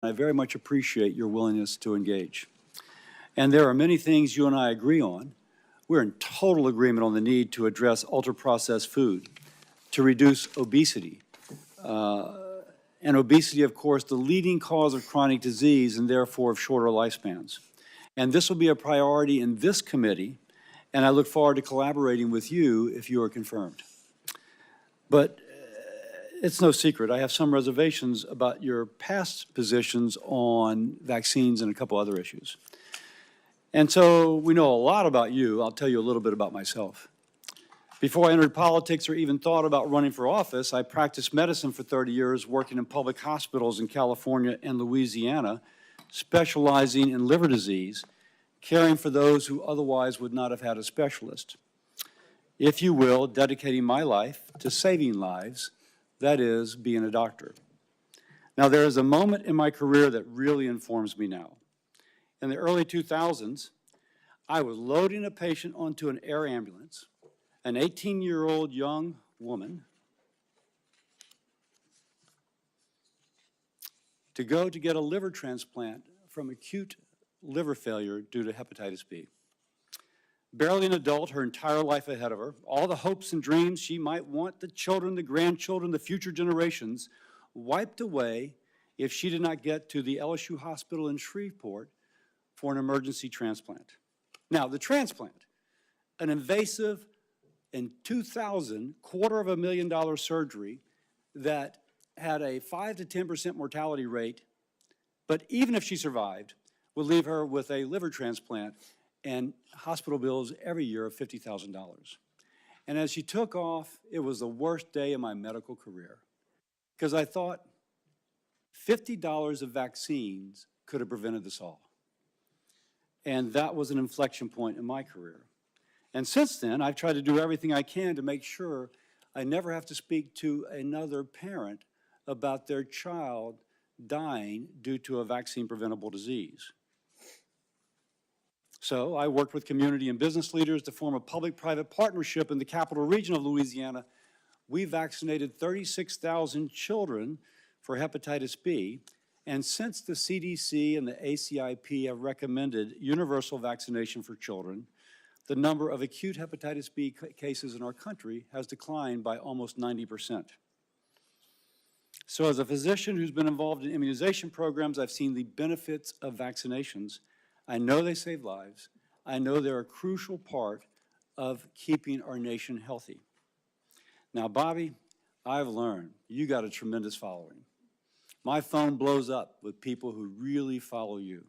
I very much appreciate your willingness to engage. And there are many things you and I agree on. We're in total agreement on the need to address ultra-processed food, to reduce obesity. And obesity, of course, the leading cause of chronic disease and therefore of shorter lifespans. And this will be a priority in this committee, and I look forward to collaborating with you if you are confirmed. But it's no secret, I have some reservations about your past positions on vaccines and a couple other issues. And so we know a lot about you. I'll tell you a little bit about myself. Before I entered politics or even thought about running for office, I practiced medicine for 30 years, working in public hospitals in California and Louisiana, specializing in liver disease, caring for those who otherwise would not have had a specialist. If you will, dedicating my life to saving lives, that is, being a doctor. Now, there is a moment in my career that really informs me now. In the early 2000s, I was loading a patient onto an air ambulance, an 18-year-old young woman, to go to get a liver transplant from acute liver failure due to hepatitis B. Barely an adult, her entire life ahead of her, all the hopes and dreams she might want, the children, the grandchildren, the future generations, wiped away if she did not get to the LSU hospital in Shreveport for an emergency transplant. Now, the transplant, an invasive, in 2000, $250,000 surgery that had a 5 to 10% mortality rate, but even if she survived, would leave her with a liver transplant and hospital bills every year of $50,000. And as she took off, it was the worst day of my medical career, because I thought $50 of vaccines could have prevented this all. And that was an inflection point in my career. And since then, I've tried to do everything I can to make sure I never have to speak to another parent about their child dying due to a vaccine-preventable disease. So I worked with community and business leaders to form a public-private partnership in the capital region of Louisiana. We vaccinated 36,000 children for hepatitis B, and since the CDC and the ACIP have recommended universal vaccination for children, the number of acute hepatitis B cases in our country has declined by almost 90%. So as a physician who's been involved in immunization programs, I've seen the benefits of vaccinations. I know they save lives. I know they're a crucial part of keeping our nation healthy. Now, Bobby, I've learned you got a tremendous following. My phone blows up with people who really follow you.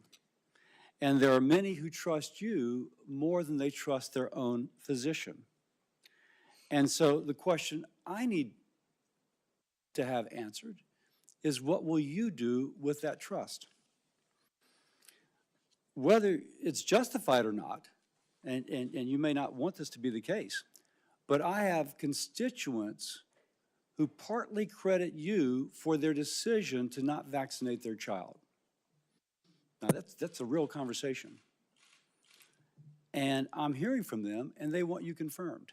And there are many who trust you more than they trust their own physician. And so the question I need to have answered is, what will you do with that trust? Whether it's justified or not, and you may not want this to be the case, but I have constituents who partly credit you for their decision to not vaccinate their child. Now, that's a real conversation. And I'm hearing from them, and they want you confirmed.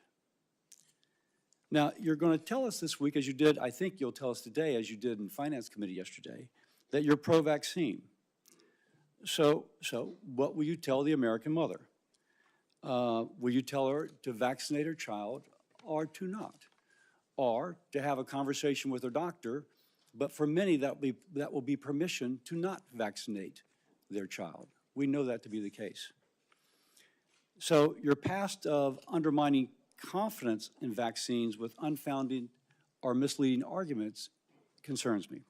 Now, you're going to tell us this week, as you did, I think you'll tell us today, as you did in Finance Committee yesterday, that you're pro-vaccine. So what will you tell the American mother? Will you tell her to vaccinate her child or to not? Or to have a conversation with her doctor, but for many that will be permission to not vaccinate their child. We know that to be the case. So your past of undermining confidence in vaccines with unfounded or misleading arguments concerns me.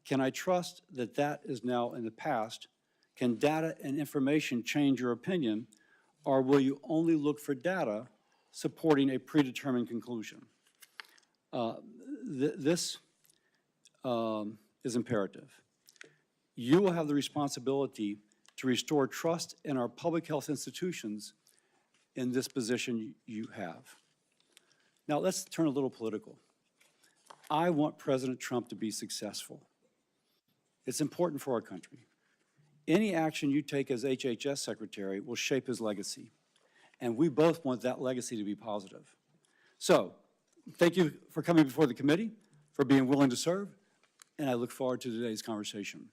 Can I trust that that is now in the past? Can data and information change your opinion, or will you only look for data supporting a predetermined conclusion? This is imperative. You will have the responsibility to restore trust in our public health institutions in this position you have. Now let's turn a little political. I want President Trump to be successful. It's important for our country. Any action you take as HHS Secretary will shape his legacy, and we both want that legacy to be positive. So, thank you for coming before the committee, for being willing to serve. and I look forward to today's conversation.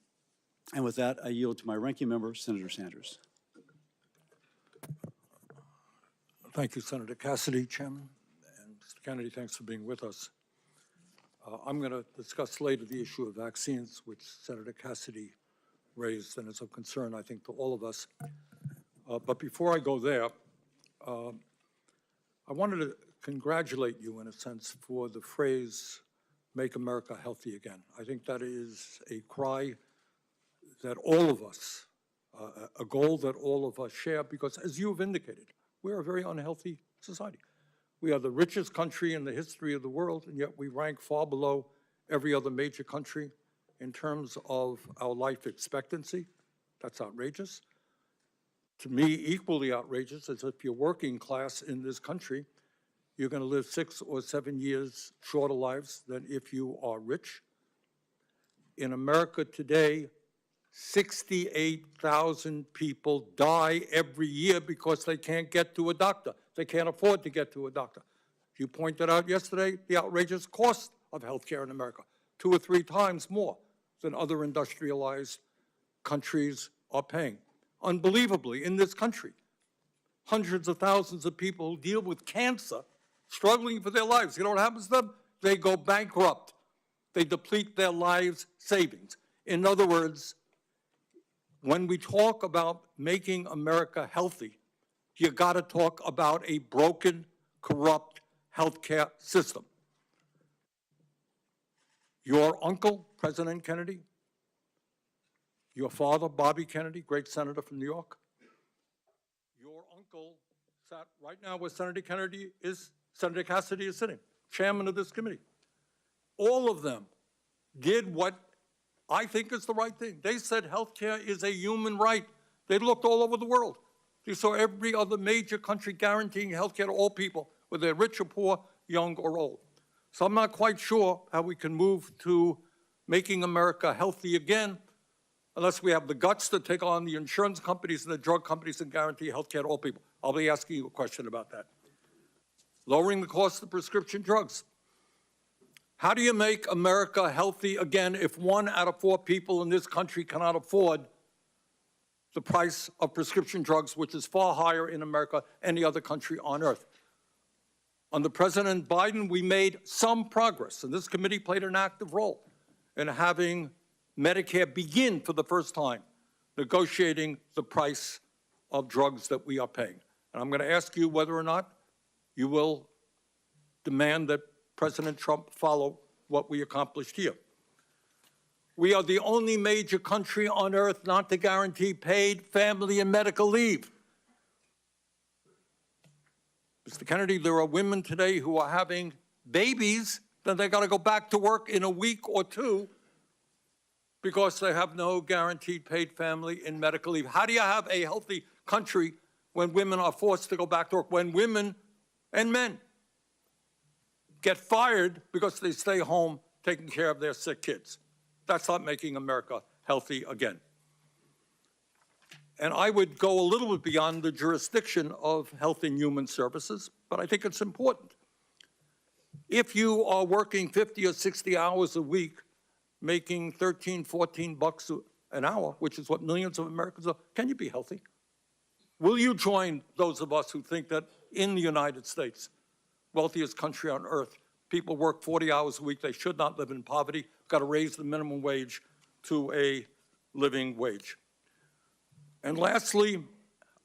And with that, I yield to my ranking member, Senator Sanders. Thank you, Senator Cassidy, Chairman. And Mr. Kennedy, thanks for being with us. I'm going to discuss later the issue of vaccines, which Senator Cassidy raised, and it's of concern, I think, to all of us. But before I go there, I wanted to congratulate you, in a sense, for the phrase, "Make America Healthy Again." I think that is a cry that all of us, a goal that all of us share, because as you have indicated, we're a very unhealthy society. We are the richest country in the history of the world, and yet we rank far below every other major country in terms of our life expectancy. That's outrageous. To me, equally outrageous is if you're working class in this country, you're going to live 6 or 7 years shorter lives than if you are rich. In America today, 68,000 people die every year because they can't get to a doctor. They can't afford to get to a doctor. You pointed out yesterday the outrageous cost of healthcare in America, 2 or 3 times more than other industrialized countries are paying. Unbelievably, in this country, hundreds of thousands of people who deal with cancer, struggling for their lives. You know what happens to them? They go bankrupt. They deplete their lives' savings. In other words, when we talk about making America healthy, you got to talk about a broken, corrupt healthcare system. Your uncle, President Kennedy, your father, Bobby Kennedy, great senator from New York, your uncle sat right now where Senator Kennedy is, Senator Cassidy is sitting, chairman of this committee. All of them did what I think is the right thing. They said healthcare is a human right. They looked all over the world. They saw every other major country guaranteeing healthcare to all people, whether they're rich or poor, young or old. So I'm not quite sure how we can move to making America healthy again unless we have the guts to take on the insurance companies and the drug companies and guarantee healthcare to all people. I'll be asking you a question about that. Lowering the cost of prescription drugs. How do you make America healthy again if 1 out of 4 people in this country cannot afford the price of prescription drugs, which is far higher in America than any other country on earth? Under President Biden, we made some progress, and this committee played an active role in having Medicare begin for the first time negotiating the price of drugs that we are paying. And I'm going to ask you whether or not you will demand that President Trump follow what we accomplished here. We are the only major country on earth not to guarantee paid family and medical leave. Mr. Kennedy, there are women today who are having babies, then they got to go back to work in a week or 2 because they have no guaranteed paid family and medical leave. How do you have a healthy country when women are forced to go back to work, when women and men get fired because they stay home taking care of their sick kids? That's not making America healthy again. And I would go a little bit beyond the jurisdiction of Health and Human Services, but I think it's important. If you are working 50 or 60 hours a week, making 13, 14 bucks an hour, which is what millions of Americans are, can you be healthy? Will you join those of us who think that in the United States, wealthiest country on earth, people work 40 hours a week, they should not live in poverty, got to raise the minimum wage to a living wage? And lastly,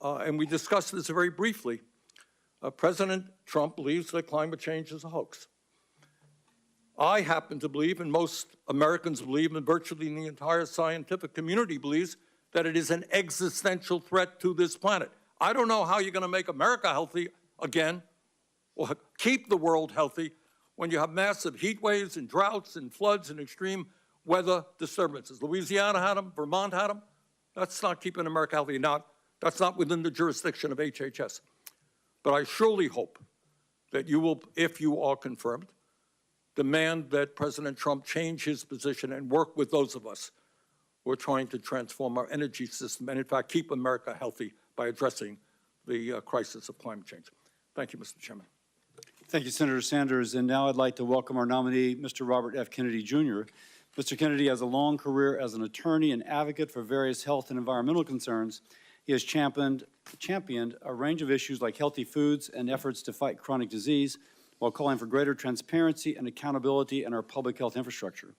and we discussed this very briefly, President Trump believes that climate change is a hoax. I happen to believe, and most Americans believe, and virtually the entire scientific community believes, that it is an existential threat to this planet. I don't know how you're going to make America healthy again, or keep the world healthy, when you have massive heat waves and droughts and floods and extreme weather disturbances. Louisiana had them, Vermont had them. That's not keeping America healthy. Now, that's not within the jurisdiction of HHS. But I surely hope that you will, if you are confirmed, demand that President Trump change his position and work with those of us who are trying to transform our energy system and, in fact, keep America healthy by addressing the crisis of climate change. Thank you, Mr. Chairman. Thank you, Senator Sanders. And now I'd like to welcome our nominee, Mr. Robert F. Kennedy, Jr. Mr. Kennedy has a long career as an attorney and advocate for various health and environmental concerns. He has championed a range of issues like healthy foods and efforts to fight chronic disease, while calling for greater transparency and accountability in our public health infrastructure.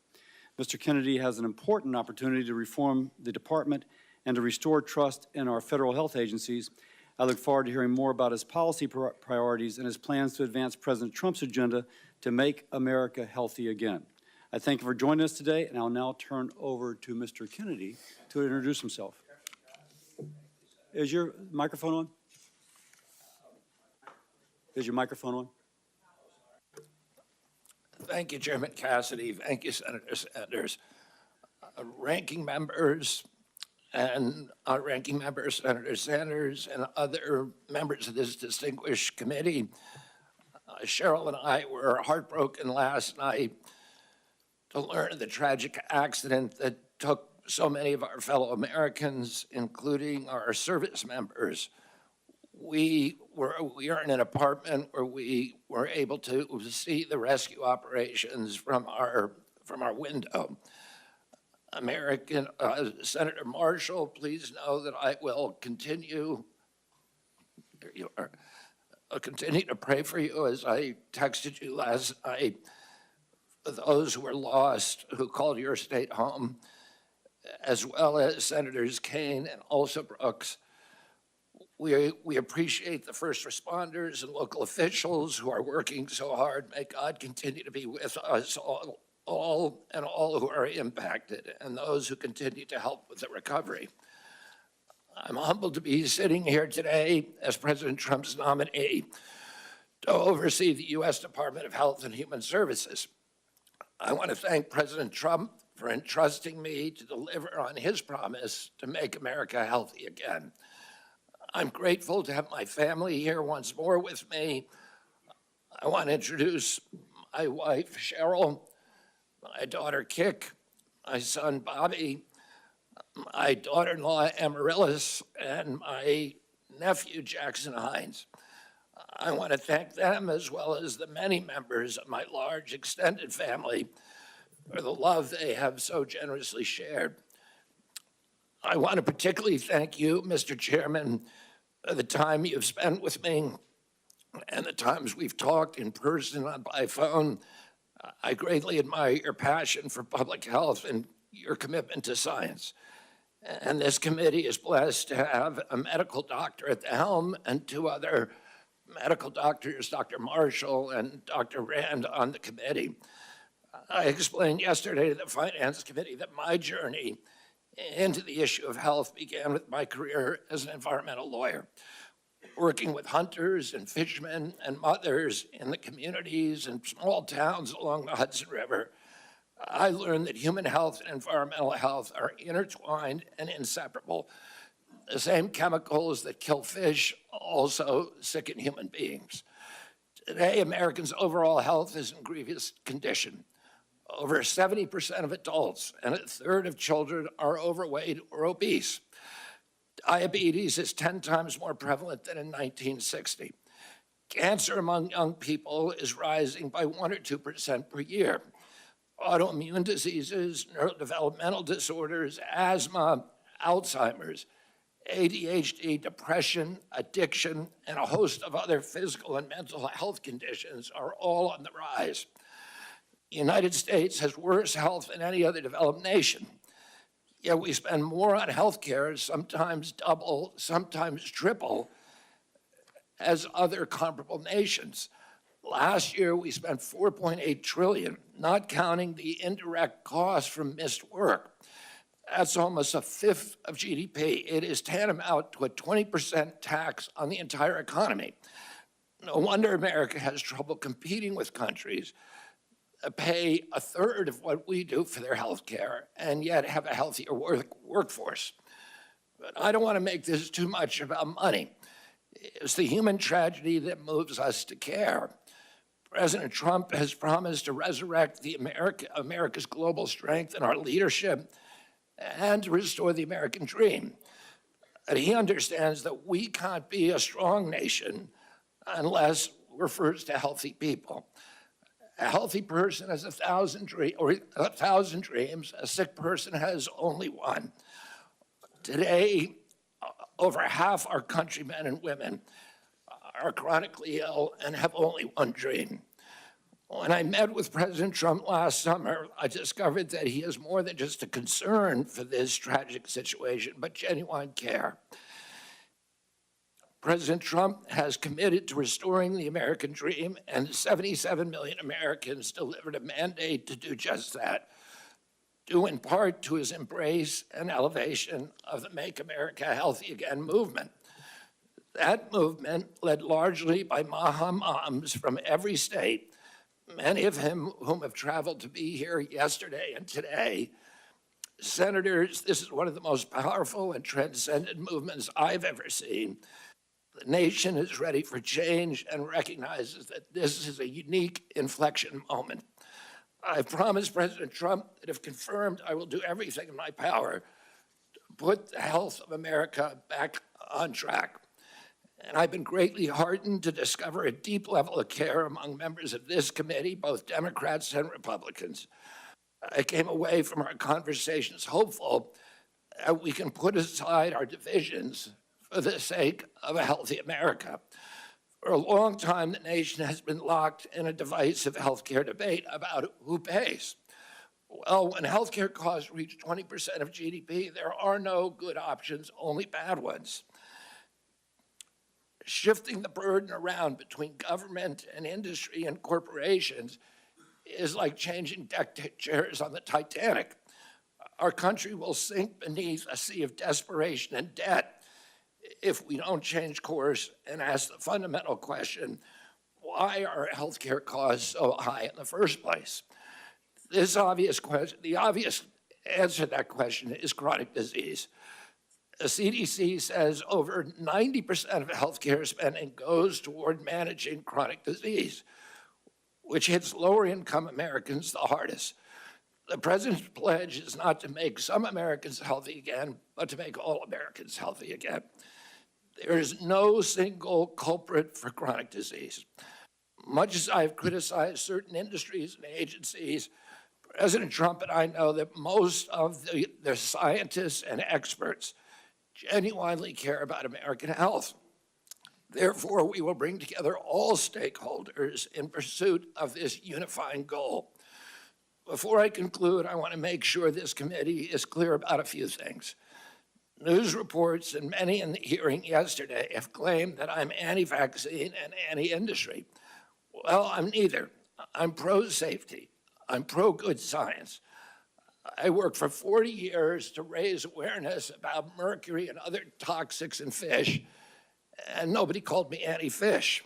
Mr. Kennedy has an important opportunity to reform the department and to restore trust in our federal health agencies. I look forward to hearing more about his policy priorities and his plans to advance President Trump's agenda to make America healthy again. I thank you for joining us today, and I'll now turn over to Mr. Kennedy to introduce himself. Is your microphone on? Is your microphone on? Thank you, Chairman Cassidy. Thank you, Senator Sanders. Ranking members, Senator Sanders, and other members of this distinguished committee. Cheryl and I were heartbroken last night to learn of the tragic accident that took so many of our fellow Americans, including our service members. We are in an apartment where we were able to see the rescue operations from our window. Senator Marshall, please know that I will continue. There you are. I'll continue to pray for you, as I texted you last night, for those who were lost, who called your state home, as well as Senators Kaine and also Brooks. We appreciate the first responders and local officials who are working so hard. May God continue to be with us all who are impacted and those who continue to help with the recovery. I'm humbled to be sitting here today as President Trump's nominee to oversee the U.S. Department of Health and Human Services. I want to thank President Trump for entrusting me to deliver on his promise to make America healthy again. I'm grateful to have my family here once more with me. I want to introduce my wife, Cheryl, my daughter, Kik, my son, Bobby, my daughter-in-law, Amaryllis, and my nephew, Jackson Hines. I want to thank them, as well as the many members of my large extended family, for the love they have so generously shared. I want to particularly thank you, Mr. Chairman, for the time you've spent with me and the times we've talked in person and by phone. I greatly admire your passion for public health and your commitment to science. And this committee is blessed to have a medical doctor at the helm and two other medical doctors, Dr. Marshall and Dr. Rand, on the committee. I explained yesterday to the Finance Committee that my journey into the issue of health began with my career as an environmental lawyer, working with hunters and fishermen and mothers in the communities and small towns along the Hudson River. I learned that human health and environmental health are intertwined and inseparable. The same chemicals that kill fish also sicken human beings. Today, Americans' overall health is in grievous condition. Over 70% of adults and a third of children are overweight or obese. Diabetes is 10 times more prevalent than in 1960. Cancer among young people is rising by 1 or 2% per year. Autoimmune diseases, neurodevelopmental disorders, asthma, Alzheimer's, ADHD, depression, addiction, and a host of other physical and mental health conditions are all on the rise. The United States has worse health than any other developed nation. Yet we spend more on health care, sometimes double, sometimes triple, as other comparable nations. Last year, we spent $4.8 trillion, not counting the indirect costs from missed work. That's almost a fifth of GDP. It is tantamount to a 20% tax on the entire economy. No wonder America has trouble competing with countries that pay a third of what we do for their health care and yet have a healthier workforce. But I don't want to make this too much about money. It's the human tragedy that moves us to care. President Trump has promised to resurrect America's global strength and our leadership and to restore the American dream. And he understands that we can't be a strong nation unless we're first a healthy people. A healthy person has 1,000 dreams. A sick person has only one. Today, over half our countrymen and women are chronically ill and have only one dream. When I met with President Trump last summer, I discovered that he has more than just a concern for this tragic situation, but genuine care. President Trump has committed to restoring the American dream, and 77 million Americans delivered a mandate to do just that, due in part to his embrace and elevation of the Make America Healthy Again movement. That movement, led largely by Maha moms from every state, many of whom have traveled to be here yesterday and today. Senators, this is one of the most powerful and transcendent movements I've ever seen. The nation is ready for change and recognizes that this is a unique inflection moment. I've promised President Trump that if confirmed, I will do everything in my power to put the health of America back on track. And I've been greatly heartened to discover a deep level of care among members of this committee, both Democrats and Republicans. I came away from our conversations hopeful that we can put aside our divisions for the sake of a healthy America. For a long time, the nation has been locked in a divisive healthcare debate about who pays. Well, when healthcare costs reach 20% of GDP, there are no good options, only bad ones. Shifting the burden around between government and industry and corporations is like changing deck chairs on the Titanic. Our country will sink beneath a sea of desperation and debt if we don't change course and ask the fundamental question, why are healthcare costs so high in the first place? The obvious answer to that question is chronic disease. The CDC says over 90% of healthcare spending goes toward managing chronic disease, which hits lower income Americans the hardest. The president's pledge is not to make some Americans healthy again, but to make all Americans healthy again. There is no single culprit for chronic disease. Much as I've criticized certain industries and agencies, President Trump and I know that most of the scientists and experts genuinely care about American health. Therefore, we will bring together all stakeholders in pursuit of this unifying goal. Before I conclude, I want to make sure this committee is clear about a few things. News reports and many in the hearing yesterday have claimed that I'm anti-vaccine and anti-industry. Well, I'm neither. I'm pro-safety. I'm pro-good science. I worked for 40 years to raise awareness about mercury and other toxics in fish, and nobody called me anti-fish.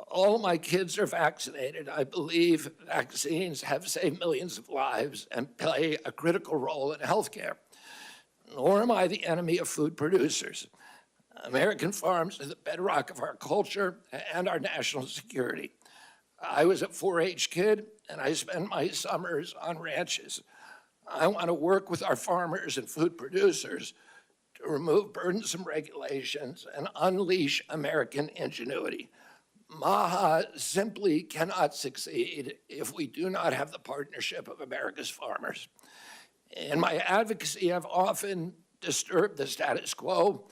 All of my kids are vaccinated. I believe vaccines have saved millions of lives and play a critical role in healthcare. Nor am I the enemy of food producers. American farms are the bedrock of our culture and our national security. I was a 4-H kid, and I spent my summers on ranches. I want to work with our farmers and food producers to remove burdensome regulations and unleash American ingenuity. MAHA simply cannot succeed if we do not have the partnership of America's farmers. In my advocacy, I've often disturbed the status quo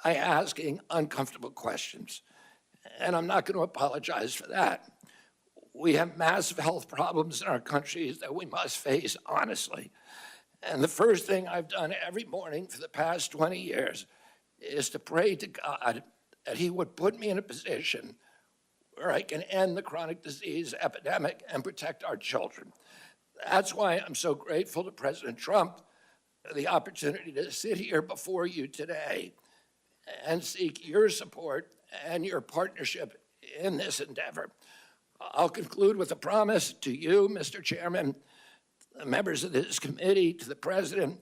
by asking uncomfortable questions, and I'm not going to apologize for that. We have massive health problems in our country that we must face honestly. And the first thing I've done every morning for the past 20 years is to pray to God that he would put me in a position where I can end the chronic disease epidemic and protect our children. That's why I'm so grateful to President Trump for the opportunity to sit here before you today and seek your support and your partnership in this endeavor. I'll conclude with a promise to you, Mr. Chairman, the members of this committee, to the President,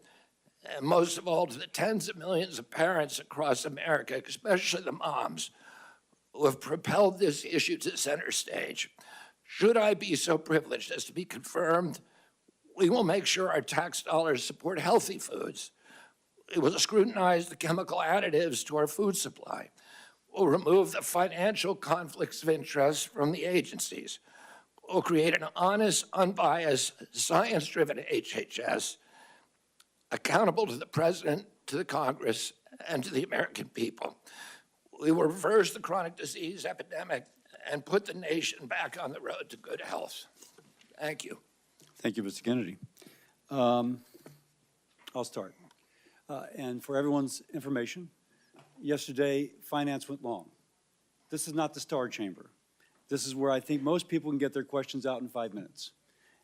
and most of all to the tens of millions of parents across America, especially the moms, who have propelled this issue to center stage. Should I be so privileged as to be confirmed, we will make sure our tax dollars support healthy foods. We will scrutinize the chemical additives to our food supply. We'll remove the financial conflicts of interest from the agencies. will create an honest, unbiased, science-driven HHS accountable to the President, to the Congress, and to the American people. We will reverse the chronic disease epidemic and put the nation back on the road to good health. Thank you. Thank you, Mr. Kennedy. I'll start. And for everyone's information, yesterday, finance went long. This is not the Star Chamber. This is where I think most people can get their questions out in 5 minutes.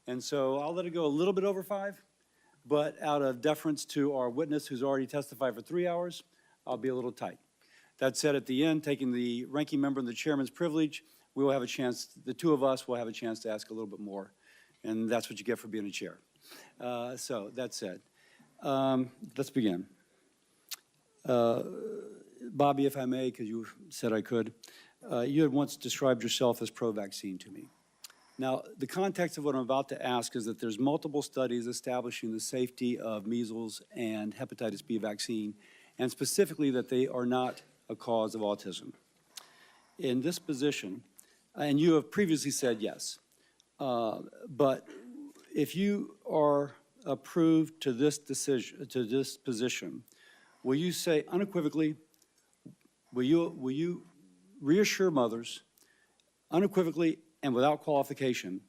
And so I'll let it go a little bit over 5, but out of deference to our witness who's already testified for 3 hours, I'll be a little tight. That said, at the end, taking the ranking member and the chairman's privilege, we will have a chance, the two of us will have a chance to ask a little bit more. And that's what you get for being a chair. So that said, let's begin. Bobby, if I may, because you said I could, you had once described yourself as pro-vaccine to me. Now, the context of what I'm about to ask is that there's multiple studies establishing the safety of measles and hepatitis B vaccine, and specifically that they are not a cause of autism. In this position, and you have previously said yes, but if you are approved to this decision, to this position, will you say unequivocally, will you reassure mothers unequivocally and without qualification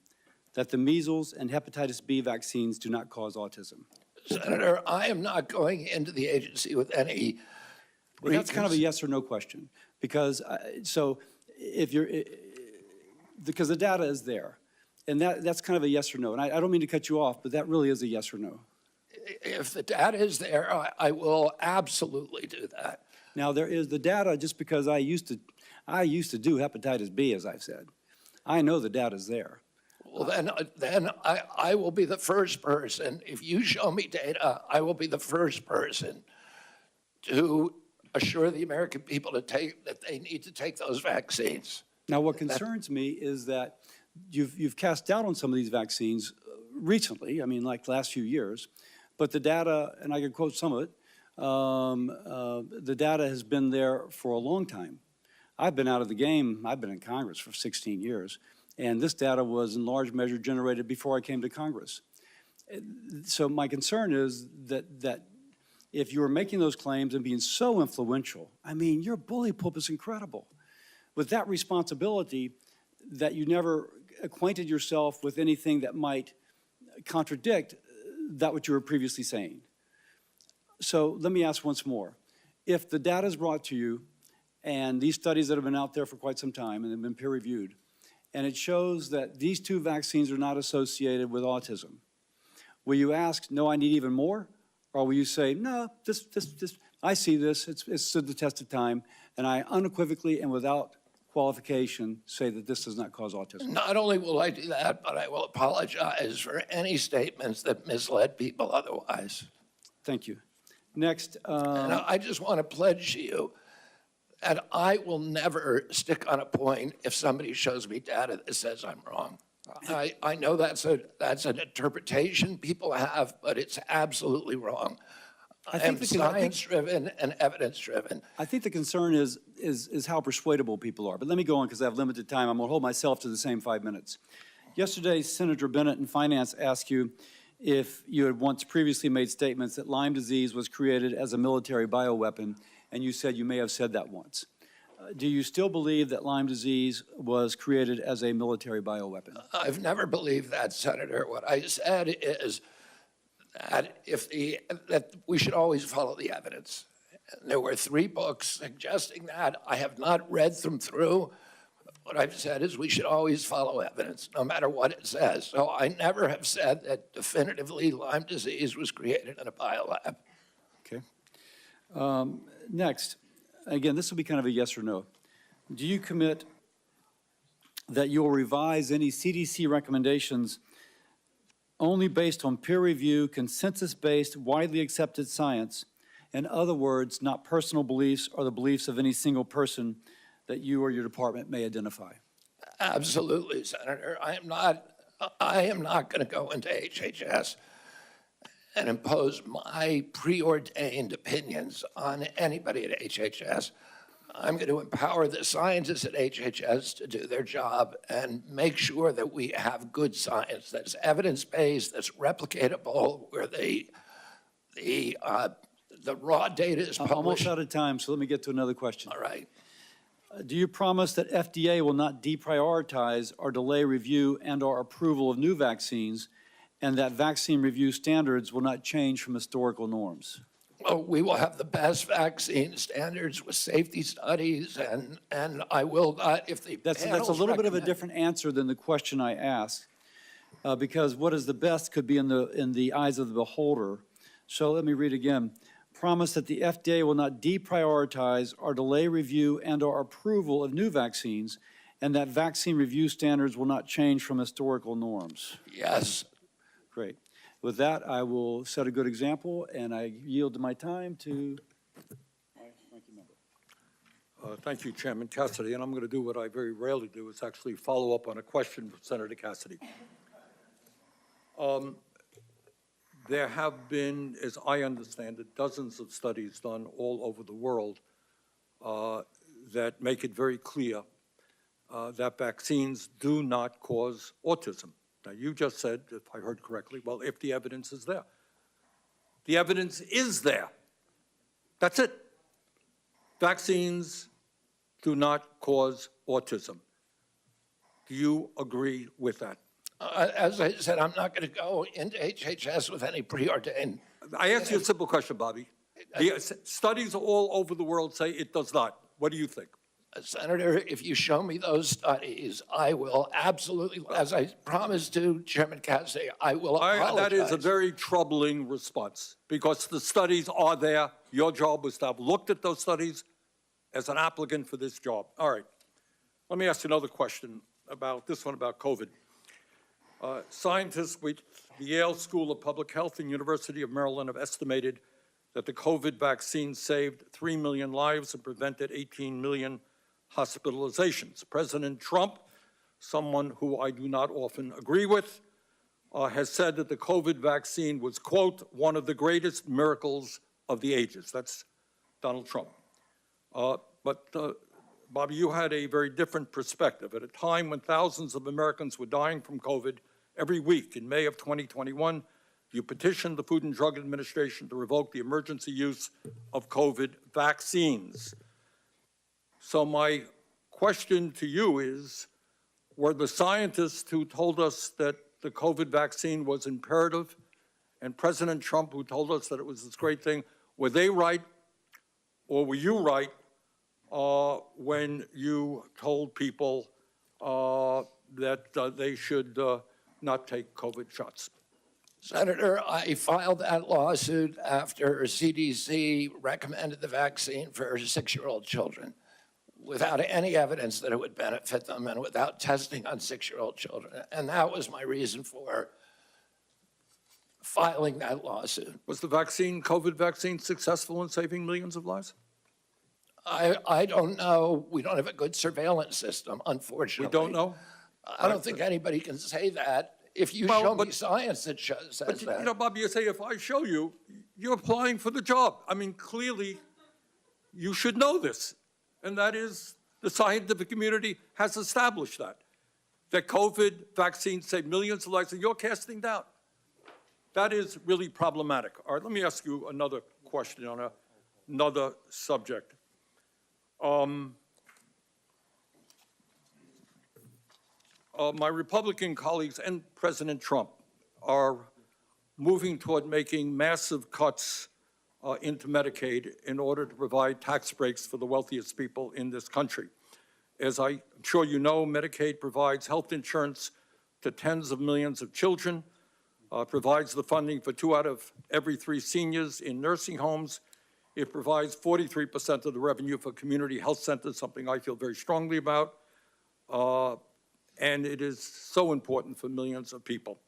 that the measles and hepatitis B vaccines do not cause autism? Senator, I am not going into the agency with any. Well, that's kind of a yes or no question, because so if you're, because the data is there, and that's kind of a yes or no. And I don't mean to cut you off, but that really is a yes or no. If the data is there, I will absolutely do that. Now there is the data. Just because I used to do hepatitis B, as I've said, I know the data is there. Well, then I will be the first person. If you show me data, I will be the first person to assure the American people that they need to take those vaccines. Now, what concerns me is that you've cast doubt on some of these vaccines recently. I mean, like the last few years, but the data, and I can quote some of it. The data has been there for a long time. I've been out of the game. I've been in Congress for 16 years. And this data was in large measure generated before I came to Congress. So my concern is that if you were making those claims and being so influential, I mean, your bully pulpit is incredible. With that responsibility, that you never acquainted yourself with anything that might contradict that what you were previously saying. So let me ask once more. If the data is brought to you, and these studies that have been out there for quite some time and have been peer-reviewed, and it shows that these two vaccines are not associated with autism, will you ask, no, I need even more? Or will you say, no, I see this, it's stood the test of time, and I unequivocally and without qualification say that this does not cause autism? Not only will I do that, but I will apologize for any statements that misled people otherwise. Thank you. Next. And I just want to pledge to you that I will never stick on a point if somebody shows me data that says I'm wrong. I know that's an interpretation people have, but it's absolutely wrong. I am science-driven and evidence-driven. I think the concern is how persuadable people are. But let me go on because I have limited time. I'm going to hold myself to the same 5 minutes. Yesterday, Senator Bennett in Finance asked you if you had once previously made statements that Lyme disease was created as a military bioweapon, and you said you may have said that once. Do you still believe that Lyme disease was created as a military bioweapon? I've never believed that, Senator. What I said is that that we should always follow the evidence. There were 3 books suggesting that. I have not read them through. What I've said is we should always follow evidence, no matter what it says. So I never have said that definitively Lyme disease was created in a biolab. Okay. Next, again, this will be kind of a yes or no. Do you commit that you will revise any CDC recommendations only based on peer review, consensus-based, widely accepted science? In other words, not personal beliefs or the beliefs of any single person that you or your department may identify? Absolutely, Senator. I am not going to go into HHS and impose my preordained opinions on anybody at HHS. I'm going to empower the scientists at HHS to do their job and make sure that we have good science that's evidence-based, that's replicatable, where the raw data is I'm almost published. out of time, so let me get to another question. All right. Do you promise that FDA will not deprioritize or delay review and/or approval of new vaccines, and that vaccine review standards will not change from historical norms? Well, we will have the best vaccine standards with safety studies, and I will not, if the That's a panels little bit of a recommend- different answer than the question I asked, because what is the best could be in the eyes of the beholder. So let me read again. Promise that the FDA will not deprioritize or delay review and/or approval of new vaccines, and that vaccine review standards will not change from historical norms. Yes. Great. With that, I will set a good example, and I yield my time to my ranking member. Thank you, Chairman Cassidy, and I'm going to do what I very rarely do, is actually follow up on a question from Senator Cassidy. There have been, as I understand it, dozens of studies done all over the world that make it very clear that vaccines do not cause autism. Now, you just said, if I heard correctly, well, if the evidence is there. The evidence is there. That's it. Vaccines do not cause autism. Do you agree with that? As I said, I'm not going to go into HHS with any preordained. I asked you a simple question, Bobby. The studies all over the world say it does not. What do you think? Senator, if you show me those studies, I will absolutely, as I promised to Chairman Cassidy, I will apologize. That is a very troubling response, because the studies are there. Your job was to have looked at those studies as an applicant for this job. All right. Let me ask you another question about this one, about COVID. Scientists with the Yale School of Public Health and University of Maryland have estimated that the COVID vaccine saved 3 million lives and prevented 18 million hospitalizations. President Trump, someone who I do not often agree with, has said that the COVID vaccine was, quote, one of the greatest miracles of the ages. That's Donald Trump. Bobby, you had a very different perspective. At a time when thousands of Americans were dying from COVID every week in May of 2021, you petitioned the Food and Drug Administration to revoke the emergency use of COVID vaccines. So my question to you is, were the scientists who told us that the COVID vaccine was imperative, and President Trump who told us that it was this great thing, were they right, or were you right when you told people that they should not take COVID shots? Senator, I filed that lawsuit after CDC recommended the vaccine for 6-year-old children without any evidence that it would benefit them and without testing on 6-year-old children. And that was my reason for filing that lawsuit. Was the vaccine, COVID vaccine, successful in saving millions of lives? I don't know. We don't have a good surveillance system, unfortunately. We don't know? I don't think anybody can say that. If you show me science that says that. You know, Bobby, you say, if I show you, you're applying for the job. I mean, clearly, you should know this. And that is, the scientific community has established that COVID vaccines save millions of lives, and you're casting doubt. That is really problematic. All right, let me ask you another question on another subject. My Republican colleagues and President Trump are moving toward making massive cuts into Medicaid in order to provide tax breaks for the wealthiest people in this country. As I'm sure you know, Medicaid provides health insurance to tens of millions of children, provides the funding for 2 out of every 3 seniors in nursing homes. It provides 43% of the revenue for community health centers, something I feel very strongly about. And it is so important for millions of people.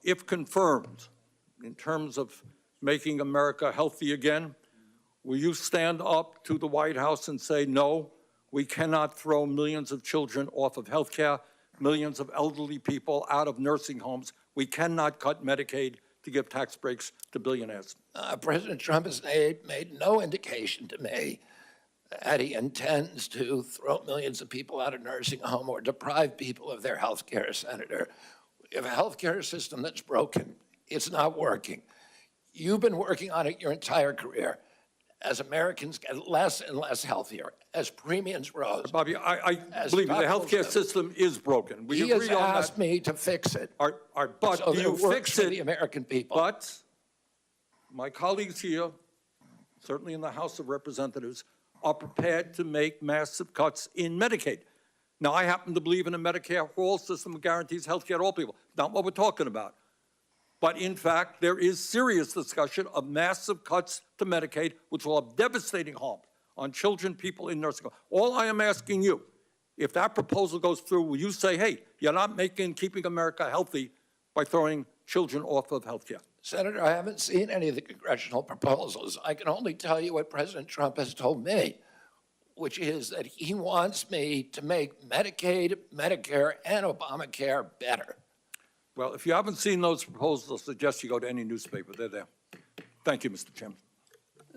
If confirmed, in terms of making America healthy again, will you stand up to the White House and say, no, we cannot throw millions of children off of health care, millions of elderly people out of nursing homes. We cannot cut Medicaid to give tax breaks to billionaires. President Trump has made no indication to me that he intends to throw millions of people out of nursing home or deprive people of their health care, Senator. We have a health care system that's broken. It's not working. You've been working on it your entire career. As Americans get less and less healthier, as premiums rose. Bobby, I As believe you, the doctors healthcare have- system is broken. We He has agree on asked that. me to fix it. But So do that you it works fix for the it? American people. But my colleagues here, certainly in the House of Representatives, are prepared to make massive cuts in Medicaid. Now, I happen to believe in a Medicare for all system that guarantees health care to all people. Not what we're talking about. But in fact, there is serious discussion of massive cuts to Medicaid, which will have devastating harm on children, people in nursing homes. All I am asking you, if that proposal goes through, will you say, hey, you're not keeping America healthy by throwing children off of health care? Senator, I haven't seen any of the congressional proposals. I can only tell you what President Trump has told me, which is that he wants me to make Medicaid, Medicare, and Obamacare better. Well, if you haven't seen those proposals, I suggest you go to any newspaper. They're there. Thank you, Mr. Chairman.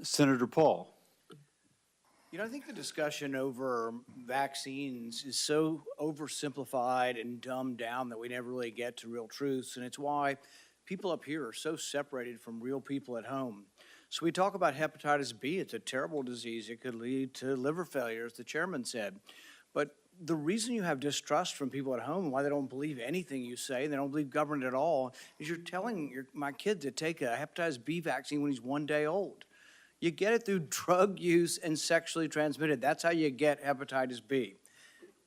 Senator Paul. You know, I think the discussion over vaccines is so oversimplified and dumbed down that we never really get to real truths, and it's why people up here are so separated from real people at home. So we talk about hepatitis B. It's a terrible disease. It could lead to liver failure, as the chairman said. But the reason you have distrust from people at home, why they don't believe anything you say, they don't believe government at all, is you're telling my kid to take a hepatitis B vaccine when he's 1 day old. You get it through drug use and sexually transmitted. That's how you get hepatitis B.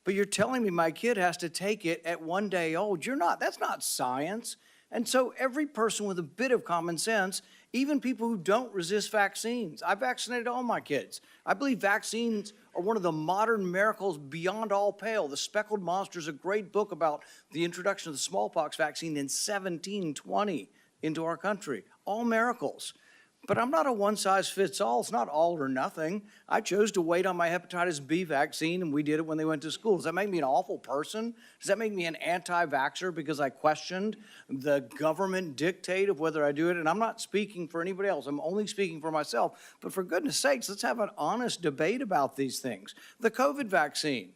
But you're telling me my kid has to take it at 1 day old. That's not science. And so every person with a bit of common sense, even people who don't resist vaccines, I vaccinated all my kids. I believe vaccines are one of the modern miracles beyond all pale. The Speckled Monster is a great book about the introduction of the smallpox vaccine in 1720 into our country. All miracles. But I'm not a one-size-fits-all. It's not all or nothing. I chose to wait on my hepatitis B vaccine, and we did it when they went to school. Does that make me an awful person? Does that make me an anti-vaxxer because I questioned the government dictate of whether I do it? And I'm not speaking for anybody else. I'm only speaking for myself. But for goodness sakes, let's have an honest debate about these things. The COVID vaccine.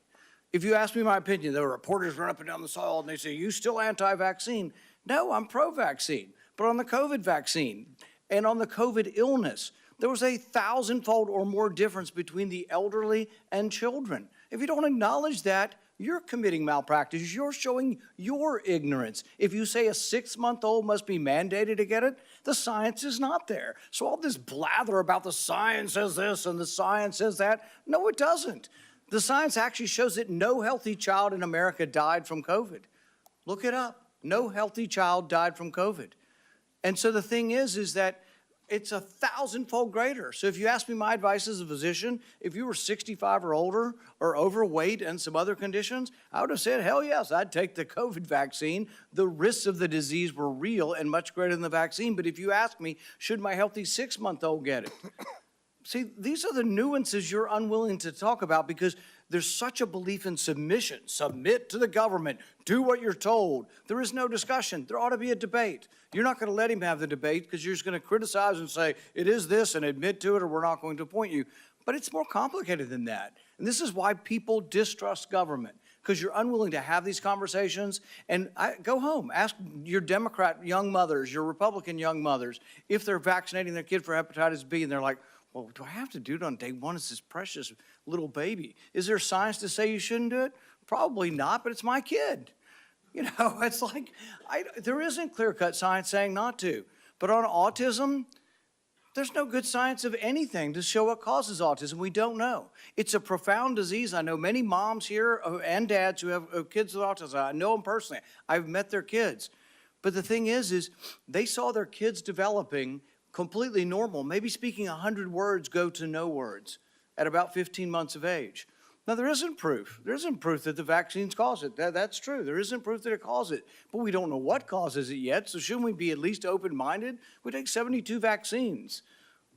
If you ask me my opinion, there were reporters run up and down the aisle, and they say, you still anti-vaccine? No, I'm pro-vaccine. But on the COVID vaccine, and on the COVID illness, there was a 1,000-fold or more difference between the elderly and children. If you don't acknowledge that, you're committing malpractice. You're showing your ignorance. If you say a 6-month-old must be mandated to get it, the science is not there. So all this blather about the science says this and the science says that, no, it doesn't. The science actually shows that no healthy child in America died from COVID. Look it up. No healthy child died from COVID. And so the thing is that it's 1,000-fold greater. So if you ask me my advice as a physician, if you were 65 or older or overweight and some other conditions, I would have said, hell yes, I'd take the COVID vaccine. The risks of the disease were real and much greater than the vaccine. But if you ask me, should my healthy 6-month-old get it? See, these are the nuances you're unwilling to talk about because there's such a belief in submission. Submit to the government. Do what you're told. There is no discussion. There ought to be a debate. You're not going to let him have the debate because you're just going to criticize and say, it is this, and admit to it, or we're not going to appoint you. But it's more complicated than that. And this is why people distrust government, because you're unwilling to have these conversations. And go home. Ask your Democrat young mothers, your Republican young mothers, if they're vaccinating their kid for hepatitis B, and they're like, well, do I have to do it on day one? It's this precious little baby. Is there science to say you shouldn't do it? Probably not, but it's my kid. You know, it's like, there isn't clear-cut science saying not to. But on autism, there's no good science of anything to show what causes autism. We don't know. It's a profound disease. I know many moms here and dads who have kids with autism. I know them personally. I've met their kids. But the thing is they saw their kids developing completely normal, maybe speaking 100 words go to no words at about 15 months of age. Now, there isn't proof. There isn't proof that the vaccines cause it. That's true. There isn't proof that it causes it. But we don't know what causes it yet, so shouldn't we be at least open-minded? We take 72 vaccines.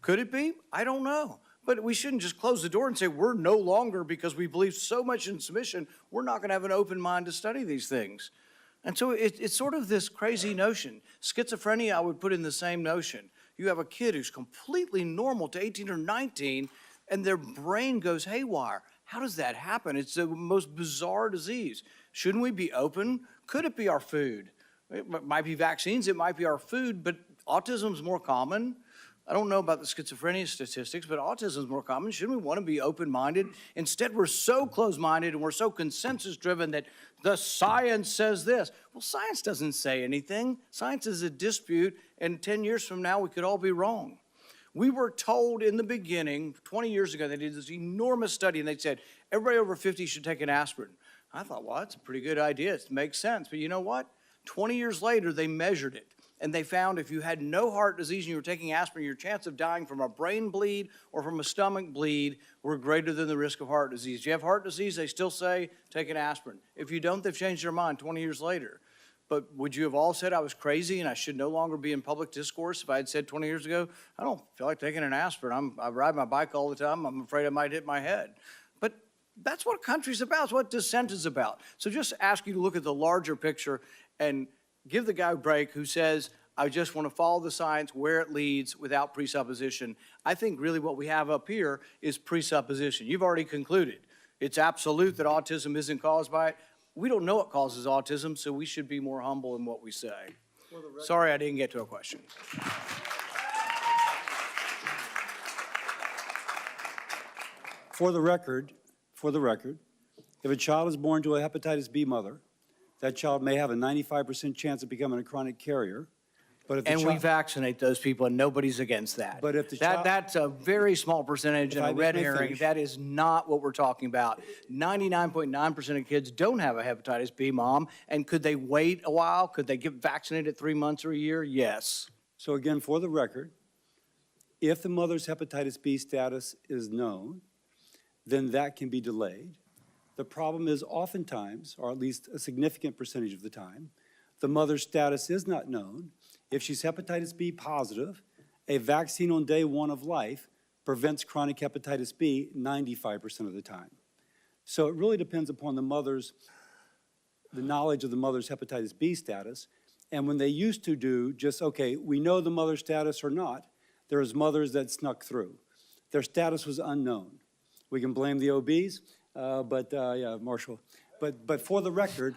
Could it be? I don't know. But we shouldn't just close the door and say we're no longer, because we believe so much in submission, we're not going to have an open mind to study these things. And so it's sort of this crazy notion. Schizophrenia, I would put in the same notion. You have a kid who's completely normal to 18 or 19. and their brain goes haywire. How does that happen? It's the most bizarre disease. Shouldn't we be open? Could it be our food? It might be vaccines, it might be our food, but autism's more common. I don't know about the schizophrenia statistics, but autism is more common. Shouldn't we want to be open-minded? Instead, we're so close-minded and we're so consensus-driven that the science says this. Well, science doesn't say anything. Science is a dispute, and 10 years from now, we could all be wrong. We were told in the beginning, 20 years ago, they did this enormous study, and they said, everybody over 50 should take an aspirin. I thought, well, that's a pretty good idea. It makes sense. But you know what? 20 years later, they measured it. And they found if you had no heart disease and you were taking aspirin, your chance of dying from a brain bleed or from a stomach bleed were greater than the risk of heart disease. If you have heart disease, they still say take an aspirin. If you don't, they've changed their mind 20 years later. But would you have all said I was crazy and I should no longer be in public discourse if I had said 20 years ago, I don't feel like taking an aspirin. I ride my bike all the time. I'm afraid I might hit my head. But that's what country's about. It's what dissent is about. So just ask you to look at the larger picture and give the guy a break who says, I just want to follow the science where it leads without presupposition. I think really what we have up here is presupposition. You've already concluded. It's absolute that autism isn't caused by it. We don't know what causes autism, so we should be more humble in what we say. Sorry I didn't get to a question. For the record, if a child is born to a hepatitis B mother, that child may have a 95% chance of becoming a chronic carrier. But if the And we child, vaccinate those people, and nobody's against that. But if the child- That's a very small percentage If and I a may red herring. finish. That is not what we're talking about. 99.9% of kids don't have a hepatitis B, Mom. And could they wait a while? Could they get vaccinated 3 months or a year? Yes. so again, for the record, if the mother's hepatitis B status is known, then that can be delayed. The problem is oftentimes, or at least a significant percentage of the time, the mother's status is not known. If she's hepatitis B positive, a vaccine on day one of life prevents chronic hepatitis B 95% of the time. So it really depends upon the knowledge of the mother's hepatitis B status. And when they used to do just, okay, we know the mother's status or not, there was mothers that snuck through. Their status was unknown. We can blame the OBs, yeah, Marshall. But for the record,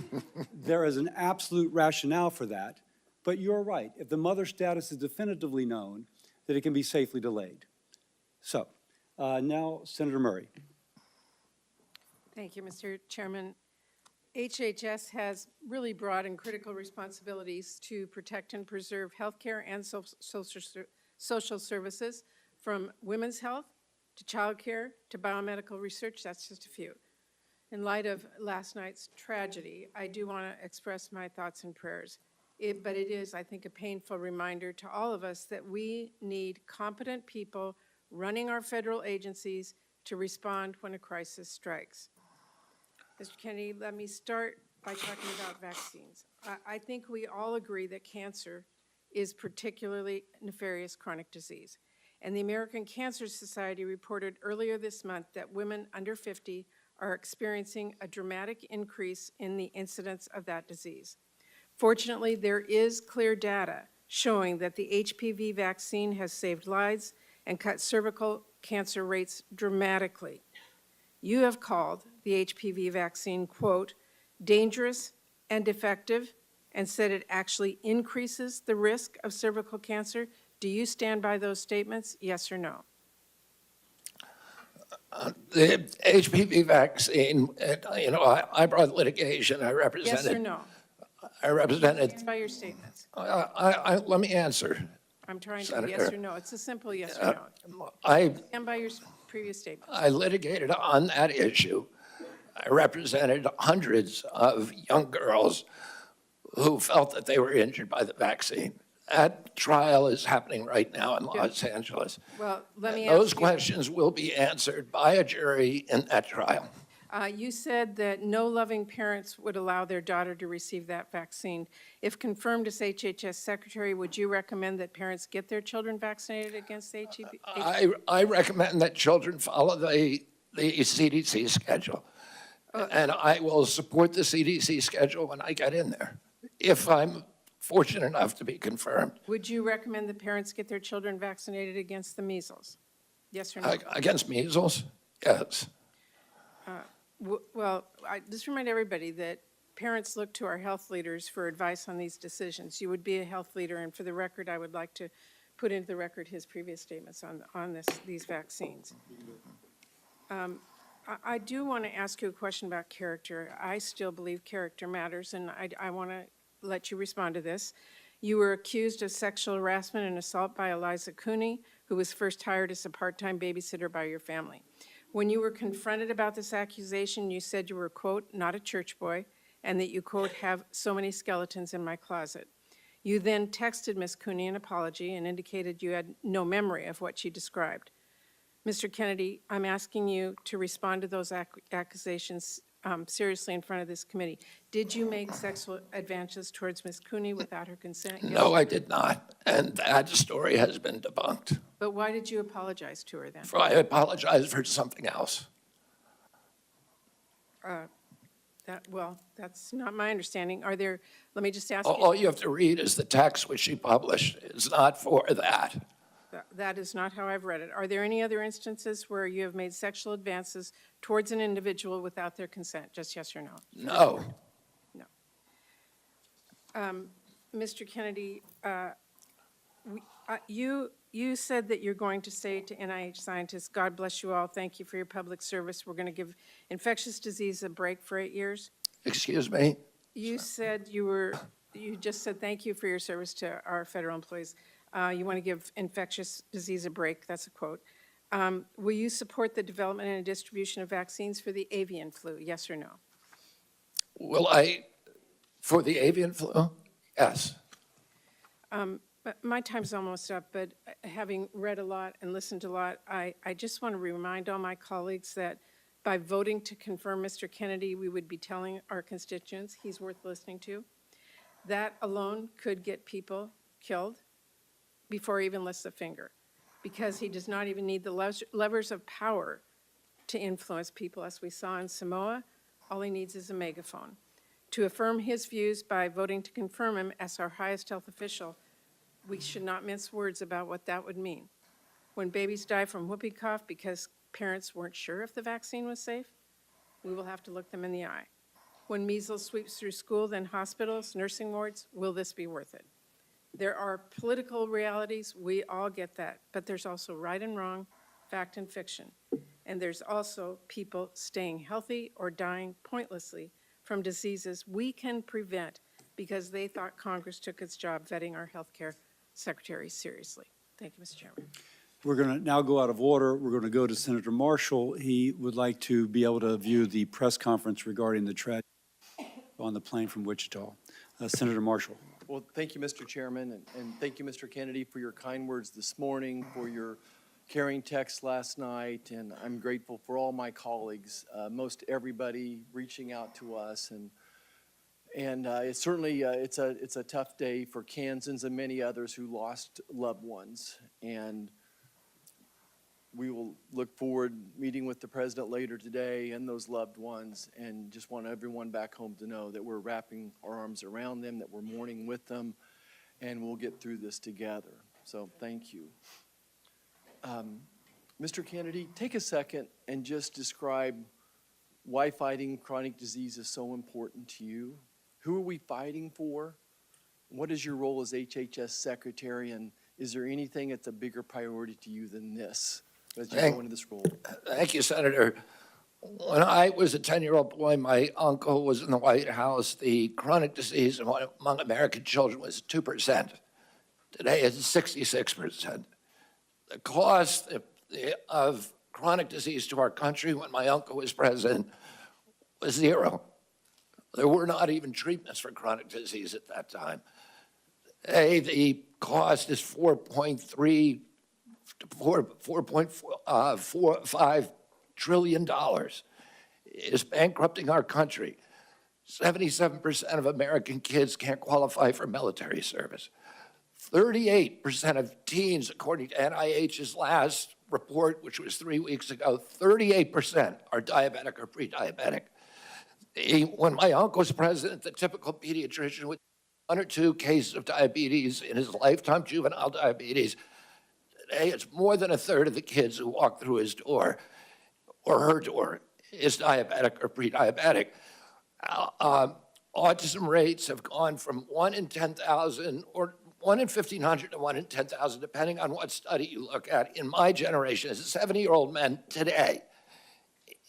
there is an absolute rationale for that. But you're right. If the mother's status is definitively known, that it can be safely delayed. So now, Senator Murray. Thank you, Mr. Chairman. HHS has really broad and critical responsibilities to protect and preserve healthcare and social services, from women's health to childcare to biomedical research. That's just a few. In light of last night's tragedy, I do want to express my thoughts and prayers. But it is, I think, a painful reminder to all of us that we need competent people running our federal agencies to respond when a crisis strikes. Mr. Kennedy, let me start by talking about vaccines. I think we all agree that cancer is particularly nefarious chronic disease. And the American Cancer Society reported earlier this month that women under 50 are experiencing a dramatic increase in the incidence of that disease. Fortunately, there is clear data showing that the HPV vaccine has saved lives and cut cervical cancer rates dramatically. You have called the HPV vaccine, quote, dangerous and effective, and said it actually increases the risk of cervical cancer. Do you stand by those statements, yes or no? The HPV vaccine, I brought litigation. I represented. Yes or no? I represented. Stand by your statements. Let me answer. I'm trying to, Senator, yes or no. It's a simple yes or no. I Stand by your previous statement. I litigated on that issue. I represented hundreds of young girls who felt that they were injured by the vaccine. That trial is happening right now in Los Angeles. Well, let me Those ask you. questions will be answered by a jury in that trial. You said that no loving parents would allow their daughter to receive that vaccine. If confirmed as HHS Secretary, would you recommend that parents get their children vaccinated against HPV? I recommend that children follow the CDC schedule. And I will support the CDC schedule when I get in there, if I'm fortunate enough to be confirmed. Would you recommend that parents get their children vaccinated against the measles? Yes or no? Against measles? Yes. Well, I just remind everybody that parents look to our health leaders for advice on these decisions. You would be a health leader, and for the record, I would like to put into the record his previous statements on these vaccines. I do want to ask you a question about character. I still believe character matters, and I want to let you respond to this. You were accused of sexual harassment and assault by Eliza Cooney, who was first hired as a part-time babysitter by your family. When you were confronted about this accusation, you said you were, quote, not a church boy, and that you, quote, have so many skeletons in my closet. You then texted Ms. Cooney an apology and indicated you had no memory of what she described. Mr. Kennedy, I'm asking you to respond to those accusations seriously in front of this committee. Did you make sexual advances towards Ms. Cooney without her consent? No, I did not, and that story has been debunked. But why did you apologize to her then? I apologize for something else. Well, that's not my understanding. Are there, let me just ask you. All you have to read is the text which she published. It's not for that. That is not how I've read it. Are there any other instances where you have made sexual advances towards an individual without their consent? Just yes or no? No. No. Mr. Kennedy, you said that you're going to say to NIH scientists, God bless you all, thank you for your public service. We're going to give infectious disease a break for 8 years. Excuse me? You said you just said thank you for your service to our federal employees. You want to give infectious disease a break, that's a quote. Will you support the development and distribution of vaccines for the avian flu, yes or no? Will I, for the avian flu? Yes. But my time's almost up, but having read a lot and listened to a lot, I just want to remind all my colleagues that by voting to confirm Mr. Kennedy, we would be telling our constituents he's worth listening to. That alone could get people killed before he even lifts a finger, because he does not even need the levers of power to influence people, as we saw in Samoa. All he needs is a megaphone. To affirm his views by voting to confirm him as our highest health official, we should not mince words about what that would mean. When babies die from whooping cough because parents weren't sure if the vaccine was safe, we will have to look them in the eye. When measles sweeps through school, then hospitals, nursing wards, will this be worth it? There are political realities, we all get that, but there's also right and wrong, fact and fiction. And there's also people staying healthy or dying pointlessly from diseases we can prevent because they thought Congress took its job vetting our healthcare secretaries seriously. Thank you, Mr. Chairman. We're going to now go out of order. We're going to go to Senator Marshall. He would like to be able to view the press conference regarding the tragedy on the plane from Wichita. Senator Marshall. Well, thank you, Mr. Chairman, and thank you, Mr. Kennedy, for your kind words this morning, for your caring text last night, and I'm grateful for all my colleagues, most everybody reaching out to us, and it's certainly it's a tough day for Kansans and many others who lost loved ones, and we will look forward meeting with the president later today and those loved ones, and just want everyone back home to know that we're wrapping our arms around them, that we're mourning with them, and we'll get through this together. So thank you. Mr. Kennedy, take a second and just describe why fighting chronic disease is so important to you. Who are we fighting for? What is your role as HHS secretary, and is there anything that's a bigger priority to you than this as you go into this role? Thank you, Senator. When I was a 10-year-old boy, my uncle was in the White House. The chronic disease among American children was 2%. Today it's 66%. The cost of chronic disease to our country when my uncle was president was zero. There were not even treatments for chronic disease at that time. Today, the cost is $4.45 trillion. It is bankrupting our country. 77% of American kids can't qualify for military service. 38% of teens, according to NIH's last report, which was 3 weeks ago, 38% are diabetic or pre-diabetic. When my uncle was president, the typical pediatrician would 1 or 2 cases of diabetes in his lifetime, juvenile diabetes. Today, it's more than a third of the kids who walk through his door or her door is diabetic or pre-diabetic. Autism rates have gone from 1 in 10,000 or 1 in 1,500 to 1 in 10,000, depending on what study you look at. In my generation, as a 70-year-old man today,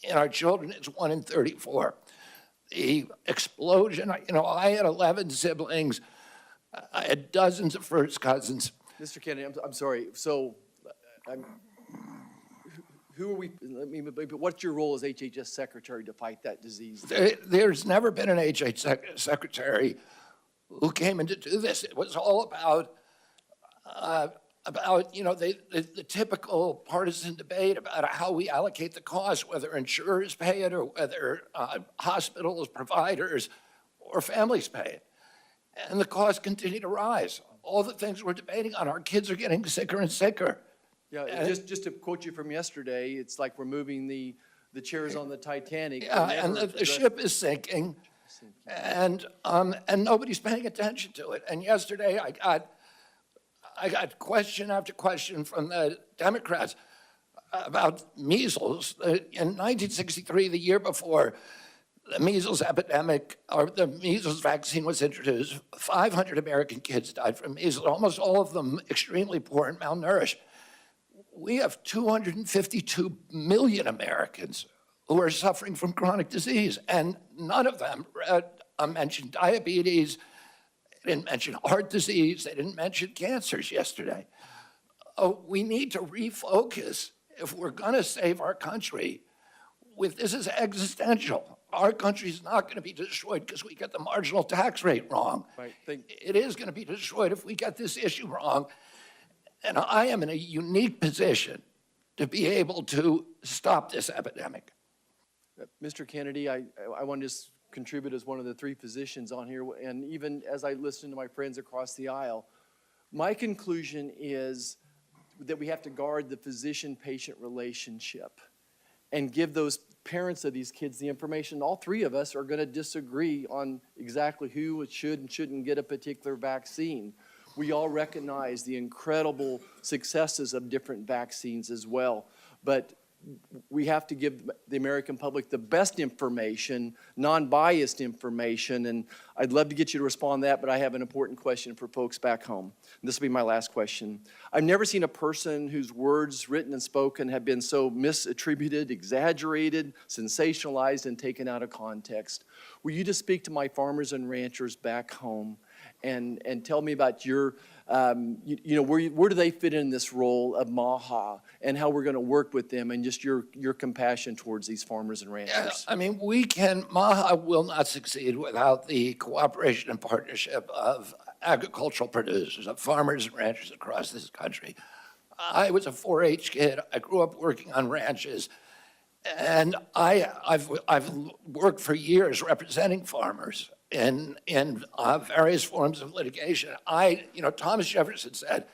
in our children, it's 1 in 34. The explosion, I had 11 siblings. I had dozens of first cousins. Mr. Kennedy, I'm sorry. So, who are we, what's your role as HHS secretary to fight that disease? There's never been an HHS secretary who came in to do this. It was all about the typical partisan debate about how we allocate the cost, whether insurers pay it or whether hospitals, providers, or families pay it. And the costs continue to rise. All the things we're debating on, our kids are getting sicker and sicker. Yeah, just to quote you from yesterday, it's like we're moving the chairs on the Titanic. Yeah, and the ship is sinking, and nobody's paying attention to it. And yesterday, I got question after question from the Democrats about measles. In 1963, the year before the measles epidemic, or the measles vaccine was introduced, 500 American kids died from measles, almost all of them extremely poor and malnourished. We have 252 million Americans who are suffering from chronic disease, and none of them mentioned diabetes, they didn't mention heart disease, they didn't mention cancers yesterday. We need to refocus if we're gonna save our country. This is existential. Our country's not gonna be destroyed because we get the marginal tax rate wrong. Right. It is gonna be destroyed if we get this issue wrong. And I am in a unique position to be able to stop this epidemic. Mr. Kennedy, I want to just contribute as one of the 3 physicians on here, and even as I listen to my friends across the aisle, my conclusion is that we have to guard the physician-patient relationship and give those parents of these kids the information. All 3 of us are going to disagree on exactly who should and shouldn't get a particular vaccine. We all recognize the incredible successes of different vaccines as well, but we have to give the American public the best information, non-biased information, and I'd love to get you to respond to that, but I have an important question for folks back home. And this will be my last question. I've never seen a person whose words written and spoken have been so misattributed, exaggerated, sensationalized, and taken out of context. Will you just speak to my farmers and ranchers back home and tell me about your, where do they fit in this role of MAHA and how we're going to work with them and just your compassion towards these farmers and ranchers? Yeah, I mean, MAHA will not succeed without the cooperation and partnership of agricultural producers, of farmers and ranchers across this country. I was a 4-H kid. I grew up working on ranches. And I've worked for years representing farmers in various forms of litigation. Thomas Jefferson said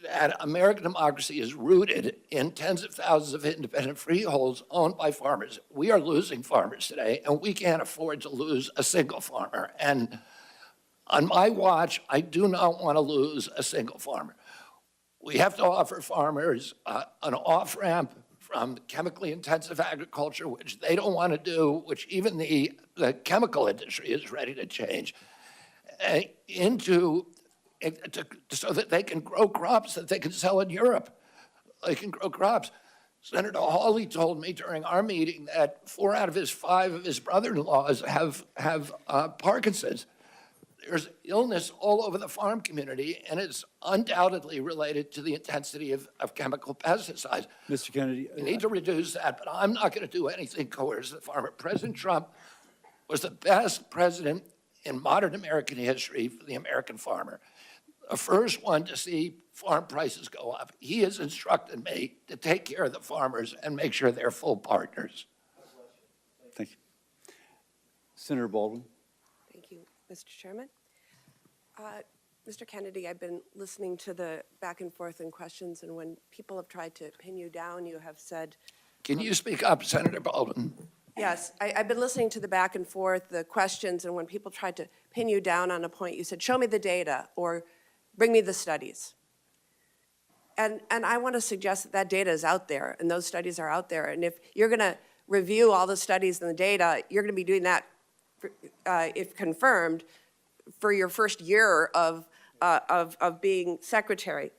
that American democracy is rooted in tens of thousands of independent freeholds owned by farmers. We are losing farmers today, and we can't afford to lose a single farmer. And on my watch, I do not want to lose a single farmer. We have to offer farmers an off-ramp from chemically intensive agriculture, which they don't want to do, which even the chemical industry is ready to change, so that they can grow crops that they can sell in Europe. They can grow crops. Senator Hawley told me during our meeting that 4 out of his 5 of his brother-in-laws have Parkinson's. There's illness all over the farm community, and it's undoubtedly related to the intensity of chemical pesticides. Mr. Kennedy. We need to reduce that, but I'm not going to do anything coerce the farmer. President Trump was the best president in modern American history for the American farmer. The first one to see farm prices go up. He has instructed me to take care of the farmers and make sure they're full partners. Thank you. Senator Baldwin. Thank you, Mr. Chairman. Mr. Kennedy, I've been listening to the back and forth and questions, and when people have tried to pin you down, you have said... Can you speak up, Senator Baldwin? Yes, I've been listening to the back and forth, the questions, and when people tried to pin you down on a point, you said, show me the data, or bring me the studies. And I want to suggest that that data is out there, and those studies are out there. And if you're going to review all the studies and the data, you're going to be doing that, if confirmed, for your first year of being secretary.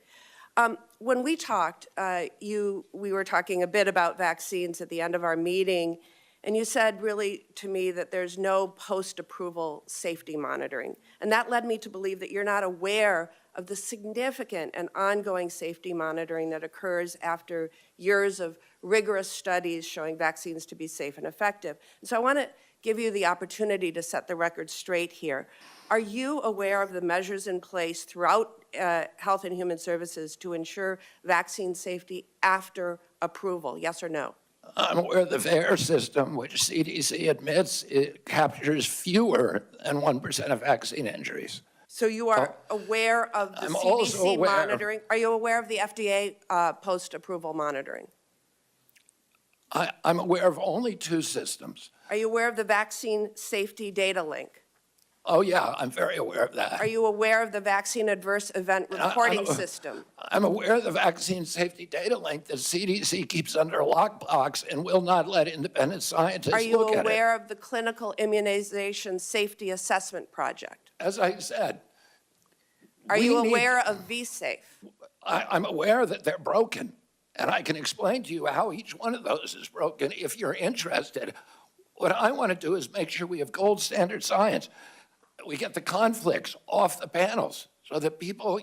When we talked, we were talking a bit about vaccines at the end of our meeting, and you said really to me that there's no post-approval safety monitoring. And that led me to believe that you're not aware of the significant and ongoing safety monitoring that occurs after years of rigorous studies showing vaccines to be safe and effective. And so I want to give you the opportunity to set the record straight here. Are you aware of the measures in place throughout Health and Human Services to ensure vaccine safety after approval? Yes or no? I'm aware of the VAERS system, which CDC admits it captures fewer than 1% of vaccine injuries. So you are aware of the I'm also CDC aware- monitoring? Are you aware of the FDA post-approval monitoring? I'm aware of only 2 systems. Are you aware of the vaccine safety data link? Oh, yeah, I'm very aware of that. Are you aware of the vaccine adverse event reporting system? I'm aware of the vaccine safety data link that CDC keeps under a lockbox and will not let independent scientists Are you look at it. aware of the clinical immunization safety assessment project? As I said, Are we you need- aware of VSafe? I'm aware that they're broken, and I can explain to you how each one of those is broken if you're interested. What I want to do is make sure we have gold standard science. We get the conflicts off the panels so that people,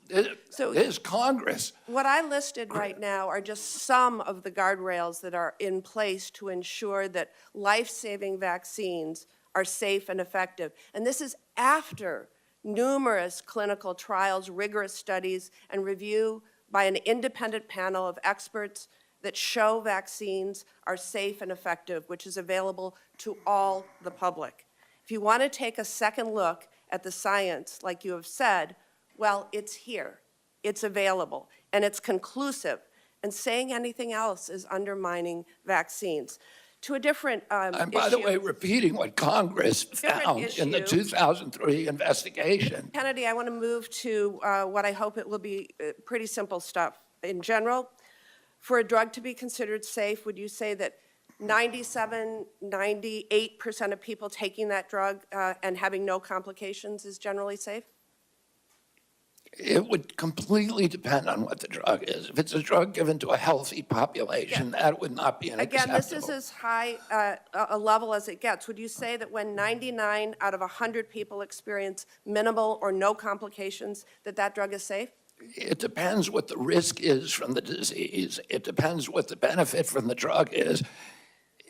this Congress. What I listed right now are just some of the guardrails that are in place to ensure that life-saving vaccines are safe and effective. And this is after numerous clinical trials, rigorous studies, and review by an independent panel of experts that show vaccines are safe and effective, which is available to all the public. If you want to take a second look at the science, like you have said, well, it's here, it's available, and it's conclusive. And saying anything else is undermining vaccines. To a different And by the issue. way, repeating what Congress found in the issue. 2003 investigation. Kennedy, I want to move to what I hope it will be pretty simple stuff. In general, for a drug to be considered safe, would you say that 97, 98% of people taking that drug and having no complications is generally safe? It would completely depend on what the drug is. If it's a drug given to a healthy population, that would not be unacceptable. Again, this is as high a level as it gets. Would you say that when 99 out of 100 people experience minimal or no complications, that that drug is safe? It depends what the risk is from the disease. It depends what the benefit from the drug is.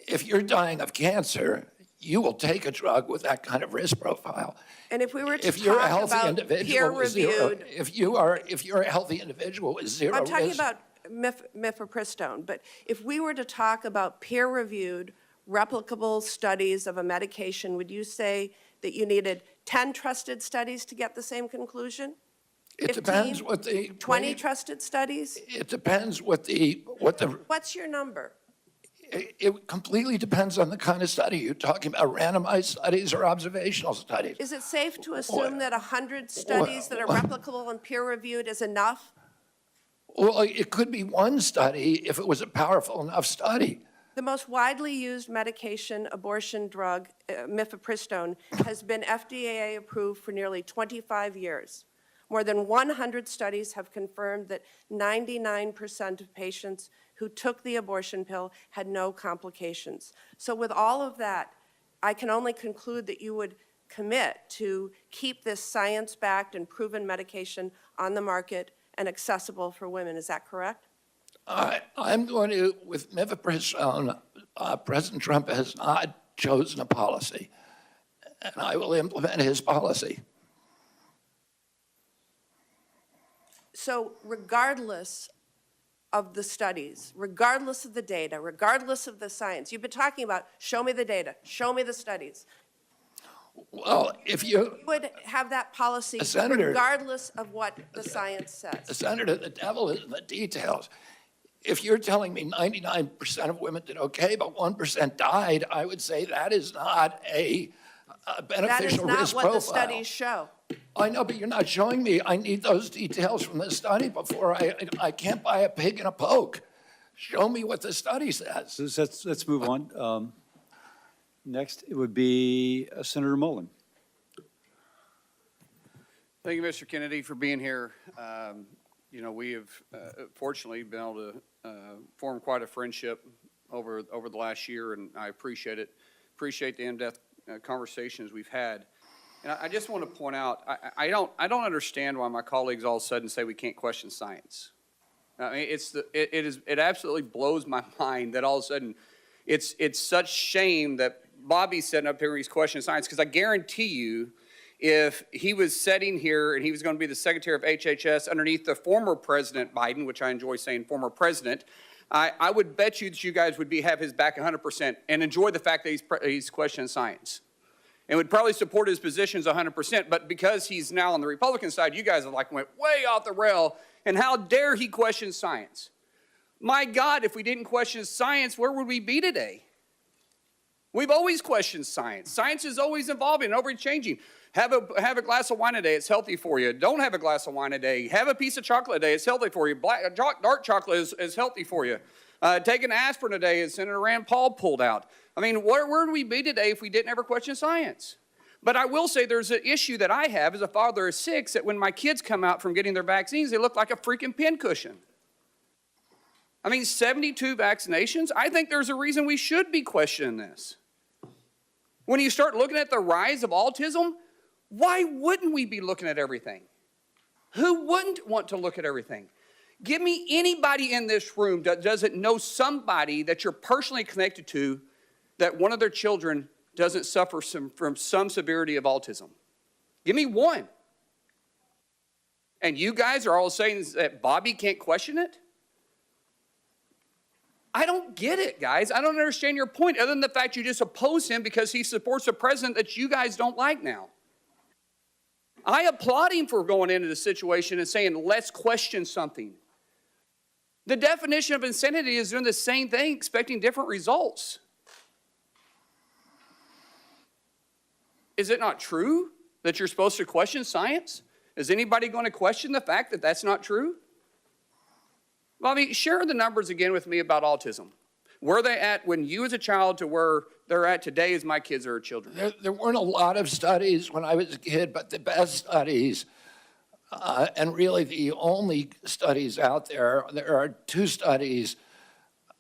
If you're dying of cancer, you will take a drug with that kind of risk profile. And if we were to If you're a talk healthy about individual with zero, peer-reviewed, if you're a healthy individual with zero I'm talking risk, about mifepristone, but if we were to talk about peer-reviewed, replicable studies of a medication, would you say that you needed 10 trusted studies to get the same conclusion? it 15, depends what the 20 trusted studies? It depends what the What's your number? it completely depends on the kind of study you're talking about, randomized studies or observational studies. Is it safe to assume that 100 studies that are replicable and peer-reviewed is enough? Well, it could be one study if it was a powerful enough study. The most widely used medication abortion drug, mifepristone, has been FDA approved for nearly 25 years. More than 100 studies have confirmed that 99% of patients who took the abortion pill had no complications. So with all of that, I can only conclude that you would commit to keep this science-backed and proven medication on the market and accessible for women. Is that correct? I'm going to, with mifepristone, President Trump has not chosen a policy, and I will implement his policy. So regardless of the studies, regardless of the data, regardless of the science, you've been talking about, show me the data, show me the studies. Well, if you Would have that policy Senator, regardless of what the science says. Senator, the devil is in the details. If you're telling me 99% of women did okay, but 1% died, I would say that is not a That is beneficial not risk what profile. the studies show. I know, but you're not showing me. I need those details from the study before I can't buy a pig in a poke. Show me what the study says. So let's move on. Next, it would be Senator Mullen. Thank you, Mr. Kennedy, for being here. You know, we have fortunately been able to form quite a friendship over the last year, and I appreciate it. Appreciate the in-depth conversations we've had. And I just want to point out, I don't understand why my colleagues all of a sudden say we can't question science. I mean, it absolutely blows my mind that all of a sudden it's such shame that Bobby's sitting up here and he's questioning science, because I guarantee you, if he was sitting here and he was going to be the secretary of HHS underneath the former President Biden, which I enjoy saying former president, I would bet you that you guys would have his back 100% and enjoy the fact that he's questioning science. And would probably support his positions 100%, but because he's now on the Republican side, you guys have like went way off the rail, and how dare he question science? My God, if we didn't question science, where would we be today? We've always questioned science. Science is always evolving and always changing. Have a glass of wine a day, it's healthy for you. Don't have a glass of wine a day. Have a piece of chocolate a day, it's healthy for you. Dark chocolate is healthy for you. Take an aspirin a day, as Senator Rand Paul pulled out. I mean, where would we be today if we didn't ever question science? But I will say there's an issue that I have as a father of 6, that when my kids come out from getting their vaccines, they look like a freaking pincushion. I mean, 72 vaccinations? I think there's a reason we should be questioning this. When you start looking at the rise of autism, why wouldn't we be looking at everything? Who wouldn't want to look at everything? Give me anybody in this room that doesn't know somebody that you're personally connected to that one of their children doesn't suffer from some severity of autism. Give me one. And you guys are all saying that Bobby can't question it? I don't get it, guys. I don't understand your point, other than the fact you just oppose him because he supports a president that you guys don't like now. I applaud him for going into the situation and saying, let's question something. The definition of insanity is doing the same thing, expecting different results. Is it not true that you're supposed to question science? Is anybody going to question the fact that that's not true? Bobby, share the numbers again with me about autism. Where they at when you as a child to where they're at today as my kids are children? There weren't a lot of studies when I was a kid, but the best studies, and really the only studies out there are 2 studies.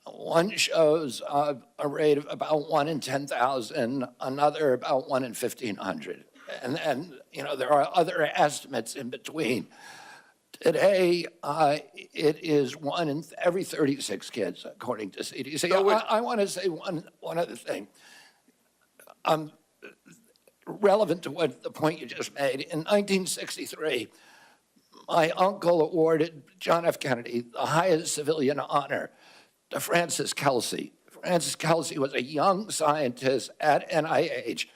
One shows a rate of about 1 in 10,000, another about 1 in 1,500. And you know, there are other estimates in between. Today, it is 1 in every 36 kids, according to CDC. So I want to say one other thing. Relevant to the point you just made. In 1963, my uncle awarded John F. Kennedy the highest civilian honor to Francis Kelsey. Francis Kelsey was a young scientist at NIH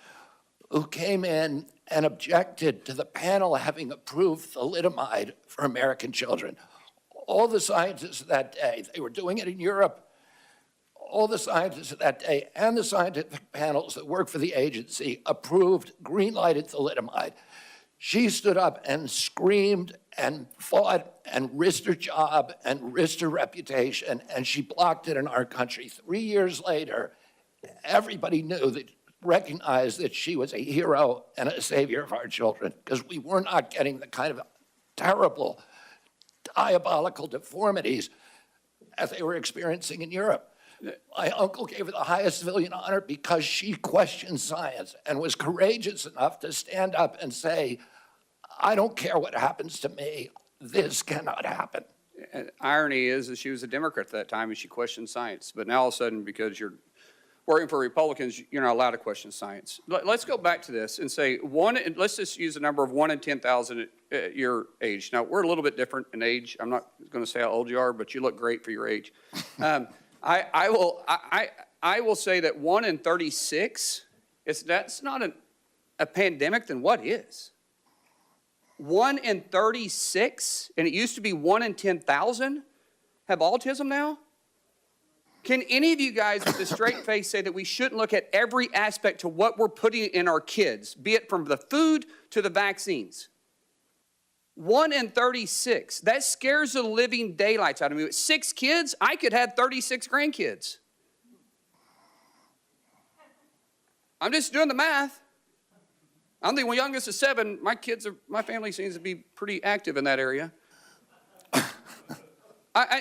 who came in and objected to the panel having approved thalidomide for American children. All the scientists of that day, they were doing it in Europe, all the scientists of that day and the scientific panels that work for the agency approved, green-lighted thalidomide. She stood up and screamed and fought and risked her job and risked her reputation, and she blocked it in our country. 3 years later, everybody recognized that she was a hero and a savior of our children, because we were not getting the kind of terrible, diabolical deformities as they were experiencing in Europe. My uncle gave her the highest civilian honor because she questioned science and was courageous enough to stand up and say, I don't care what happens to me, this cannot happen. And irony is that she was a Democrat at that time and she questioned science. But now all of a sudden, because you're working for Republicans, you're not allowed to question science. Let's go back to this and say let's just use the number of 1 in 10,000 at your age. Now, we're a little bit different in age. I'm not going to say how old you are, but you look great for your age. I will say that 1 in 36, that's not a pandemic, then what is? 1 in 36, and it used to be 1 in 10,000 have autism now? Can any of you guys with a straight face say that we shouldn't look at every aspect to what we're putting in our kids, be it from the food to the vaccines? 1 in 36. That scares the living daylights out of me. With 6 kids, I could have 36 grandkids. I'm just doing the math. I'm the youngest of 7. My family seems to be pretty active in that area.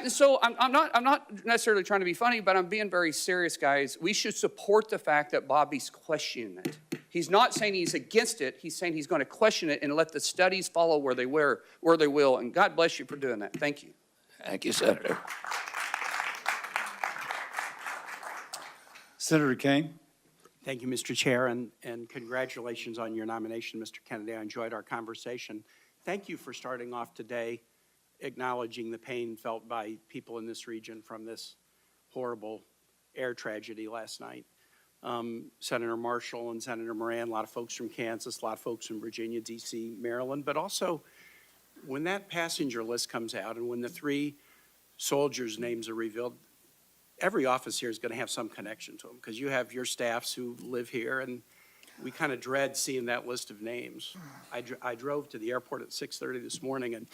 So I'm not necessarily trying to be funny, but I'm being very serious, guys. We should support the fact that Bobby's questioning it. He's not saying he's against it. He's saying he's going to question it and let the studies follow where they will. And God bless you for doing that. Thank you. Thank you, Senator. Senator Kane? Thank you, Mr. Chair, and congratulations on your nomination, Mr. Kennedy. I enjoyed our conversation. Thank you for starting off today acknowledging the pain felt by people in this region from this horrible air tragedy last night. Senator Marshall and Senator Moran, a lot of folks from Kansas, a lot of folks from Virginia, D.C., Maryland, but also when that passenger list comes out and when the 3 soldiers' names are revealed, every office here is going to have some connection to them because you have your staffs who live here, and we kind of dread seeing that list of names. I drove to the airport at 6:30 this morning and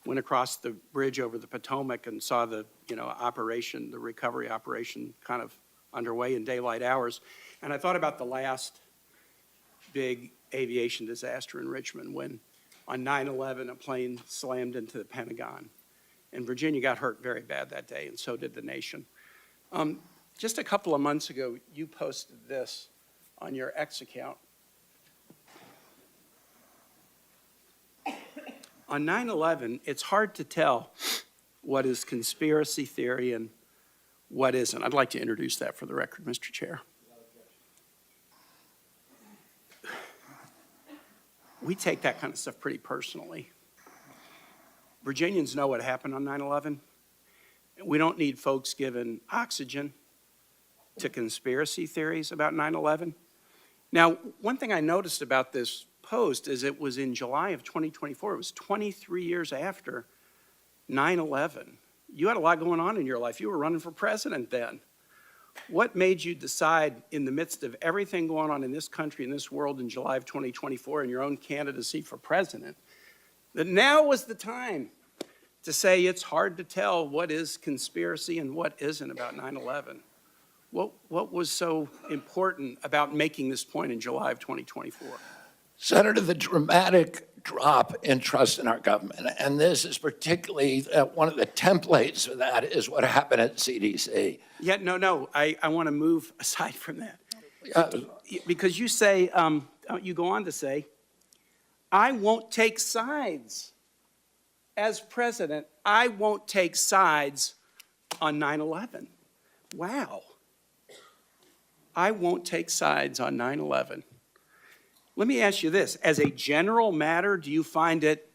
went across the bridge over the Potomac and saw the operation, the recovery operation kind of underway in daylight hours. And I thought about the last big aviation disaster in Richmond when on 9/11 a plane slammed into the Pentagon. And Virginia got hurt very bad that day, and so did the nation. Just a couple of months ago, you posted this on your X account. On 9/11, it's hard to tell what is conspiracy theory and what isn't. I'd like to introduce that for the record, Mr. Chair. We take that kind of stuff pretty personally. Virginians know what happened on 9/11. We don't need folks giving oxygen to conspiracy theories about 9/11. Now, one thing I noticed about this post is it was in July of 2024. It was 23 years after 9/11. You had a lot going on in your life. You were running for president then. What made you decide in the midst of everything going on in this country, in this world in July of 2024 in your own candidacy for president, that now was the time to say it's hard to tell what is conspiracy and what isn't about 9/11? What was so important about making this point in July of 2024? Senator, the dramatic drop in trust in our government, and this is particularly one of the templates for that is what happened at CDC. Yeah, no, I want to move aside from that. Because you say, you go on to say, I won't take sides. As president, I won't take sides on 9/11. Wow. I won't take sides on 9/11. Let me ask you this. As a general matter, do you find it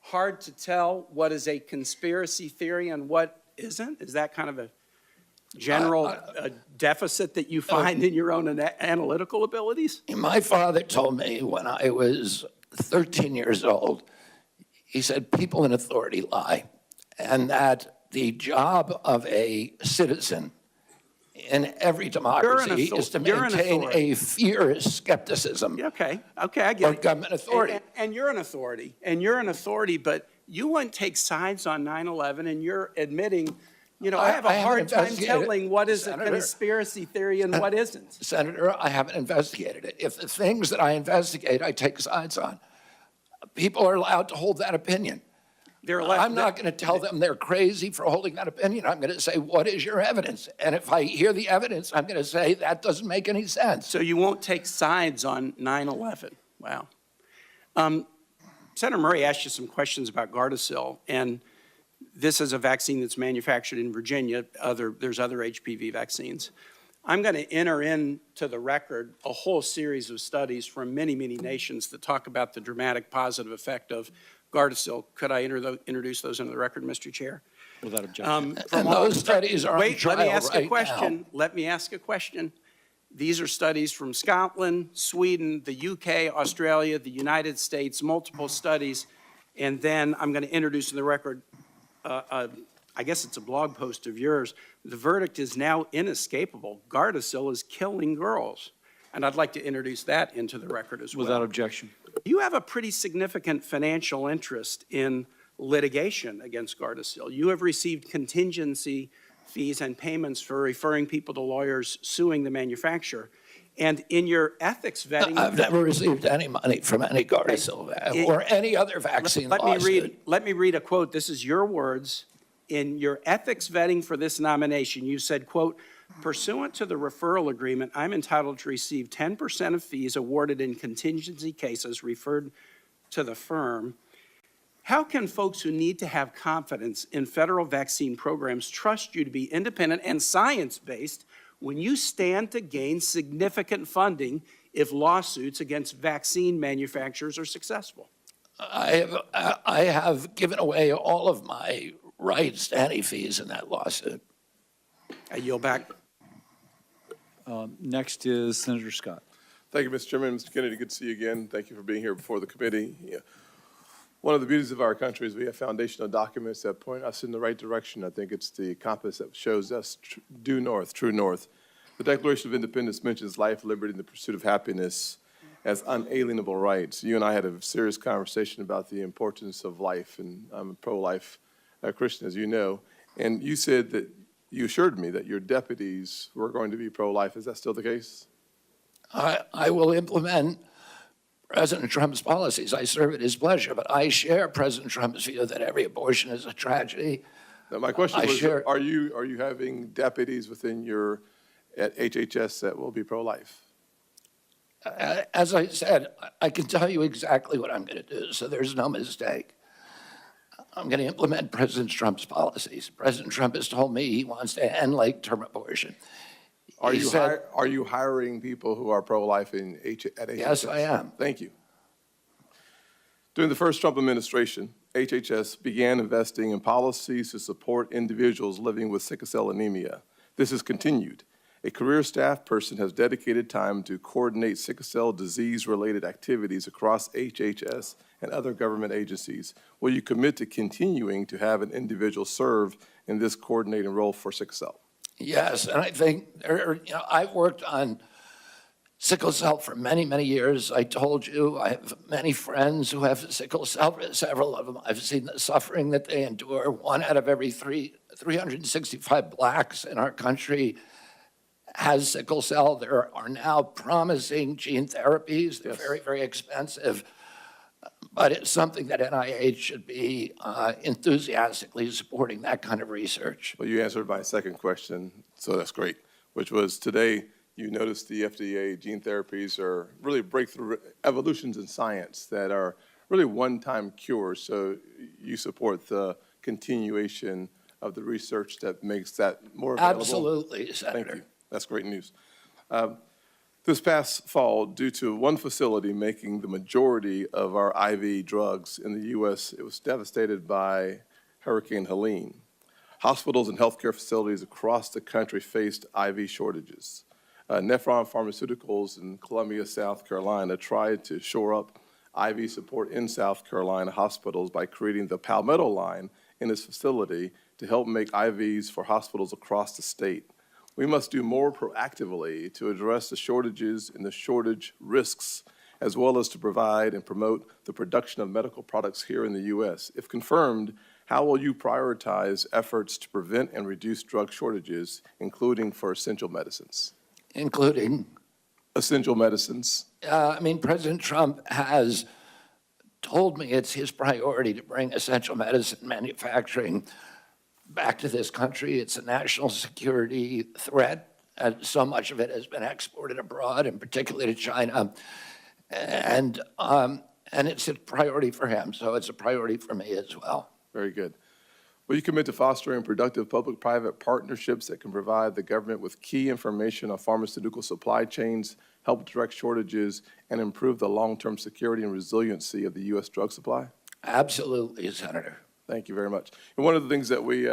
hard to tell what is a conspiracy theory and what isn't? Is that kind of a general deficit that you find in your own analytical abilities? My father told me when I was 13 years old, he said, people in authority lie, and that the job of a citizen in every democracy is to maintain a fierce skepticism Okay, I get it. of government authority. And you're an authority, but you wouldn't take sides on 9/11, and you're admitting, I have a hard time telling what is a conspiracy theory and what isn't. Senator, I haven't investigated it. If the things that I investigate, I take sides on, people are allowed to hold that opinion. I'm not going to tell them they're crazy for holding that opinion. I'm going to say, what is your evidence? And if I hear the evidence, I'm going to say, that doesn't make any sense. So you won't take sides on 9/11. Wow. Senator Murray asked you some questions about Gardasil, and this is a vaccine that's manufactured in Virginia. There's other HPV vaccines. I'm going to enter into the record a whole series of studies from many, many nations that talk about the dramatic positive effect of Gardasil. Could I introduce those into the record, Mr. Chair? Without objection. And those studies are on trial let me ask right a question. now. Let me ask a question. These are studies from Scotland, Sweden, the UK, Australia, the United States, multiple studies. And then I'm going to introduce in the record a I guess it's a blog post of yours, the verdict is now inescapable. Gardasil is killing girls. And I'd like to introduce that into the record as well. Without objection. You have a pretty significant financial interest in litigation against Gardasil. You have received contingency fees and payments for referring people to lawyers suing the manufacturer. And in your ethics vetting... I've never received any money from any Gardasil or any other vaccine lawsuit. Let me read a quote. This is your words. In your ethics vetting for this nomination, you said, quote, "Pursuant to the referral agreement, I'm entitled to receive 10% of fees awarded in contingency cases referred to the firm." How can folks who need to have confidence in federal vaccine programs trust you to be independent and science-based when you stand to gain significant funding if lawsuits against vaccine manufacturers are successful? I have given away all of my rights to any fees in that lawsuit. I yield back. Next is Senator Scott. Thank you, Mr. Chairman. Mr. Kennedy, good to see you again. Thank you for being here before the committee. Yeah. One of the beauties of our country is we have foundational documents that point us in the right direction. I think it's the compass that shows us due north, true north. The Declaration of Independence mentions life, liberty, and the pursuit of happiness as unalienable rights. You and I had a serious conversation about the importance of life, and I'm a pro-life Christian, as you know. And you said that you assured me that your deputies were going to be pro-life. Is that still the case? I will implement President Trump's policies. I serve at his pleasure, but I share President Trump's view that every abortion is a tragedy. Now, my question was, share- are you having deputies within your, at HHS that will be pro-life? As I said, I can tell you exactly what I'm going to do, so there's no mistake. I'm going to implement President Trump's policies. President Trump has told me he wants to end late-term abortion. Are He you said- are you hiring people who are pro-life at HHS? Yes, I am. Thank you. During the first Trump administration, HHS began investing in policies to support individuals living with sickle cell anemia. This has continued. A career staff person has dedicated time to coordinate sickle cell disease-related activities across HHS and other government agencies. Will you commit to continuing to have an individual serve in this coordinating role for sickle cell? Yes, and I think, I've worked on sickle cell for many, many years. I told you, I have many friends who have sickle cell, several of them. I've seen the suffering that they endure. 1 out of every 365 blacks in our country has sickle cell. There are now promising gene therapies. They're very, very expensive. But it's something that NIH should be enthusiastically supporting, that kind of research. Well, you answered my second question, so that's great, which was today you noticed the FDA gene therapies are really breakthrough evolutions in science that are really one-time cures. So you support the continuation of the research that makes that more available? Absolutely, Senator. Thank you. That's great news. This past fall, due to one facility making the majority of our IV drugs in the U.S., it was devastated by Hurricane Helene. Hospitals and healthcare facilities across the country faced IV shortages. Nephron Pharmaceuticals in Columbia, South Carolina, tried to shore up IV support in South Carolina hospitals by creating the Palmetto line in its facility to help make IVs for hospitals across the state. We must do more proactively to address the shortages and the shortage risks, as well as to provide and promote the production of medical products here in the U.S. If confirmed, how will you prioritize efforts to prevent and reduce drug shortages, including for essential medicines? Including? Essential medicines. President Trump has told me it's his priority to bring essential medicine manufacturing back to this country. It's a national security threat, and so much of it has been exported abroad, and particularly to China. And it's a priority for him, so it's a priority for me as well. Very good. Will you commit to fostering productive public-private partnerships that can provide the government with key information on pharmaceutical supply chains, help direct shortages, and improve the long-term security and resiliency of the U.S. drug supply? Absolutely, Senator. Thank you very much. And one of the things that we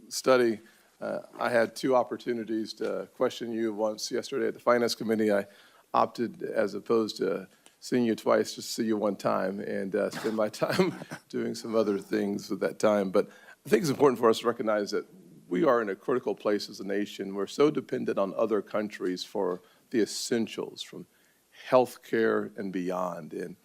study, I had 2 opportunities to question you. Once yesterday at the Finance Committee, I opted, as opposed to seeing you twice, just see you one time, and spend my time doing some other things with that time. But I think it's important for us to recognize that we are in a critical place as a nation. We're so dependent on other countries for the essentials, from healthcare and beyond. And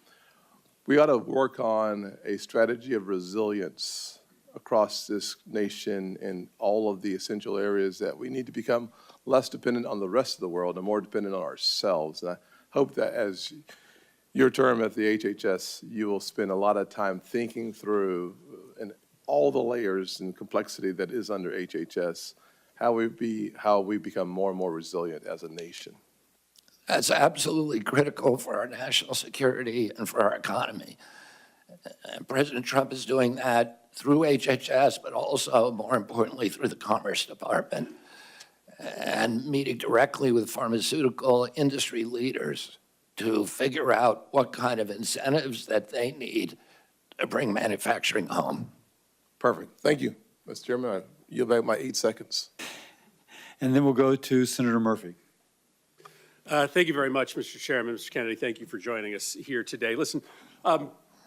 we ought to work on a strategy of resilience across this nation in all of the essential areas that we need to become less dependent on the rest of the world and more dependent on ourselves. And I hope that as your term at the HHS, you will spend a lot of time thinking through and all the layers and complexity that is under HHS, how we become more and more resilient as a nation. That's absolutely critical for our national security and for our economy. And President Trump is doing that through HHS, but also, more importantly, through the Commerce Department, and meeting directly with pharmaceutical industry leaders to figure out what kind of incentives that they need to bring manufacturing home. Perfect. Thank you, Mr. Chairman. I yield back my 8 seconds. And then we'll go to Senator Murphy. Thank you very much, Mr. Chairman. Mr. Kennedy, thank you for joining us here today. Listen,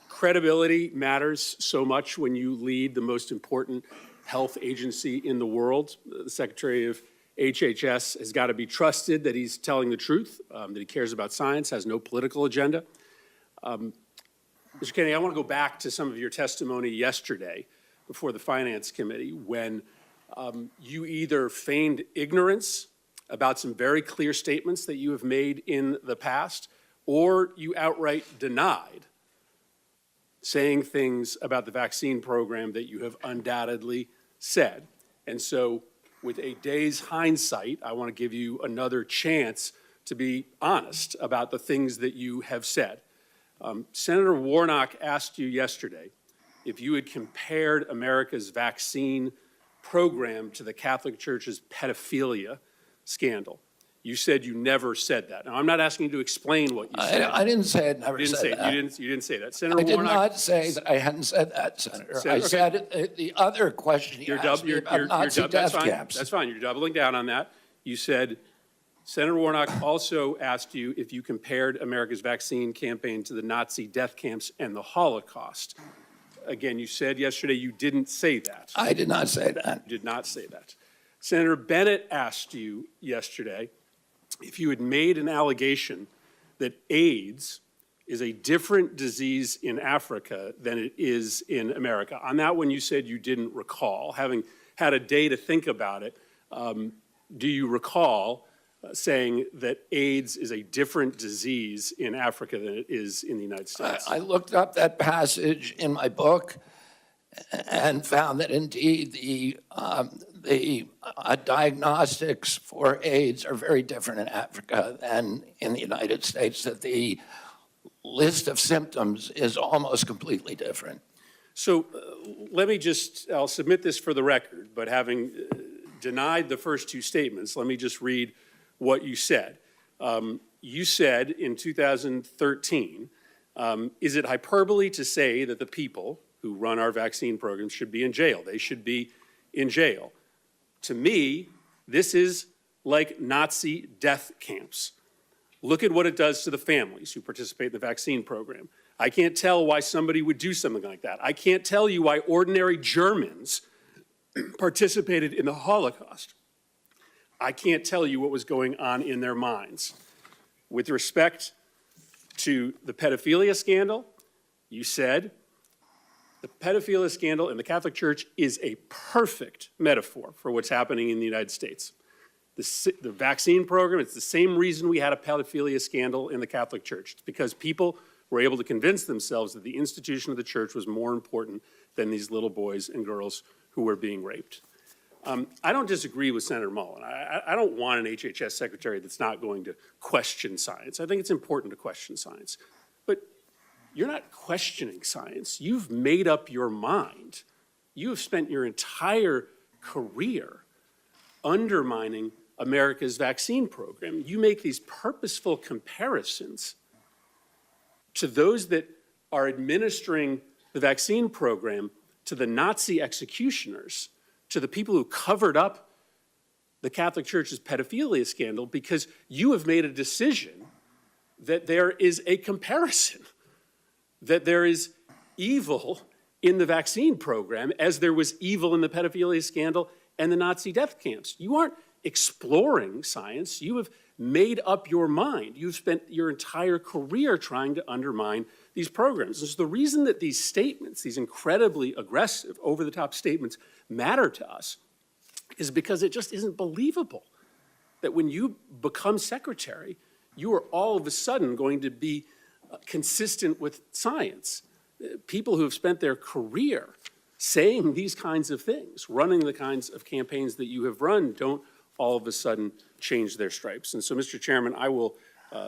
credibility matters so much when you lead the most important health agency in the world. The Secretary of HHS has got to be trusted that he's telling the truth, that he cares about science, has no political agenda. Mr. Kennedy, I want to go back to some of your testimony yesterday before the Finance Committee when you either feigned ignorance about some very clear statements that you have made in the past, or you outright denied saying things about the vaccine program that you have undoubtedly said. And so with a day's hindsight, I want to give you another chance to be honest about the things that you have said. Senator Warnock asked you yesterday if you had compared America's vaccine program to the Catholic Church's pedophilia scandal. You said you never said that. Now, I'm not asking you to explain what you said. I didn't say it, never said that. You didn't say that. Senator I did Warnock, not say that I hadn't said that, Senator. I okay. said the other question you asked me about Nazi death camps. That's fine. You're doubling down on that. You said, Senator Warnock also asked you if you compared America's vaccine campaign to the Nazi death camps and the Holocaust. Again, you said yesterday you didn't say that. I did not say that. You did not say that. Senator Bennett asked you yesterday if you had made an allegation that AIDS is a different disease in Africa than it is in America. On that one, you said you didn't recall. Having had a day to think about it, do you recall saying that AIDS is a different disease in Africa than it is in the United States? I looked up that passage in my book and found that indeed the diagnostics for AIDS are very different in Africa than in the United States, that the list of symptoms is almost completely different. So let me just, I'll submit this for the record, but having denied the first two statements, let me just read what you said. You said in 2013, is it hyperbole to say that the people who run our vaccine programs should be in jail? They should be in jail. To me, this is like Nazi death camps. Look at what it does to the families who participate in the vaccine program. I can't tell why somebody would do something like that. I can't tell you why ordinary Germans participated in the Holocaust. I can't tell you what was going on in their minds. With respect to the pedophilia scandal, you said the pedophilia scandal in the Catholic Church is a perfect metaphor for what's happening in the United States. The vaccine program, it's the same reason we had a pedophilia scandal in the Catholic Church. It's because people were able to convince themselves that the institution of the church was more important than these little boys and girls who were being raped. I don't disagree with Senator Mullen. I don't want an HHS secretary that's not going to question science. I think it's important to question science. But you're not questioning science. You've made up your mind. You have spent your entire career undermining America's vaccine program. You make these purposeful comparisons to those that are administering the vaccine program to the Nazi executioners, to the people who covered up the Catholic Church's pedophilia scandal, because you have made a decision that there is a comparison, that there is evil in the vaccine program as there was evil in the pedophilia scandal and the Nazi death camps. You aren't exploring science. You have made up your mind. You've spent your entire career trying to undermine these programs. And so the reason that these statements, these incredibly aggressive, over-the-top statements matter to us is because it just isn't believable that when you become secretary, you are all of a sudden going to be consistent with science. People who have spent their career saying these kinds of things, running the kinds of campaigns that you have run, don't all of a sudden change their stripes. And so, Mr. Chairman, I will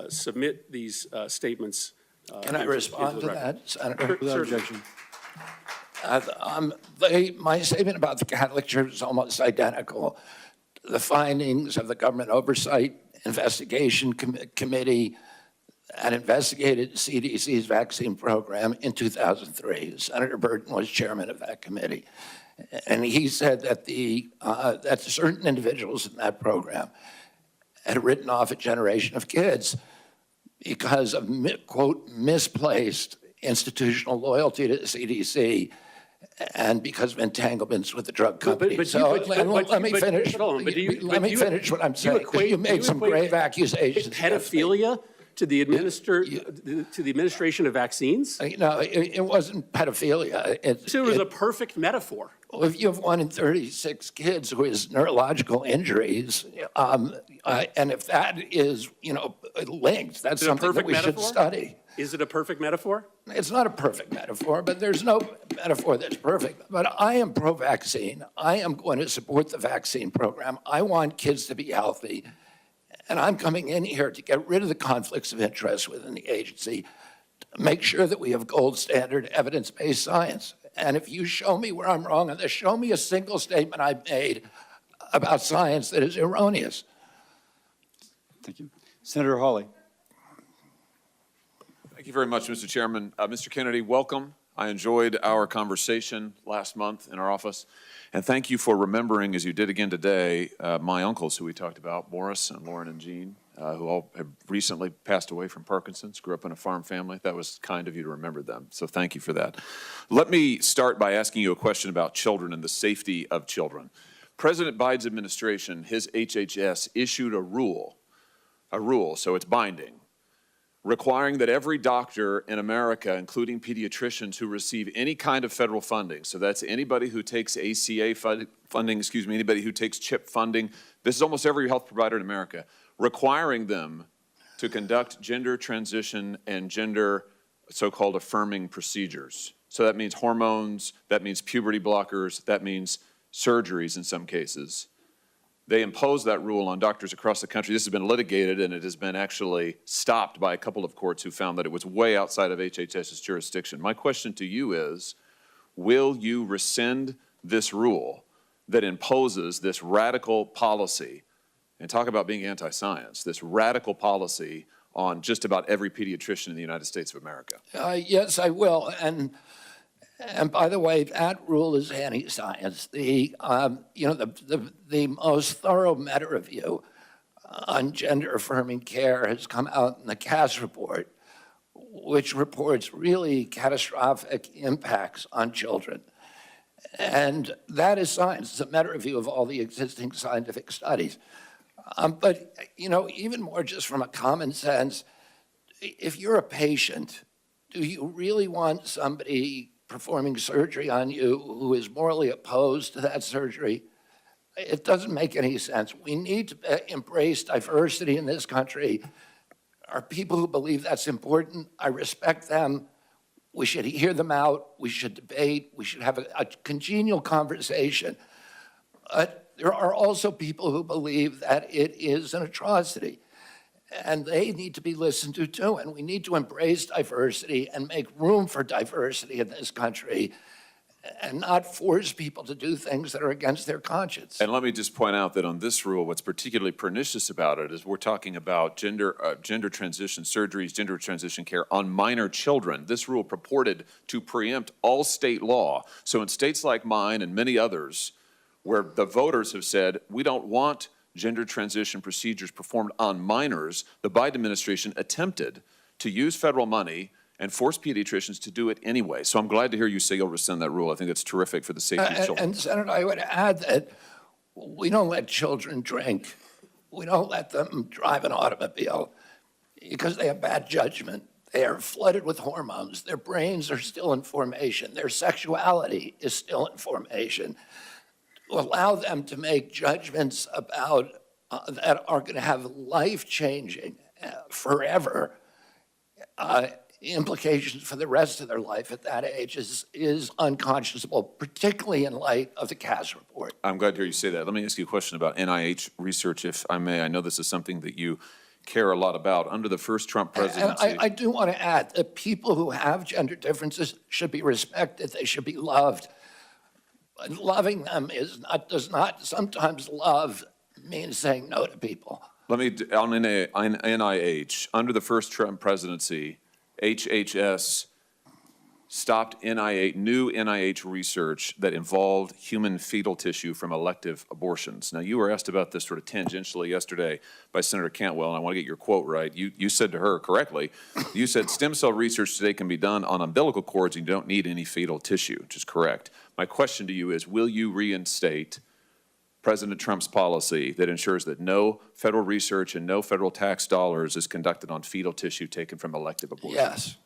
submit these statements. Can I respond to that, Senator? Without objection. My statement about the Catholic Church is almost identical. The findings of the Government Oversight Investigation Committee that investigated CDC's vaccine program in 2003. Senator Burton was chairman of that committee. And he said that that certain individuals in that program had written off a generation of kids because of, quote, misplaced institutional loyalty to the CDC and because of entanglements with the drug companies. Let me finish what I'm saying. You made some grave accusations. Pedophilia to the administration of vaccines? No, it wasn't pedophilia. So it was a perfect metaphor. Well, if you have 1 in 36 kids who has neurological injuries, and if that is, linked, that's something that we should study. Is it a perfect metaphor? It's not a perfect metaphor, but there's no metaphor that's perfect. But I am pro-vaccine. I am going to support the vaccine program. I want kids to be healthy. And I'm coming in here to get rid of the conflicts of interest within the agency, to make sure that we have gold standard evidence-based science. And if you show me where I'm wrong on this, show me a single statement I've made about science that is erroneous. Thank you. Senator Hawley. Thank you very much, Mr. Chairman. Mr. Kennedy, welcome. I enjoyed our conversation last month in our office. And thank you for remembering, as you did again today, my uncles who we talked about, Morris and Lauren and Jean, who all have recently passed away from Parkinson's, grew up in a farm family. That was kind of you to remember them, so thank you for that. Let me start by asking you a question about children and the safety of children. President Biden's administration, his HHS, issued a rule, so it's binding, requiring that every doctor in America, including pediatricians who receive any kind of federal funding, so that's anybody who takes ACA funding, anybody who takes CHIP funding, this is almost every health provider in America, requiring them to conduct gender transition and gender so-called affirming procedures. So that means hormones, that means puberty blockers, that means surgeries in some cases. They imposed that rule on doctors across the country. This has been litigated, and it has been actually stopped by a couple of courts who found that it was way outside of HHS's jurisdiction. My question to you is, will you rescind this rule that imposes this radical policy, and talk about being anti-science, this radical policy on just about every pediatrician in the United States of America? Yes, I will. And by the way, that rule is anti-science. The most thorough meta-review on gender-affirming care has come out in the Cass report, which reports really catastrophic impacts on children. And that is science. It's a meta-review of all the existing scientific studies. But, even more just from a common sense, if you're a patient, do you really want somebody performing surgery on you who is morally opposed to that surgery? It doesn't make any sense. We need to embrace diversity in this country. Are people who believe that's important? I respect them. We should hear them out. We should debate. We should have a congenial conversation. There are also people who believe that it is an atrocity, and they need to be listened to too. And we need to embrace diversity and make room for diversity in this country and not force people to do things that are against their conscience. And let me just point out that on this rule, what's particularly pernicious about it is we're talking about gender transition surgeries, gender transition care on minor children. This rule purported to preempt all state law. So in states like mine and many others, where the voters have said, we don't want gender transition procedures performed on minors, the Biden administration attempted to use federal money and force pediatricians to do it anyway. So I'm glad to hear you say you'll rescind that rule. I think it's terrific for the safety of children. And Senator, I would add that we don't let children drink. We don't let them drive an automobile because they have bad judgment. They are flooded with hormones. Their brains are still in formation. Their sexuality is still in formation. To allow them to make judgments about that are going to have life-changing, forever implications for the rest of their life at that age is unconscionable, particularly in light of the Cass report. I'm glad to hear you say that. Let me ask you a question about NIH research, if I may. I know this is something that you care a lot about. Under the first Trump presidency. And I do want to add that people who have gender differences should be respected. They should be loved. But loving them does not, sometimes love means saying no to people. Let me, on NIH, under the first Trump presidency, HHS stopped new NIH research that involved human fetal tissue from elective abortions. Now, you were asked about this sort of tangentially yesterday by Senator Cantwell, and I want to get your quote right. You said to her correctly, you said stem cell research today can be done on umbilical cords and you don't need any fetal tissue, which is correct. My question to you is, will you reinstate President Trump's policy that ensures that no federal research and no federal tax dollars is conducted on fetal tissue taken from elective abortions? Yes.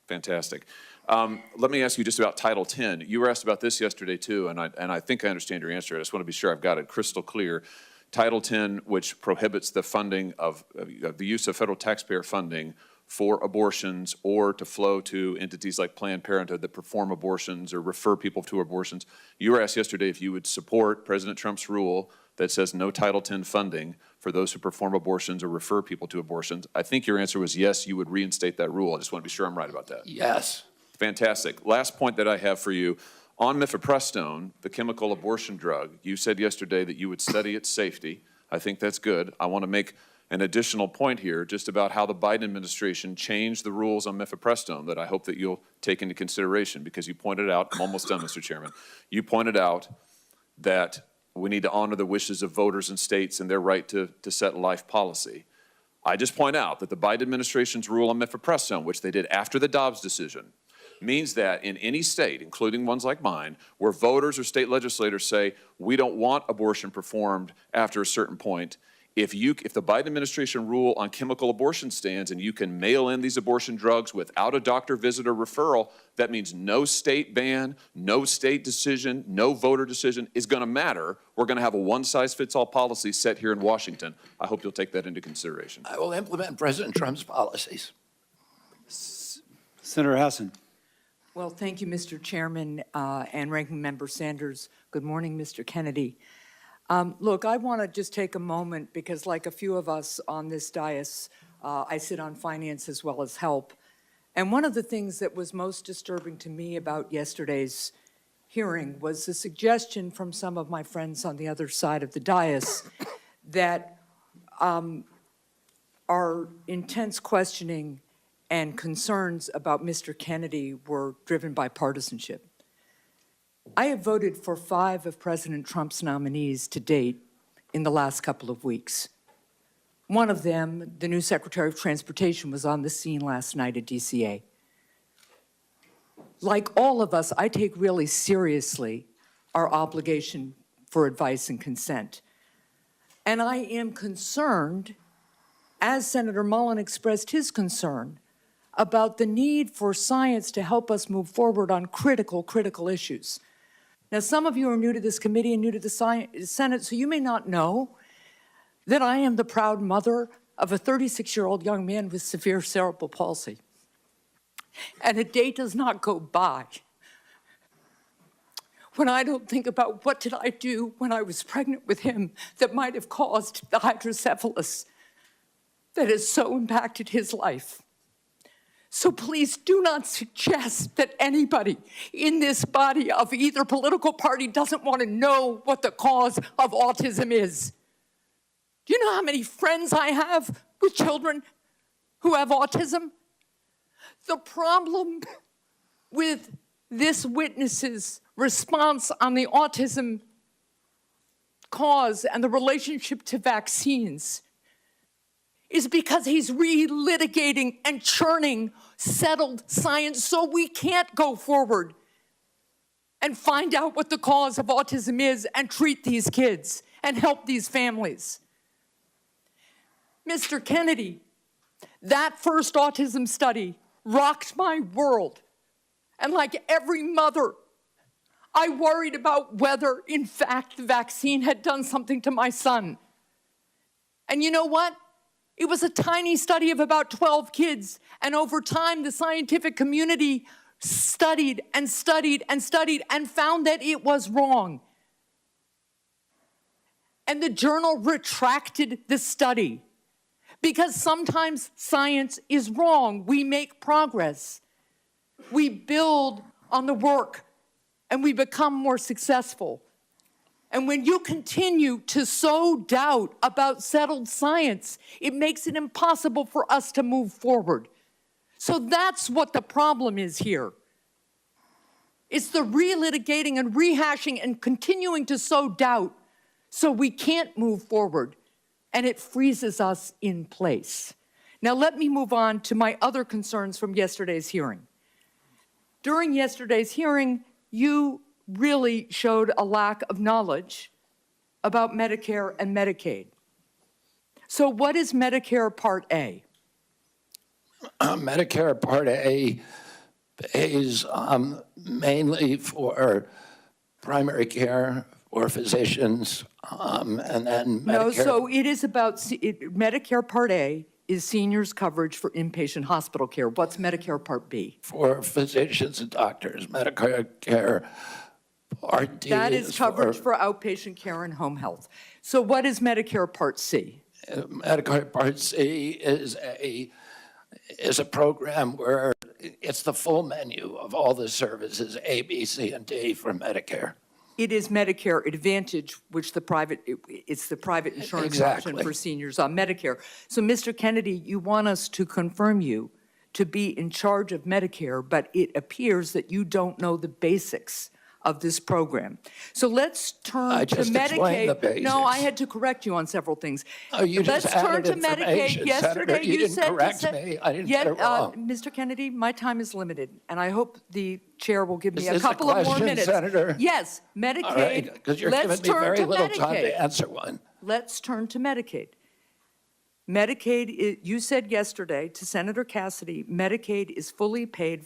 Fantastic. Let me ask you just about Title X. You were asked about this yesterday too, and I think I understand your answer. I just want to be sure I've got it crystal clear. Title X, which prohibits the funding of the use of federal taxpayer funding for abortions or to flow to entities like Planned Parenthood that perform abortions or refer people to abortions. You were asked yesterday if you would support President Trump's rule that says no Title X funding for those who perform abortions or refer people to abortions. I think your answer was yes, you would reinstate that rule. I just want to be sure I'm right about that. Yes. Fantastic. Last point that I have for you. On mifepristone, the chemical abortion drug, you said yesterday that you would study its safety. I think that's good. I want to make an additional point here just about how the Biden administration changed the rules on mifepristone that I hope that you'll take into consideration, because you pointed out, I'm almost done, Mr. Chairman, you pointed out that we need to honor the wishes of voters and states and their right to set life policy. I just point out that the Biden administration's rule on mifepristone, which they did after the Dobbs decision, means that in any state, including ones like mine, where voters or state legislators say, we don't want abortion performed after a certain point, if the Biden administration rule on chemical abortion stands and you can mail in these abortion drugs without a doctor visit or referral, that means no state ban, no state decision, no voter decision is going to matter. We're going to have a one-size-fits-all policy set here in Washington. I hope you'll take that into consideration. I will implement President Trump's policies. Senator Hassan. Well, thank you, Mr. Chairman and Ranking Member Sanders. Good morning, Mr. Kennedy. Look, I want to just take a moment because, like a few of us on this dais, I sit on finance as well as help. And one of the things that was most disturbing to me about yesterday's hearing was the suggestion from some of my friends on the other side of the dais that our intense questioning and concerns about Mr. Kennedy were driven by partisanship. I have voted for 5 of President Trump's nominees to date in the last couple of weeks. One of them, the new Secretary of Transportation, was on the scene last night at DCA. Like all of us, I take really seriously our obligation for advice and consent. And I am concerned, as Senator Mullen expressed his concern, about the need for science to help us move forward on critical issues. Now, some of you are new to this committee and new to the Senate, so you may not know that I am the proud mother of a 36-year-old young man with severe cerebral palsy. And a day does not go by when I don't think about what did I do when I was pregnant with him that might have caused the hydrocephalus that has so impacted his life. So please do not suggest that anybody in this body of either political party doesn't want to know what the cause of autism is. Do you know how many friends I have with children who have autism? The problem with this witness's response on the autism cause and the relationship to vaccines is because he's relitigating and churning settled science so we can't go forward and find out what the cause of autism is and treat these kids and help these families. Mr. Kennedy, that first autism study rocked my world. And like every mother, I worried about whether, in fact, the vaccine had done something to my son. And you know what? It was a tiny study of about 12 kids. And over time, the scientific community studied and studied and studied and found that it was wrong. And the journal retracted the study because sometimes science is wrong. We make progress. We build on the work and we become more successful. And when you continue to sow doubt about settled science, it makes it impossible for us to move forward. So that's what the problem is here. It's the relitigating and rehashing and continuing to sow doubt so we can't move forward, and it freezes us in place. Now let me move on to my other concerns from yesterday's hearing. During yesterday's hearing, you really showed a lack of knowledge about Medicare and Medicaid. So what is Medicare Part A? Medicare Part A pays mainly for primary care or physicians, and then Medicare. No, so it is about, Medicare Part A is seniors coverage for inpatient hospital care. What's Medicare Part B? For physicians and doctors. Medicare Part D That is coverage for outpatient care and home health. So what is Medicare Part C? Medicare Part C is a program where it's the full menu of all the services, A, B, C, and D for Medicare. It is Medicare Advantage, which it's the private insurance option for seniors on Medicare. So, Mr. Kennedy, you want us to confirm you to be in charge of Medicare, but it appears that you don't know the basics of this program. So let's turn to Medicaid. The basics. No, I had to correct you on several things. Oh, you just Let's turn added to Medicaid. Yesterday, Senator, you didn't said correct me. I didn't get it wrong. Mr. Kennedy, my time is limited, and I hope the chair will give me Is a this couple of more question, minutes. Senator? Yes, Medicaid. All right, because you're Let's giving me turn very to little time Medicaid. to answer one. Let's turn to Medicaid. Medicaid, you said yesterday to Senator Cassidy, Medicaid is fully paid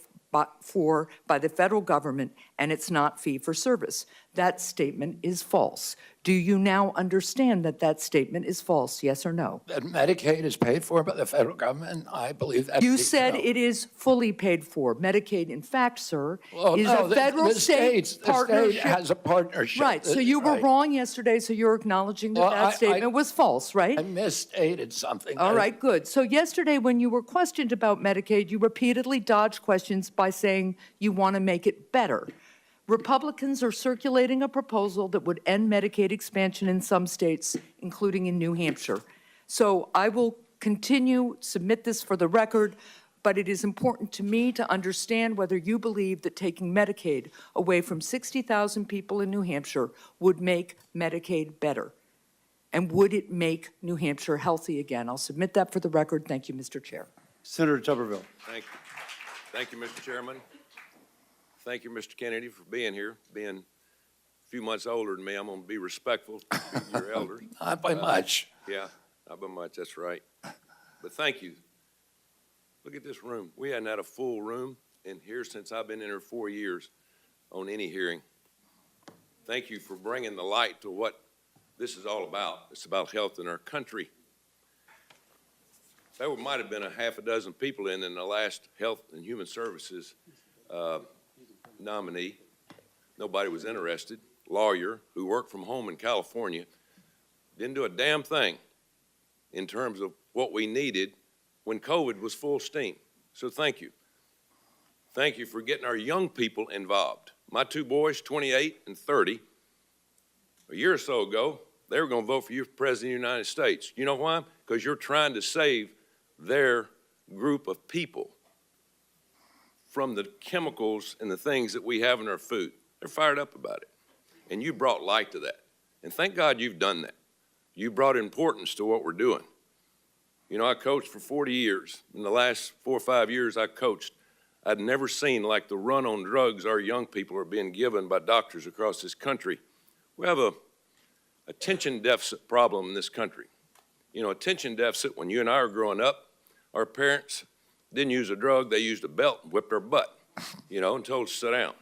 for by the federal government, and it's not fee for service. That statement is false. Do you now understand that that statement is false, yes or no? That Medicaid is paid for by the federal government, I believe that. You said it is fully paid for. Medicaid, in fact, sir, Well, is no, a federal-state partnership. The state has a partnership. Right, so you were wrong yesterday, so you're acknowledging that Well, that statement was false, right? I misstated something. All right, good. So yesterday, when you were questioned about Medicaid, you repeatedly dodged questions by saying you want to make it better. Republicans are circulating a proposal that would end Medicaid expansion in some states, including in New Hampshire. So I will submit this for the record, but it is important to me to understand whether you believe that taking Medicaid away from 60,000 people in New Hampshire would make Medicaid better. And would it make New Hampshire healthy again? I'll submit that for the record. Thank you, Mr. Chair. Senator Tuberville. Thank you. Thank you, Mr. Chairman. Thank you, Mr. Kennedy, for being here. Being a few months older than me, I'm going to be respectful to your elders. Not by much. Yeah, not by much, that's right. But thank you. Look at this room. We hadn't had a full room in here since I've been in here 4 years on any hearing. Thank you for bringing the light to what this is all about. It's about health in our country. There might have been a half a dozen people in the last Health and Human Services nominee. Nobody was interested. Lawyer who worked from home in California. Didn't do a damn thing in terms of what we needed when COVID was full steam. So thank you. Thank you for getting our young people involved. My two boys, 28 and 30, a year or so ago, they were going to vote for you for President of the United States. You know why? Because you're trying to save their group of people from the chemicals and the things that we have in our food. They're fired up about it. And you brought light to that. And thank God you've done that. You brought importance to what we're doing. You know, I coached for 40 years. In the last 4 or 5 years I coached, I'd never seen like the run on drugs our young people are being given by doctors across this country. We have a attention deficit problem in this country. You know, attention deficit, when you and I were growing up, our parents didn't use a drug, they used a belt and whipped our butt, you know, and told us to sit down.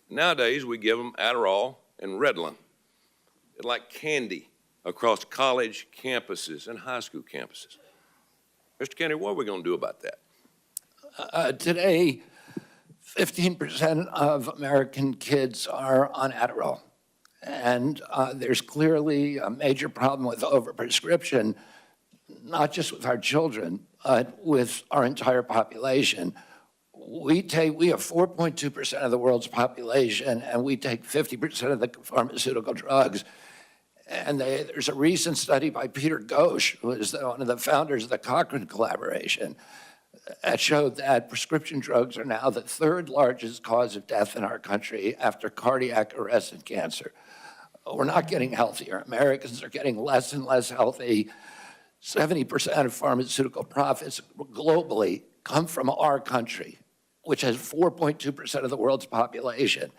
Nowadays, we give them Adderall and Ritalin, like candy across college campuses and high school campuses. Mr. Kennedy, what are we going to do about that? Today, 15% of American kids are on Adderall. And there's clearly a major problem with overprescription, not just with our children, but with our entire population. We have 4.2% of the world's population, and we take 50% of the pharmaceutical drugs. And there's a recent study by Peter Ghosh, who is one of the founders of the Cochrane Collaboration, that showed that prescription drugs are now the third largest cause of death in our country after cardiac arrest and cancer. We're not getting healthier. Americans are getting less and less healthy. 70% of pharmaceutical profits globally come from our country, which has 4.2% of the world's population.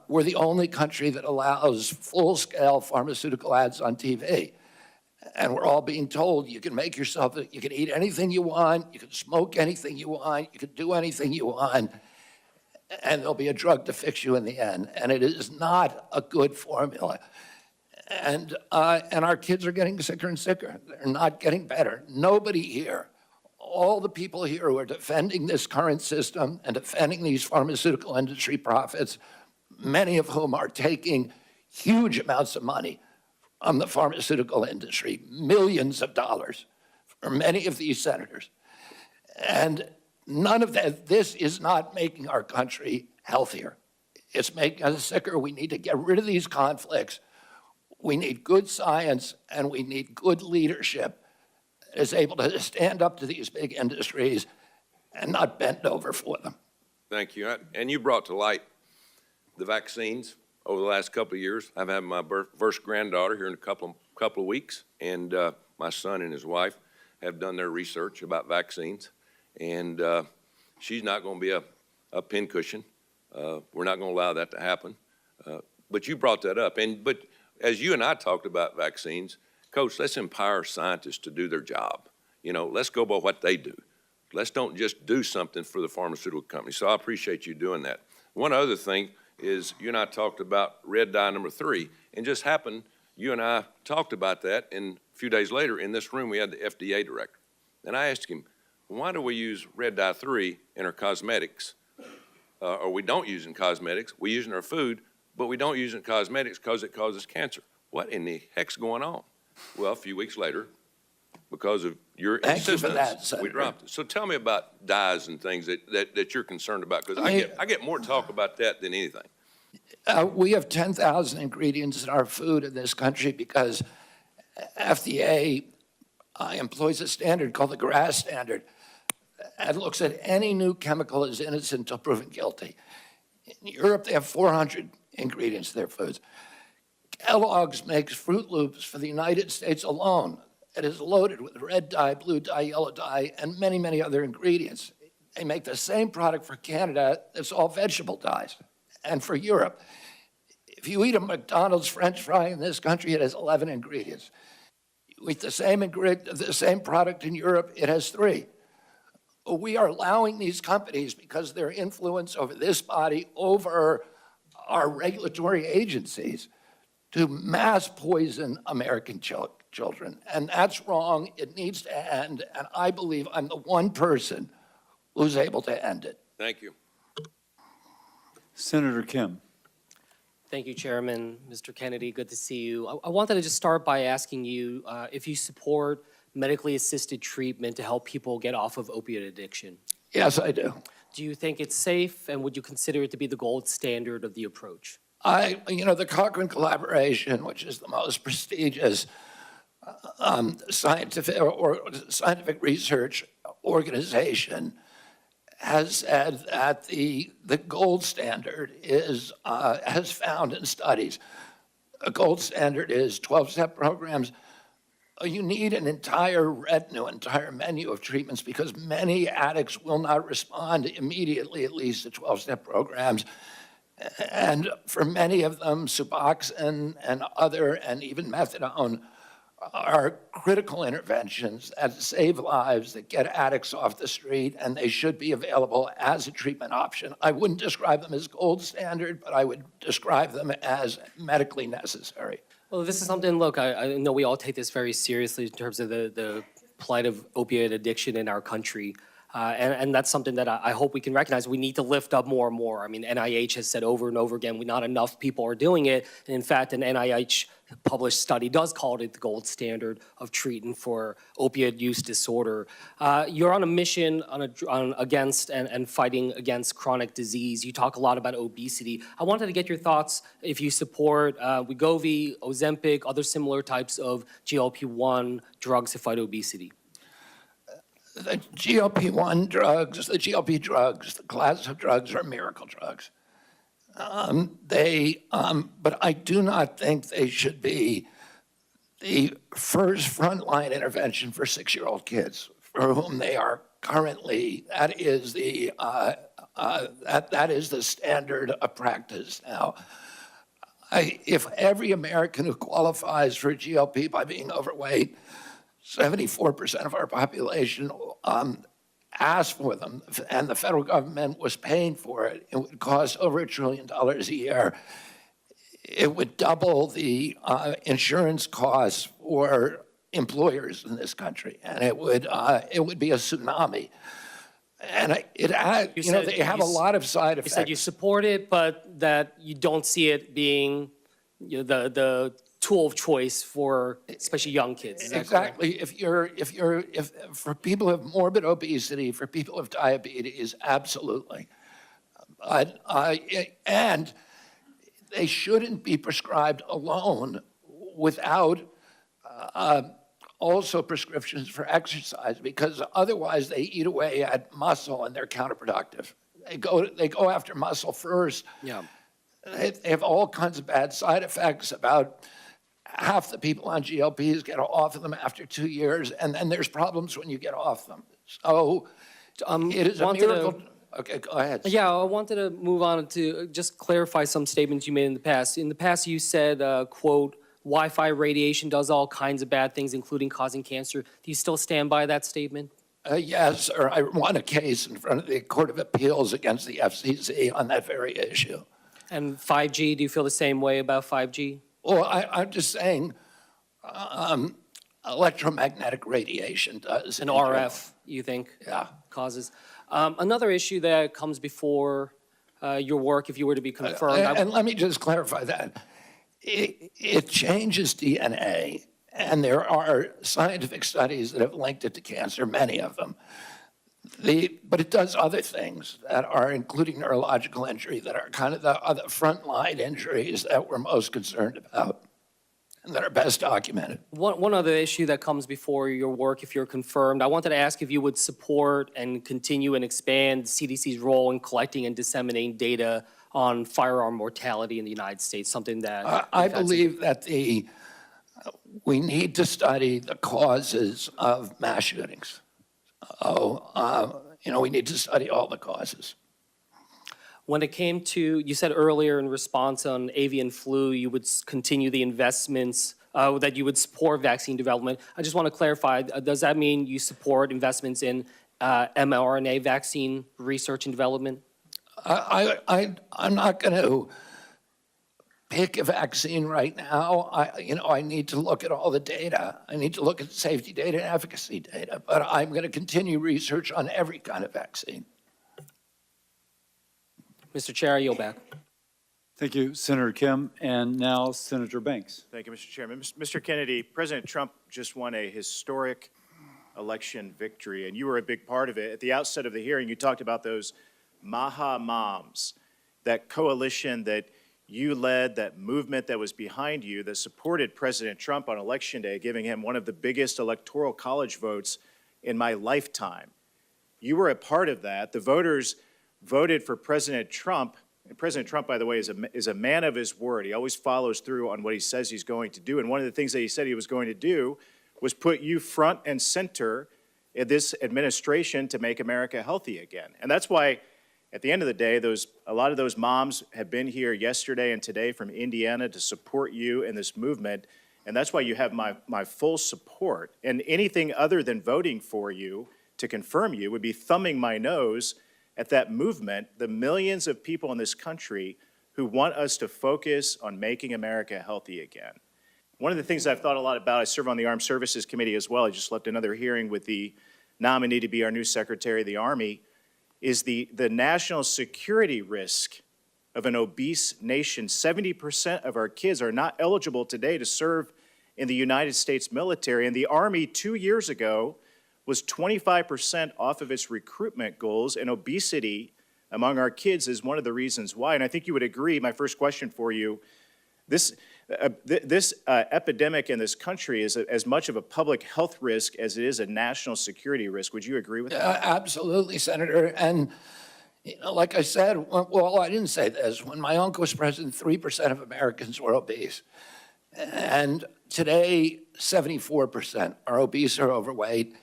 We're the only country that allows full-scale pharmaceutical ads on TV. And we're all being told you can make yourself, you can eat anything you want, you can smoke anything you want, you can do anything you want, and there'll be a drug to fix you in the end. And it is not a good formula. And our kids are getting sicker and sicker. They're not getting better. Nobody here, all the people here who are defending this current system and defending these pharmaceutical industry profits, many of whom are taking huge amounts of money from the pharmaceutical industry, millions of dollars for many of these senators. And none of that, this is not making our country healthier. It's making us sicker. We need to get rid of these conflicts. We need good science, and we need good leadership that is able to stand up to these big industries and not bend over for them. Thank you. And you brought to light the vaccines over the last couple of years. I've had my first granddaughter here in a couple of weeks, and my son and his wife have done their research about vaccines, and she's not going to be a pincushion. We're not going to allow that to happen. But you brought that up, but as you and I talked about vaccines, Coach, let's empower scientists to do their job. You know, let's go by what they do. Let's don't just do something for the pharmaceutical company. So I appreciate you doing that. One other thing is you and I talked about red dye number 3, and just happened, you and I talked about that, and a few days later in this room we had the FDA director. And I asked him, why do we use red dye 3 in our cosmetics, or we don't use it in cosmetics, we use it in our food, but we don't use it in cosmetics because it causes cancer. What in the heck's going on? Well, a few weeks later, because of your insistence, we dropped it. So tell me about dyes and things that you're concerned about, because I get more talk about that than anything. We have 10,000 ingredients in our food in this country because FDA employs a standard called the GRAS standard that looks at any new chemical as innocent until proven guilty. In Europe, they have 400 ingredients in their foods. Kellogg's makes Fruit Loops for the United States alone. It is loaded with red dye, blue dye, yellow dye, and many, many other ingredients. They make the same product for Canada that's all vegetable dyes. And for Europe, if you eat a McDonald's French fry in this country, it has 11 ingredients. You eat the same product in Europe, it has 3. We are allowing these companies, because of their influence over this body, over our regulatory agencies, to mass poison American children. And that's wrong. It needs to end. And I believe I'm the one person who's able to end it. Thank you. Senator Kim. Thank you, Chairman. Mr. Kennedy, good to see you. I wanted to just start by asking you if you support medically assisted treatment to help people get off of opiate addiction. Yes, I do. Do you think it's safe, and would you consider it to be the gold standard of the approach? The Cochrane Collaboration, which is the most prestigious scientific research organization, has said that the gold standard is, has found in studies, the gold standard is 12-step programs. You need an entire retinue, entire menu of treatments because many addicts will not respond immediately, at least to 12-step programs. And for many of them, Suboxone and other, and even methadone, are critical interventions that save lives, that get addicts off the street, and they should be available as a treatment option. I wouldn't describe them as gold standard, but I would describe them as medically necessary. Well, this is something, look, I know we all take this very seriously in terms of the plight of opioid addiction in our country. And that's something that I hope we can recognize. We need to lift up more and more. I mean, NIH has said over and over again, not enough people are doing it. And in fact, an NIH published study does call it the gold standard of treating for opioid use disorder. You're on a mission against and fighting against chronic disease. You talk a lot about obesity. I wanted to get your thoughts if you support Wegovy, Ozempic, other similar types of GLP-1 drugs to fight obesity. The GLP-1 drugs, the GLP drugs, the class of drugs are miracle drugs. But I do not think they should be the first frontline intervention for 6-year-old kids for whom they are currently. That is the standard of practice now. If every American who qualifies for a GLP by being overweight, 74% of our population asked for them, and the federal government was paying for it. It would cost over $1 trillion a year. It would double the insurance costs for employers in this country, and it would be a tsunami. And they have a lot of side effects. You said you support it, but that you don't see it being the tool of choice for especially young kids. Exactly. If for people who have morbid obesity, for people who have diabetes, absolutely. And they shouldn't be prescribed alone without also prescriptions for exercise, because otherwise they eat away at muscle and they're counterproductive. They go after muscle first. Yeah. They have all kinds of bad side effects. About half the people on GLPs get off of them after 2 years, and then there's problems when you get off them. So it is a miracle. Okay, go ahead. Yeah, I wanted to move on to just clarify some statements you made in the past. In the past, you said, quote, Wi-Fi radiation does all kinds of bad things, including causing cancer. Do you still stand by that statement? Yes, sir. I won a case in front of the Court of Appeals against the FCC on that very issue. And 5G, do you feel the same way about 5G? Well, I'm just saying electromagnetic radiation does. And RF, you think, causes. Another issue that comes before your work, if you were to be confirmed. And let me just clarify that. It changes DNA, and there are scientific studies that have linked it to cancer, many of them. But it does other things that are, including neurological injury, that are kind of the other frontline injuries that we're most concerned about and that are best documented. One other issue that comes before your work, if you're confirmed, I wanted to ask if you would support and continue and expand CDC's role in collecting and disseminating data on firearm mortality in the United States, something that... I believe that we need to study the causes of mass shootings. We need to study all the causes. When it came to, you said earlier in response on avian flu, you would continue the investments, that you would support vaccine development. I just want to clarify, does that mean you support investments in mRNA vaccine research and development? I'm not going to pick a vaccine right now. I need to look at all the data. I need to look at safety data and efficacy data, but I'm going to continue research on every kind of vaccine. Mr. Chair, I yield back. Thank you, Senator Kim. And now Senator Banks. Thank you, Mr. Chairman. Mr. Kennedy, President Trump just won a historic election victory, and you were a big part of it. At the outset of the hearing, you talked about those Maha Moms, that coalition that you led, that movement that was behind you, that supported President Trump on Election Day, giving him one of the biggest electoral college votes in my lifetime. You were a part of that. The voters voted for President Trump And President Trump, by the way, is a man of his word. He always follows through on what he says he's going to do. And one of the things that he said he was going to do was put you front and center in this administration to make America healthy again. And that's why, at the end of the day, a lot of those moms have been here yesterday and today from Indiana to support you in this movement. And that's why you have my full support. And anything other than voting for you to confirm you would be thumbing my nose at that movement, the millions of people in this country who want us to focus on making America healthy again. One of the things I've thought a lot about, I serve on the Armed Services Committee as well. I just left another hearing with the nominee to be our new Secretary of the Army, is the national security risk of an obese nation. 70% of our kids are not eligible today to serve in the United States military, and the Army 2 years ago was 25% off of its recruitment goals, and obesity among our kids is one of the reasons why. And I think you would agree, my first question for you, this epidemic in this country is as much of a public health risk as it is a national security risk. Would you agree with that? Absolutely, Senator. And like I said, well, I didn't say this. When my uncle was president, 3% of Americans were obese. And today, 74% are obese or overweight.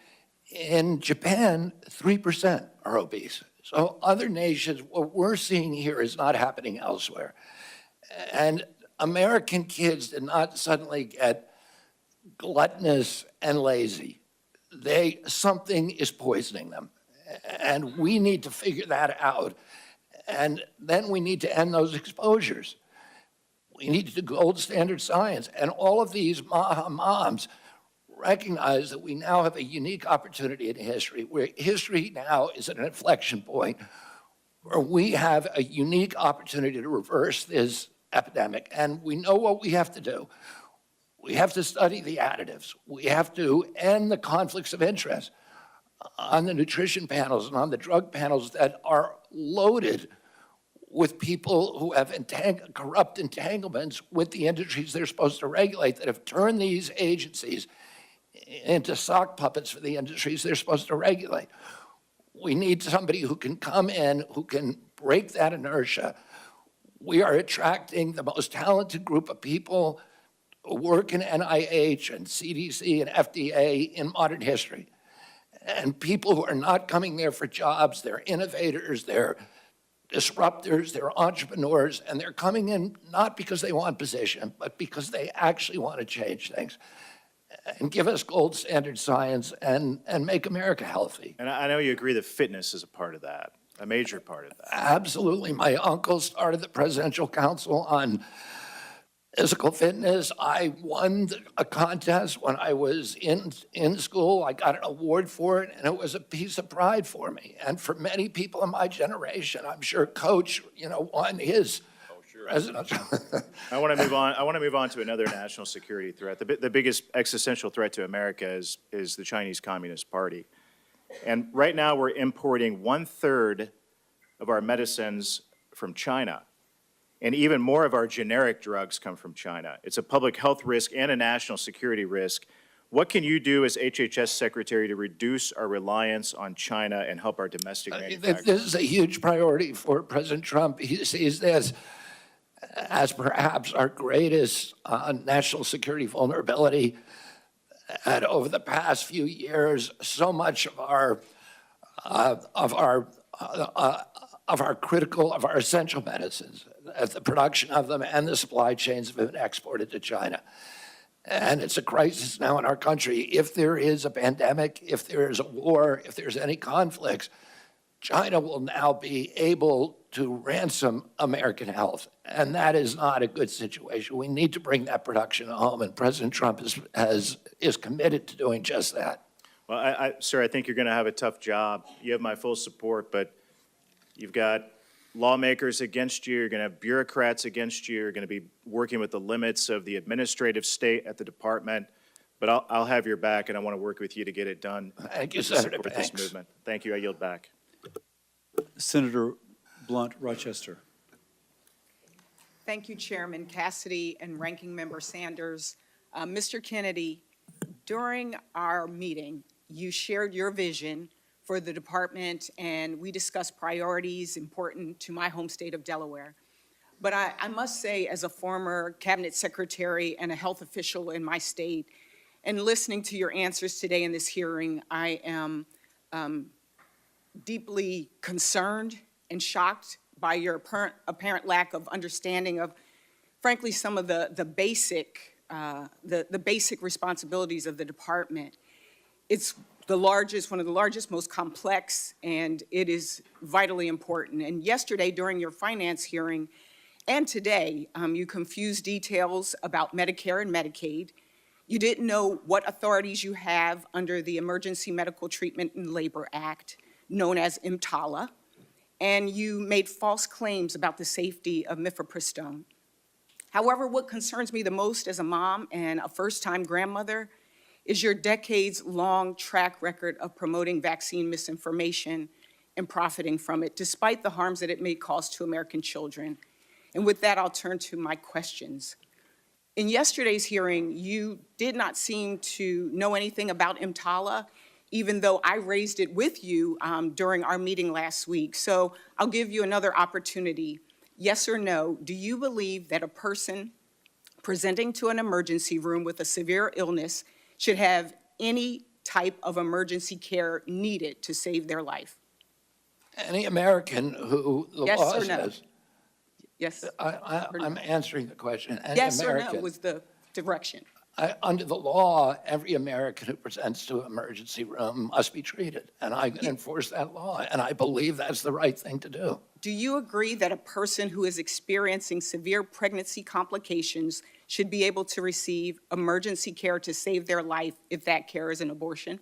In Japan, 3% are obese. So other nations, what we're seeing here is not happening elsewhere. And American kids did not suddenly get gluttonous and lazy. Something is poisoning them. And we need to figure that out. And then we need to end those exposures. We need to do gold standard science. And all of these moms recognize that we now have a unique opportunity in history, where history now is at an inflection point, where we have a unique opportunity to reverse this epidemic. And we know what we have to do. We have to study the additives. We have to end the conflicts of interest on the nutrition panels and on the drug panels that are loaded with people who have corrupt entanglements with the industries they're supposed to regulate, that have turned these agencies into sock puppets for the industries they're supposed to regulate. We need somebody who can come in, who can break that inertia. We are attracting the most talented group of people who work in NIH and CDC and FDA in modern history. And people who are not coming there for jobs, they're innovators, they're disruptors, they're entrepreneurs, and they're coming in not because they want position, but because they actually want to change things and give us gold standard science and make America healthy. And I know you agree that fitness is a part of that, a major part of that. Absolutely. My uncle started the Presidential Council on Physical Fitness. I won a contest when I was in school. I got an award for it, and it was a piece of pride for me. And for many people in my generation, I'm sure Coach, won his presidential. I want to move on. I want to move on to another national security threat. The biggest existential threat to America is the Chinese Communist Party. And right now, we're importing 1/3 of our medicines from China. And even more of our generic drugs come from China. It's a public health risk and a national security risk. What can you do as HHS Secretary to reduce our reliance on China and help our domestic manufacturers? This is a huge priority for President Trump. He sees this as perhaps our greatest national security vulnerability. And over the past few years, so much of our essential medicines, the production of them and the supply chains have been exported to China. And it's a crisis now in our country. If there is a pandemic, if there is a war, if there's any conflicts, China will now be able to ransom American health. And that is not a good situation. We need to bring that production home, and President Trump is committed to doing just that. Well, sir, I think you're going to have a tough job. You have my full support, but you've got lawmakers against you, you're going to have bureaucrats against you, you're going to be working with the limits of the administrative state at the department, but I'll have your back, and I want to work with you to get it done. Thank you, to support Senator. this Thanks. movement. Thank you. I yield back. Senator Blunt, Rochester. Thank you, Chairman Cassidy and Ranking Member Sanders. Mr. Kennedy, during our meeting, you shared your vision for the department, and we discussed priorities important to my home state of Delaware. But I must say, as a former cabinet secretary and a health official in my state, and listening to your answers today in this hearing, I am deeply concerned and shocked by your apparent lack of understanding of, frankly, some of the basic responsibilities of the department. It's one of the largest, most complex, and it is vitally important. And yesterday, during your finance hearing, and today, you confused details about Medicare and Medicaid. You didn't know what authorities you have under the Emergency Medical Treatment and Labor Act, known as EMTALA, and you made false claims about the safety of mifepristone. However, what concerns me the most as a mom and a first-time grandmother is your decades-long track record of promoting vaccine misinformation and profiting from it, despite the harms that it may cause to American children. And with that, I'll turn to my questions. In yesterday's hearing, you did not seem to know anything about EMTALA, even though I raised it with you during our meeting last week. So I'll give you another opportunity. Yes or no, do you believe that a person presenting to an emergency room with a severe illness should have any type of emergency care needed to save their life? Any American who the Yes law or no? says. Yes. I'm answering the question. Any Yes or no American, was the direction. under the law, every American who presents to an emergency room must be treated, and I can enforce that law, and I believe that's the right thing to do. Do you agree that a person who is experiencing severe pregnancy complications should be able to receive emergency care to save their life if that care is an abortion?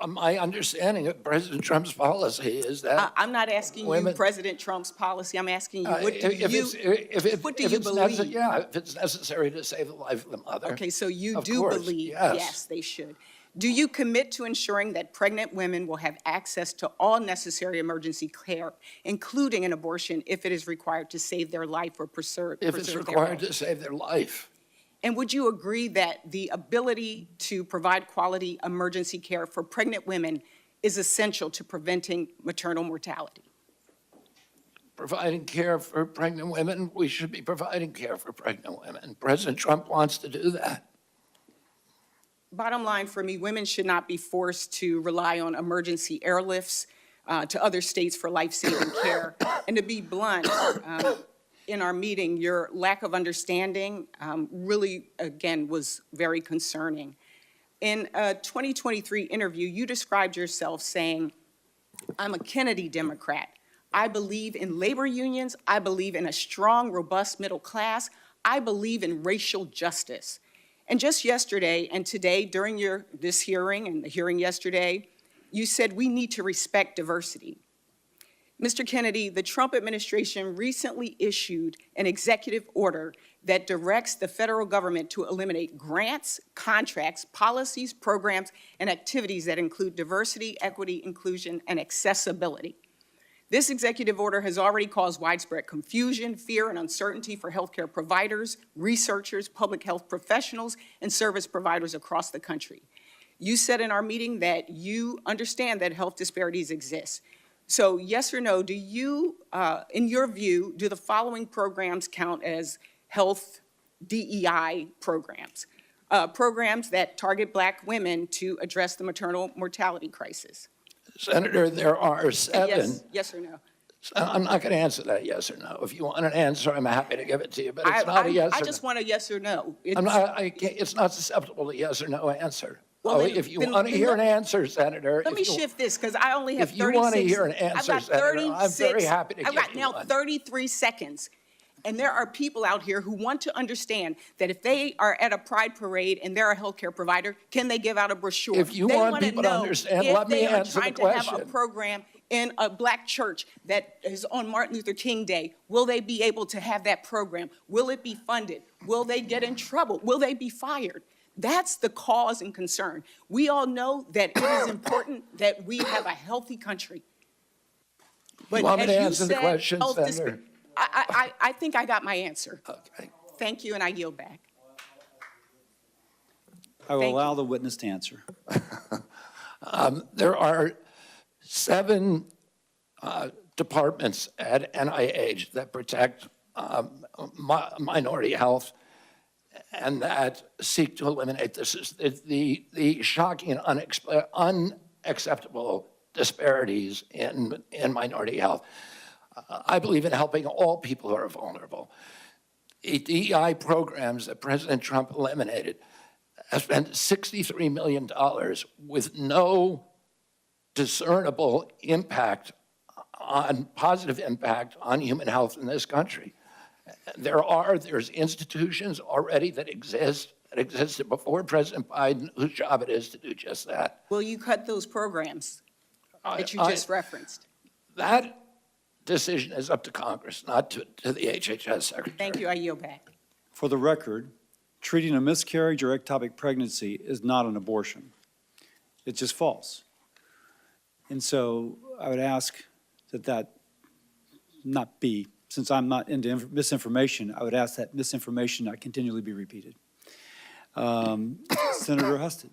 My understanding of President Trump's policy is that I'm not asking you women- President Trump's policy. I'm asking you, what do if you, it's- what do if you it's believe? if it's necessary to save the life of the mother. Okay, so you of do course, believe, yes. yes, they should. Do you commit to ensuring that pregnant women will have access to all necessary emergency care, including an abortion, if it is required to save their life or preserve If it's their required health? to save their life. And would you agree that the ability to provide quality emergency care for pregnant women is essential to preventing maternal mortality? Providing care for pregnant women, we should be providing care for pregnant women. President Trump wants to do that. Bottom line for me, women should not be forced to rely on emergency airlifts to other states for life-saving care. And to be blunt, in our meeting, your lack of understanding really, again, was very concerning. In a 2023 interview, you described yourself saying, "I'm a Kennedy Democrat. I believe in labor unions. I believe in a strong, robust middle class. I believe in racial justice." And just yesterday and today, during this hearing and the hearing yesterday, you said we need to respect diversity. Mr. Kennedy, the Trump administration recently issued an executive order that directs the federal government to eliminate grants, contracts, policies, programs, and activities that include diversity, equity, inclusion, and accessibility. This executive order has already caused widespread confusion, fear, and uncertainty for healthcare providers, researchers, public health professionals, and service providers across the country. You said in our meeting that you understand that health disparities exist. So yes or no, do you, in your view, do the following programs count as health DEI programs? Programs that target Black women to address the maternal mortality crisis? Senator, there are 7. Yes or no? I'm not going to answer that yes or no. If you want an answer, I'm happy to give it to you, but it's not a yes or no. I just want a yes or no. It's not susceptible to yes or no answer. Well, then- If you then- want to then hear let- an answer, Senator. Let me shift this, because I only have 36. If you want to hear an answer, I've got Senator, I'm 36 very happy to I've give got you now one. 33 seconds. And there are people out here who want to understand that if they are at a pride parade and they're a healthcare provider, can they give out a brochure? If you They want wanna people to know understand, if let me they are answer the trying to have a question. program in a Black church that is on Martin Luther King Day, will they be able to have that program? Will it be funded? Will they get in trouble? Will they be fired? That's the cause and concern. We all know that it is important that we have a healthy country. But You want me as to you answer the said, question, health Senator? I think I got my answer. Okay. Thank you, and I yield back. I will Thank allow the witness to answer. There are 7 departments at NIH that protect minority health and that seek to eliminate the shocking and unacceptable disparities in minority health. I believe in helping all people who are vulnerable. The DEI programs that President Trump eliminated have spent $63 million with no discernible positive impact on human health in this country. There's institutions already that existed before President Biden, whose job it is to do just that. Will you cut those programs that you just referenced? That decision is up to Congress, not to the HHS Secretary. Thank you. I yield back. For the record, treating a miscarriage or ectopic pregnancy is not an abortion. It's just false. And so I would ask that not be, since I'm not into misinformation, I would ask that misinformation not continually be repeated. Senator Husted.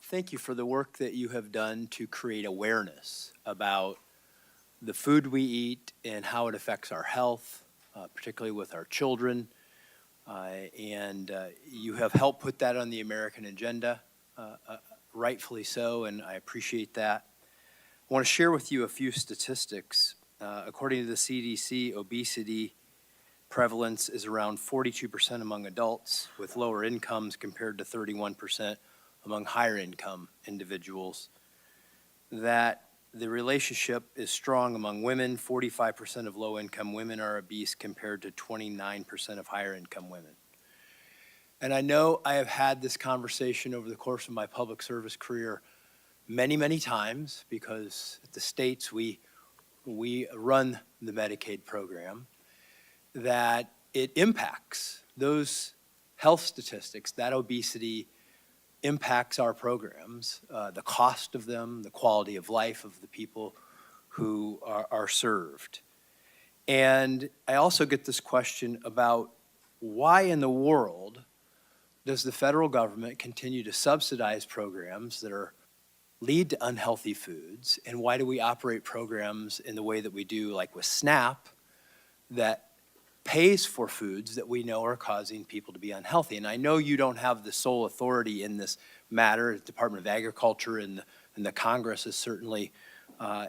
Thank you for the work that you have done to create awareness about the food we eat and how it affects our health, particularly with our children. You have helped put that on the American agenda, rightfully so, and I appreciate that. I want to share with you a few statistics. According to the CDC, obesity prevalence is around 42% among adults with lower incomes compared to 31% among higher income individuals. That the relationship is strong among women. 45% of low income women are obese compared to 29% of higher income women. And I know I have had this conversation over the course of my public service career many, many times because at the states we run the Medicaid program, that it impacts those health statistics, that obesity impacts our programs, the cost of them, the quality of life of the people who are served. And I also get this question about why in the world does the federal government continue to subsidize programs that lead to unhealthy foods, and why do we operate programs in the way that we do, like with SNAP, that pays for foods that we know are causing people to be unhealthy? And I know you don't have the sole authority in this matter. The Department of Agriculture and the Congress is certainly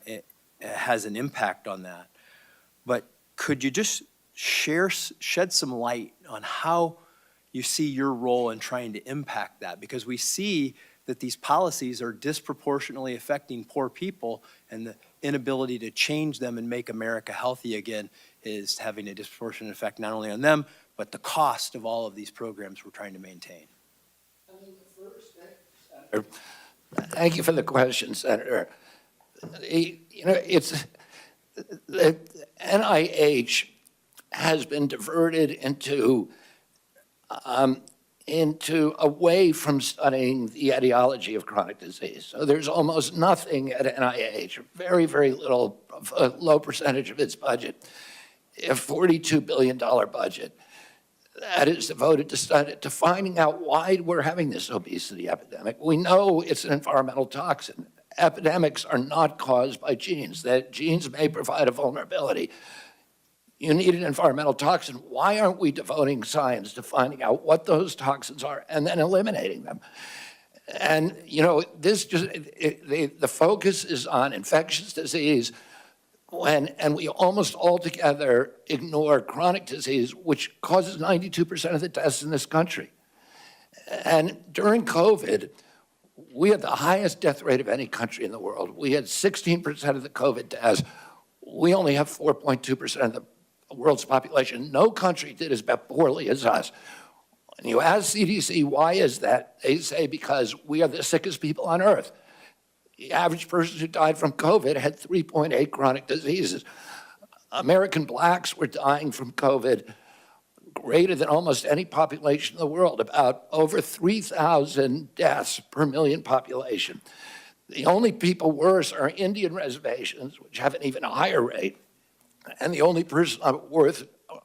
it has an impact on that. But could you just shed some light on how you see your role in trying to impact that? Because we see that these policies are disproportionately affecting poor people, and the inability to change them and make America healthy again is having a disproportionate effect not only on them, but the cost of all of these programs we're trying to maintain. Thank you for the question, Senator. The NIH has been diverted into away from studying the etiology of chronic disease. So there's almost nothing at NIH, very, very little, a low percentage of its budget, a $42 billion budget that is devoted to finding out why we're having this obesity epidemic. We know it's an environmental toxin. Epidemics are not caused by genes. That genes may provide a vulnerability. You need an environmental toxin. Why aren't we devoting science to finding out what those toxins are and then eliminating them? And, the focus is on infectious disease, and we almost altogether ignore chronic disease, which causes 92% of the deaths in this country. And during COVID, we had the highest death rate of any country in the world. We had 16% of the COVID deaths. We only have 4.2% of the world's population. No country did as poorly as us. When you ask CDC, why is that? They say because we are the sickest people on earth. The average person who died from COVID had 3.8 chronic diseases. American blacks were dying from COVID greater than almost any population in the world, about over 3,000 deaths per million population. The only people worse are Indian reservations, which have an even higher rate. And the only person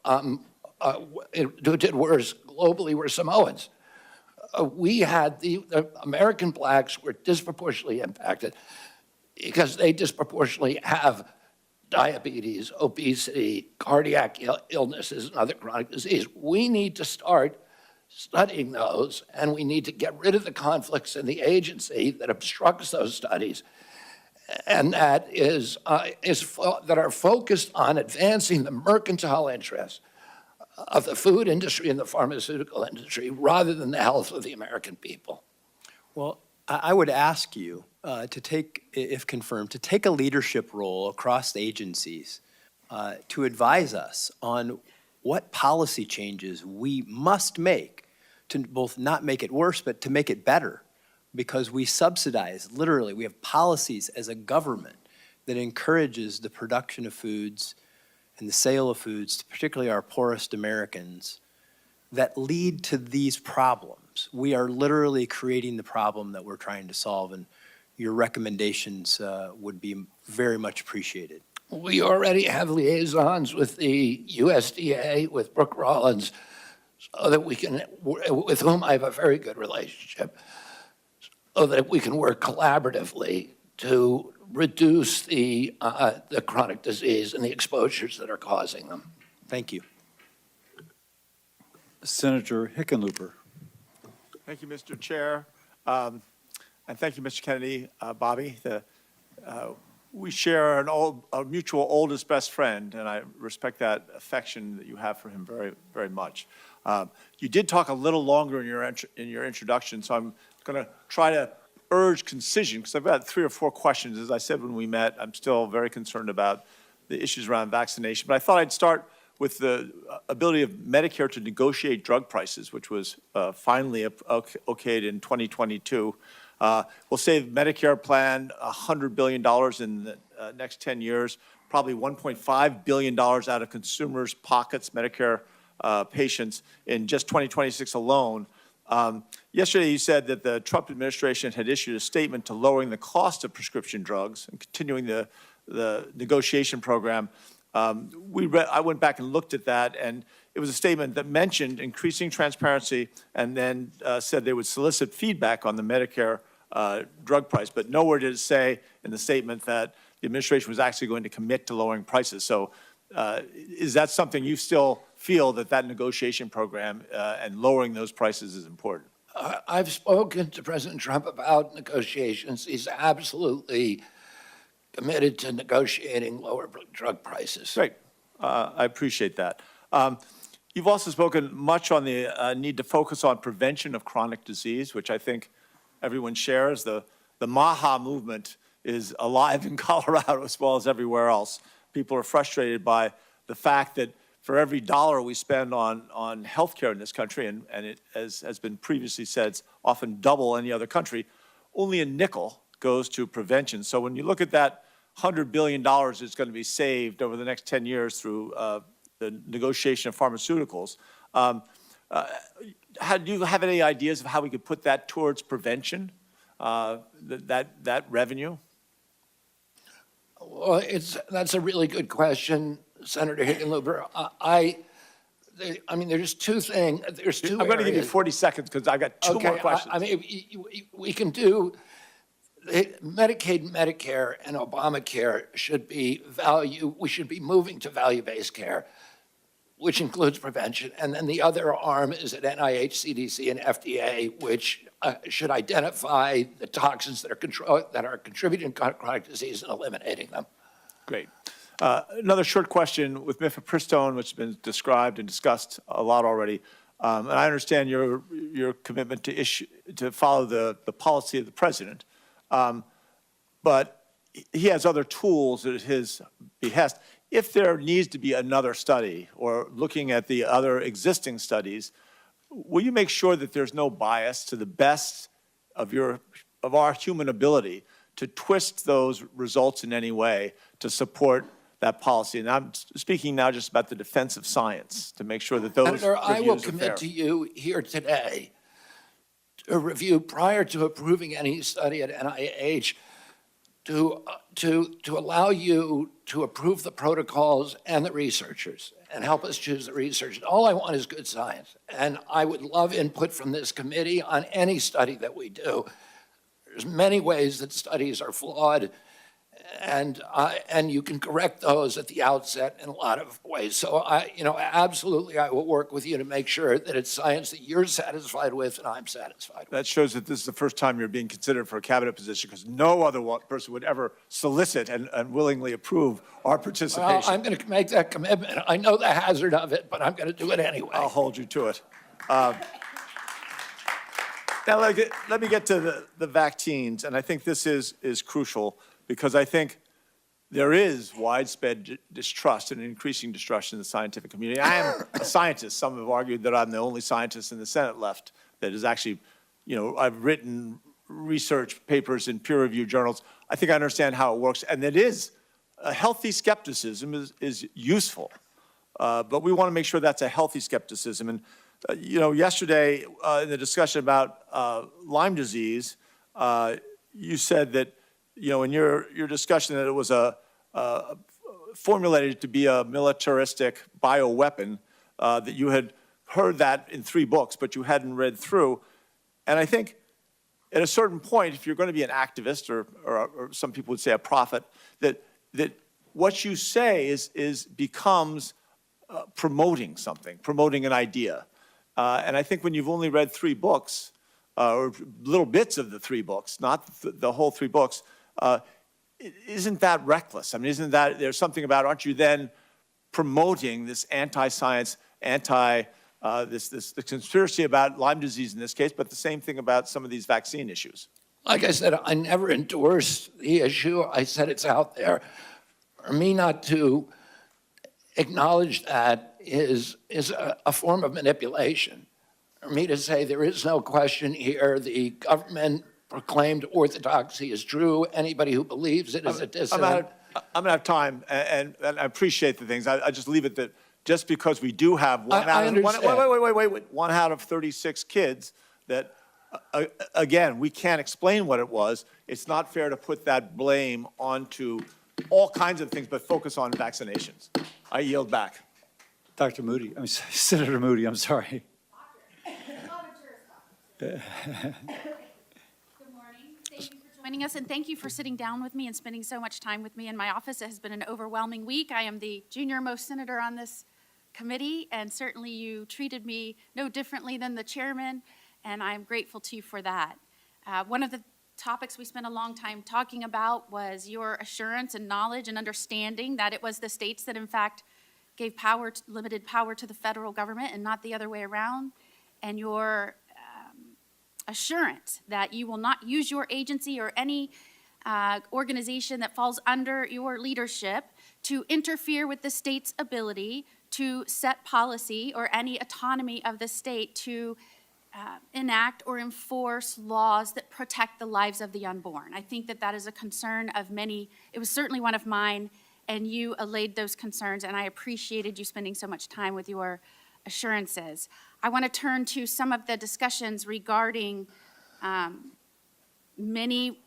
who did worse globally were Samoans. We had the American blacks were disproportionately impacted because they disproportionately have diabetes, obesity, cardiac illnesses, and other chronic disease. We need to start studying those, and we need to get rid of the conflicts in the agency that obstructs those studies, and that that are focused on advancing the mercantile interests of the food industry and the pharmaceutical industry rather than the health of the American people. Well, I would ask you to take, if confirmed, to take a leadership role across the agencies to advise us on what policy changes we must make to both not make it worse, but to make it better. Because we subsidize, literally, we have policies as a government that encourages the production of foods and the sale of foods, particularly our poorest Americans, that lead to these problems. We are literally creating the problem that we're trying to solve, and your recommendations would be very much appreciated. We already have liaisons with the USDA, with Brooke Rollins, so that we can, with whom I have a very good relationship, so that we can work collaboratively to reduce the chronic disease and the exposures that are causing them. Thank you. Senator Hickenlooper. Thank you, Mr. Chair. And thank you, Mr. Kennedy, Bobby. We share a mutual oldest best friend, and I respect that affection that you have for him very, very much. You did talk a little longer in your introduction, so I'm going to try to urge concision, because I've got 3 or 4 questions. As I said when we met, I'm still very concerned about the issues around vaccination. But I thought I'd start with the ability of Medicare to negotiate drug prices, which was finally okayed in 2022. We'll save Medicare plan $100 billion in the next 10 years, probably $1.5 billion out of consumers' pockets, Medicare patients, in just 2026 alone. Yesterday, you said that the Trump administration had issued a statement to lowering the cost of prescription drugs and continuing the negotiation program. I went back and looked at that, and it was a statement that mentioned increasing transparency and then said they would solicit feedback on the Medicare drug price, but nowhere did it say in the statement that the administration was actually going to commit to lowering prices. So is that something you still feel that negotiation program and lowering those prices is important? I've spoken to President Trump about negotiations. He's absolutely committed to negotiating lower drug prices. Great. I appreciate that. You've also spoken much on the need to focus on prevention of chronic disease, which I think everyone shares. The MAHA movement is alive in Colorado as well as everywhere else. People are frustrated by the fact that for every dollar we spend on healthcare in this country, and it, as has been previously said, it's often double any other country, only a nickel goes to prevention. So when you look at that $100 billion that's going to be saved over the next 10 years through the negotiation of pharmaceuticals, do you have any ideas of how we could put that towards prevention, that revenue? Well, that's a really good question, Senator Hickenlooper. I mean, there's 2 things. There's 2 I'm going to give you 40 seconds because I've got 2 more questions. I mean, we can do Medicaid, Medicare, and Obamacare should be we should be moving to value-based care, which includes prevention. And then the other arm is at NIH, CDC, and FDA, which should identify the toxins that are contributing to chronic disease and eliminating them. Great. Another short question with mifepristone, which has been described and discussed a lot already. And I understand your commitment to follow the policy of the president. But he has other tools at his behest. If there needs to be another study or looking at the other existing studies, will you make sure that there's no bias to the best of our human ability to twist those results in any way to support that policy? And I'm speaking now just about the defense of science to make sure that those Senator, I will reviews are fair. commit to you here today to review prior to approving any study at NIH to allow you to approve the protocols and the researchers and help us choose the researchers. All I want is good science. And I would love input from this committee on any study that we do. There's many ways that studies are flawed, and you can correct those at the outset in a lot of ways. So absolutely, I will work with you to make sure that it's science that you're satisfied with and I'm satisfied with. That shows that this is the first time you're being considered for a cabinet position, because no other person would ever solicit and willingly approve our participation. Well, I'm going to make that commitment. I know the hazard of it, but I'm going to do it anyway. I'll hold you to it. Now, let me get to the vaccines, and I think this is crucial, because I think there is widespread distrust and increasing distrust in the scientific community. I am a scientist. Some have argued that I'm the only scientist in the Senate left that is actually, I've written research papers in peer-reviewed journals. I think I understand how it works, and it is, a healthy skepticism is useful, but we want to make sure that's a healthy skepticism. And yesterday in the discussion about Lyme disease, you said that, in your discussion, that it was formulated to be a militaristic bioweapon, that you had heard that in 3 books, but you hadn't read through. And I think at a certain point, if you're going to be an activist, or some people would say a prophet, that what you say becomes promoting something, promoting an idea. And I think when you've only read 3 books, or little bits of the 3 books, not the whole 3 books, isn't that reckless? I mean, isn't that, there's something about, aren't you then promoting this anti-science, the conspiracy about Lyme disease in this case, but the same thing about some of these vaccine issues? Like I said, I never endorsed the issue. I said it's out there. For me not to acknowledge that is a form of manipulation. For me to say there is no question here, the government proclaimed orthodoxy is true. Anybody who believes it is a dissident. I'm going to have time, and I appreciate the things. I just leave it that just because we do have one out of 36 kids that, again, we can't explain what it was. It's not fair to put that blame onto all kinds of things, but focus on vaccinations. I yield back. Dr. Moody, Senator Moody, I'm sorry. Joining us, and thank you for sitting down with me and spending so much time with me in my office. It has been an overwhelming week. I am the junior-most senator on this committee, and certainly you treated me no differently than the chairman, and I'm grateful to you for that. One of the topics we spent a long time talking about was your assurance and knowledge and understanding that it was the states that, in fact, gave limited power to the federal government and not the other way around, and your assurance that you will not use your agency or any organization that falls under your leadership to interfere with the state's ability to set policy or any autonomy of the state to enact or enforce laws that protect the lives of the unborn. I think that is a concern of many. It was certainly one of mine, and you allayed those concerns, and I appreciated you spending so much time with your assurances. I want to turn to some of the discussions regarding many,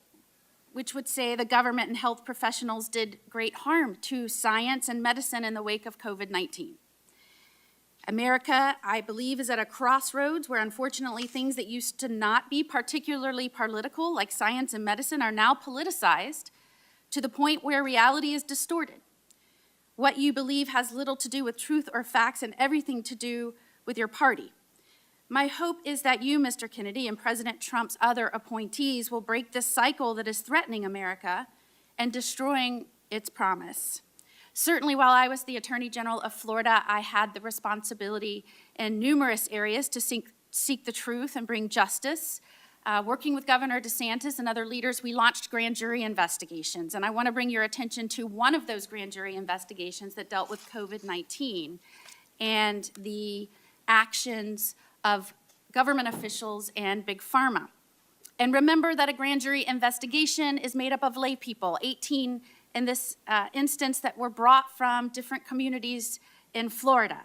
which would say the government and health professionals did great harm to science and medicine in the wake of COVID-19. America, I believe, is at a crossroads where unfortunately things that used to not be particularly political, like science and medicine, are now politicized to the point where reality is distorted. What you believe has little to do with truth or facts and everything to do with your party. My hope is that you, Mr. Kennedy, and President Trump's other appointees will break this cycle that is threatening America and destroying its promise. Certainly, while I was the Attorney General of Florida, I had the responsibility in numerous areas to seek the truth and bring justice. Working with Governor DeSantis and other leaders, we launched grand jury investigations. And I want to bring your attention to one of those grand jury investigations that dealt with COVID-19 and the actions of government officials and Big Pharma. And remember that a grand jury investigation is made up of lay people, 18 in this instance that were brought from different communities in Florida.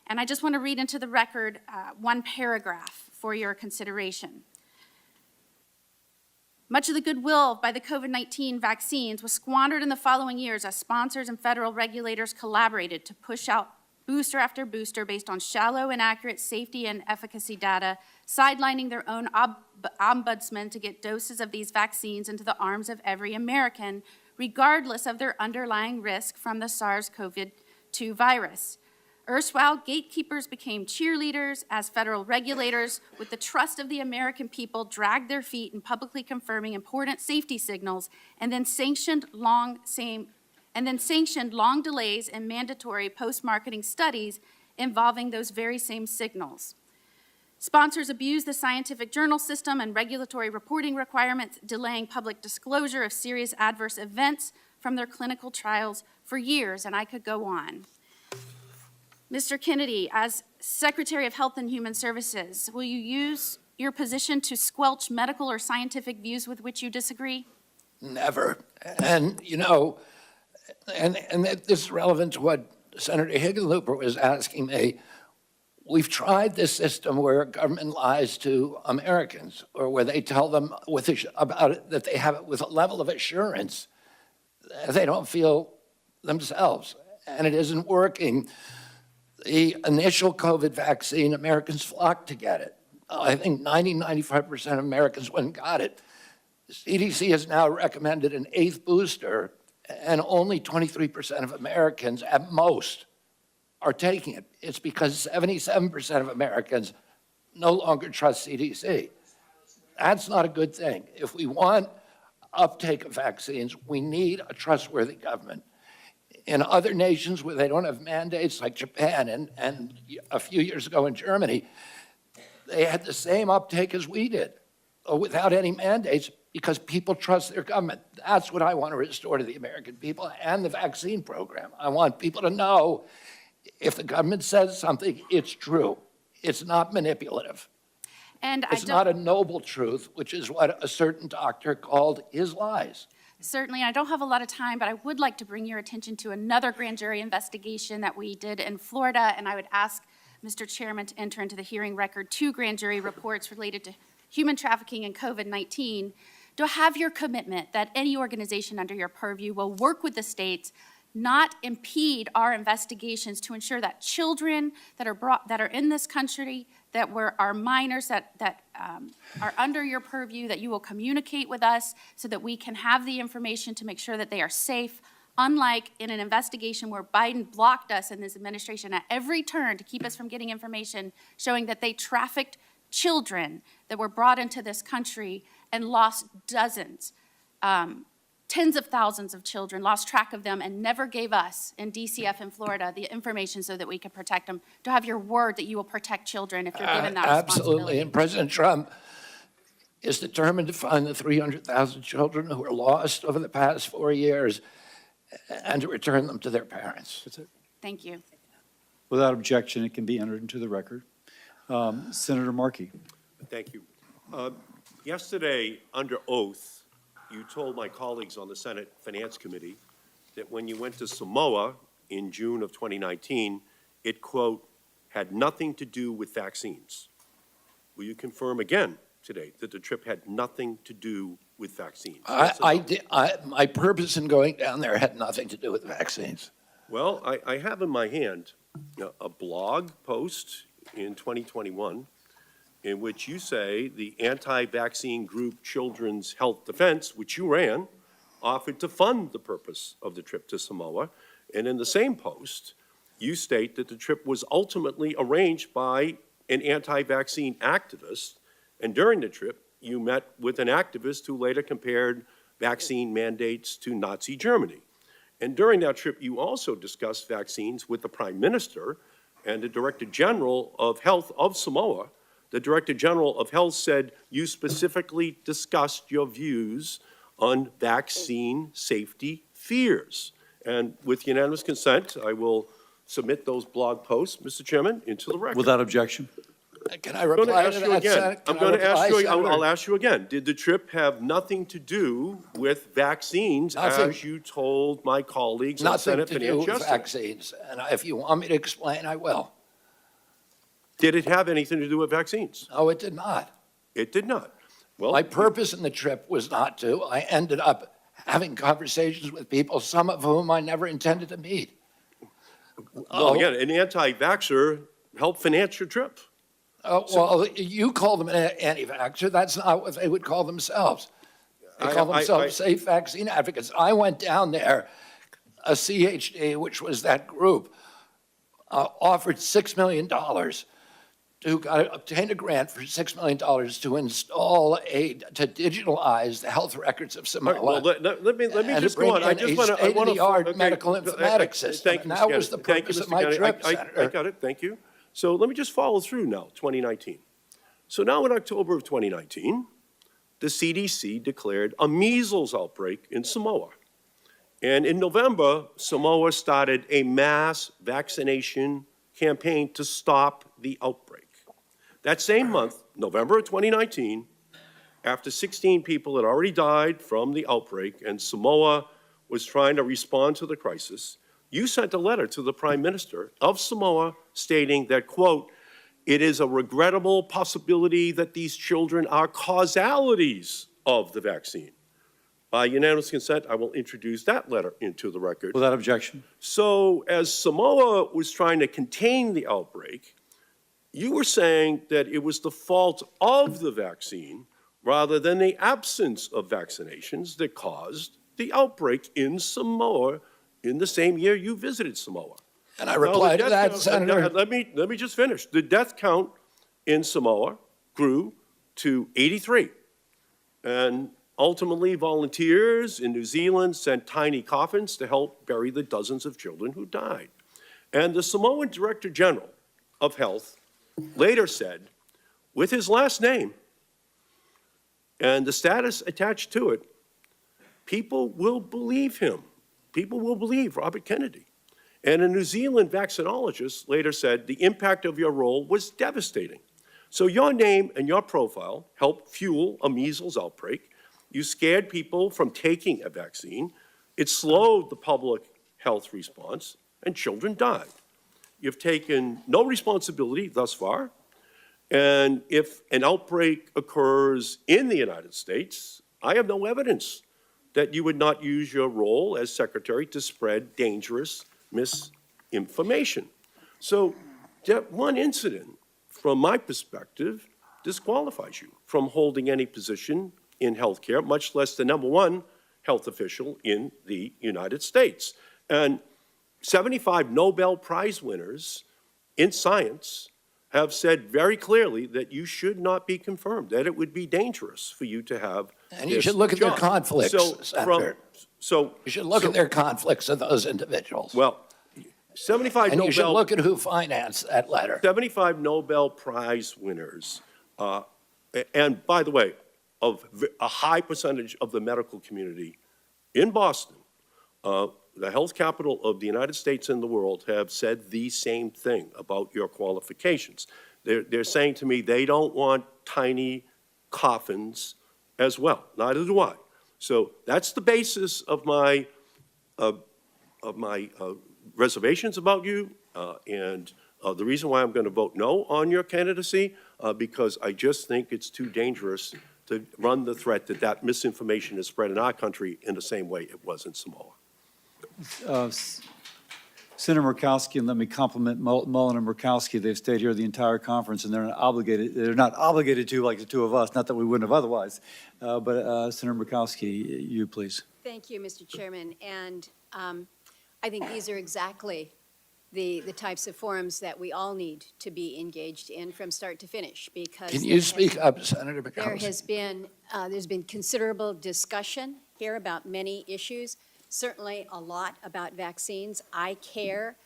And I just want to read into the record one paragraph for your consideration. Much of the goodwill by the COVID-19 vaccines was squandered in the following years as sponsors and federal regulators collaborated to push out booster after booster based on shallow, inaccurate safety and efficacy data, sidelining their own ombudsman to get doses of these vaccines into the arms of every American, regardless of their underlying risk from the SARS-CoV-2 virus. Erstwhile gatekeepers became cheerleaders as federal regulators, with the trust of the American people, dragged their feet in publicly confirming important safety signals, and then sanctioned long delays in mandatory post-marketing studies involving those very same signals. Sponsors abused the scientific journal system and regulatory reporting requirements, delaying public disclosure of serious adverse events from their clinical trials for years, and I could go on. Mr. Kennedy, as Secretary of Health and Human Services, will you use your position to squelch medical or scientific views with which you disagree? Never. And, you know, and this is relevant to what Senator Hickenlooper was asking me. We've tried this system where government lies to Americans, or where they tell them about it, that they have it with a level of assurance that they don't feel themselves, and it isn't working. The initial COVID vaccine, Americans flocked to get it. I think 95% of Americans went and got it. The CDC has now recommended an 8th booster, and only 23% of Americans at most are taking it. It's because 77% of Americans no longer trust CDC. That's not a good thing. If we want uptake of vaccines, we need a trustworthy government. In other nations where they don't have mandates, like Japan and a few years ago in Germany, they had the same uptake as we did, without any mandates, because people trust their government. That's what I want to restore to the American people and the vaccine program. I want people to know if the government says something, it's true. It's not manipulative. And it's not a noble truth, which is what a certain doctor called his lies. Certainly, I don't have a lot of time, but I would like to bring your attention to another grand jury investigation that we did in Florida, and I would ask Mr. Chairman to enter into the hearing record 2 grand jury reports related to human trafficking and COVID-19. Do I have your commitment that any organization under your purview will work with the states, not impede our investigations, to ensure that children that are in this country, that are minors, that are under your purview, that you will communicate with us so that we can have the information to make sure that they are safe, unlike in an investigation where Biden blocked us in this administration at every turn to keep us from getting information showing that they trafficked children that were brought into this country and lost dozens. Tens of thousands of children, lost track of them, and never gave us in DCF in Florida the information so that we could protect them. Do I have your word that you will protect children if you're given that responsibility? Absolutely, and President Trump is determined to find the 300,000 children who were lost over the past 4 years and to return them to their parents. That's it. Thank you. Without objection, it can be entered into the record. Senator Markey. Thank you. Yesterday, under oath, you told my colleagues on the Senate Finance Committee that when you went to Samoa in June of 2019, it, quote, had nothing to do with vaccines. Will you confirm again today that the trip had nothing to do with vaccines? My purpose in going down there had nothing to do with vaccines. Well, I have in my hand a blog post in 2021 in which you say the anti-vaccine group Children's Health Defense, which you ran, offered to fund the purpose of the trip to Samoa. And in the same post, you state that the trip was ultimately arranged by an anti-vaccine activist. And during the trip, you met with an activist who later compared vaccine mandates to Nazi Germany. And during that trip, you also discussed vaccines with the Prime Minister and the Director General of Health of Samoa. The Director General of Health said you specifically discussed your views on vaccine safety fears. And with unanimous consent, I will submit those blog posts, Mr. Chairman, into the record. Without objection. Can I reply to that, Senator? I'm going to ask you again. I'll ask you again. Did the trip have nothing to do with vaccines, as you told my colleagues on Senate Finance yesterday? Nothing to do with vaccines. And if you want me to explain, I will. Did it have anything to do with vaccines? No, it did not. It did not. Well, My purpose in the trip was not to. I ended up having conversations with people, some of whom I never intended to meet. well, again, an anti-vaxxer helped finance your trip. Well, you call them an anti-vaxxer. That's not what they would call themselves. They call themselves safe vaccine advocates. I went down there, a CHD, which was that group, offered $6 million to obtain a grant for $6 million to install to digitalize the health records of Samoa. All right, well, let me and just to bring go on. I in just a want to. state-of-the-art medical informatics system. Thank you, And Mr. that was the Kennedy. purpose of Mr. my Kennedy. trip, I Senator. got it, thank you. So let me just follow through now, 2019. So now in October of 2019, the CDC declared a measles outbreak in Samoa. And in November, Samoa started a mass vaccination campaign to stop the outbreak. That same month, November of 2019, after 16 people had already died from the outbreak and Samoa was trying to respond to the crisis, you sent a letter to the Prime Minister of Samoa stating that, quote, "It is a regrettable possibility that these children are causalities of the vaccine." By unanimous consent, I will introduce that letter into the record. Without objection. So as Samoa was trying to contain the outbreak, you were saying that it was the fault of the vaccine rather than the absence of vaccinations that caused the outbreak in Samoa in the same year you visited Samoa. And I replied to that, Senator. Let me just finish. The death count in Samoa grew to 83. And ultimately, volunteers in New Zealand sent tiny coffins to help bury the dozens of children who died. And the Samoan Director General of Health later said, with his last name and the status attached to it, people will believe him. People will believe Robert Kennedy. And a New Zealand vaccinologist later said, the impact of your role was devastating. So your name and your profile helped fuel a measles outbreak. You scared people from taking a vaccine. It slowed the public health response, and children died. You've taken no responsibility thus far. And if an outbreak occurs in the United States, I have no evidence that you would not use your role as secretary to spread dangerous misinformation. So that one incident, from my perspective, disqualifies you from holding any position in healthcare, much less the #1 health official in the United States. And 75 Nobel Prize winners in science have said very clearly that you should not be confirmed, that it would be dangerous for you to have And you should look at their conflicts, Senator. You should look at their conflicts of those individuals. Well, 75 And Nobel... you should look at who financed that letter. 75 Nobel Prize winners, and by the way, of a high percentage of the medical community in Boston, the health capital of the United States and the world, have said the same thing about your qualifications. They're saying to me they don't want tiny coffins as well. Neither do I. So that's the basis of my reservations about you, and the reason why I'm going to vote no on your candidacy, because I just think it's too dangerous to run the threat that that misinformation is spread in our country in the same way it was in Samoa. Senator Murkowski, and let me compliment Mullen and Murkowski. They've stayed here the entire conference, and they're not obligated to like the two of us, not that we wouldn't have otherwise. But Senator Murkowski, you please. Thank you, Mr. Chairman. And I think these are exactly the types of forums that we all need to be engaged in from start to finish, because Can you speak up, Senator Murkowski? there has been, there's been considerable discussion here about many issues, certainly a lot about vaccines. I care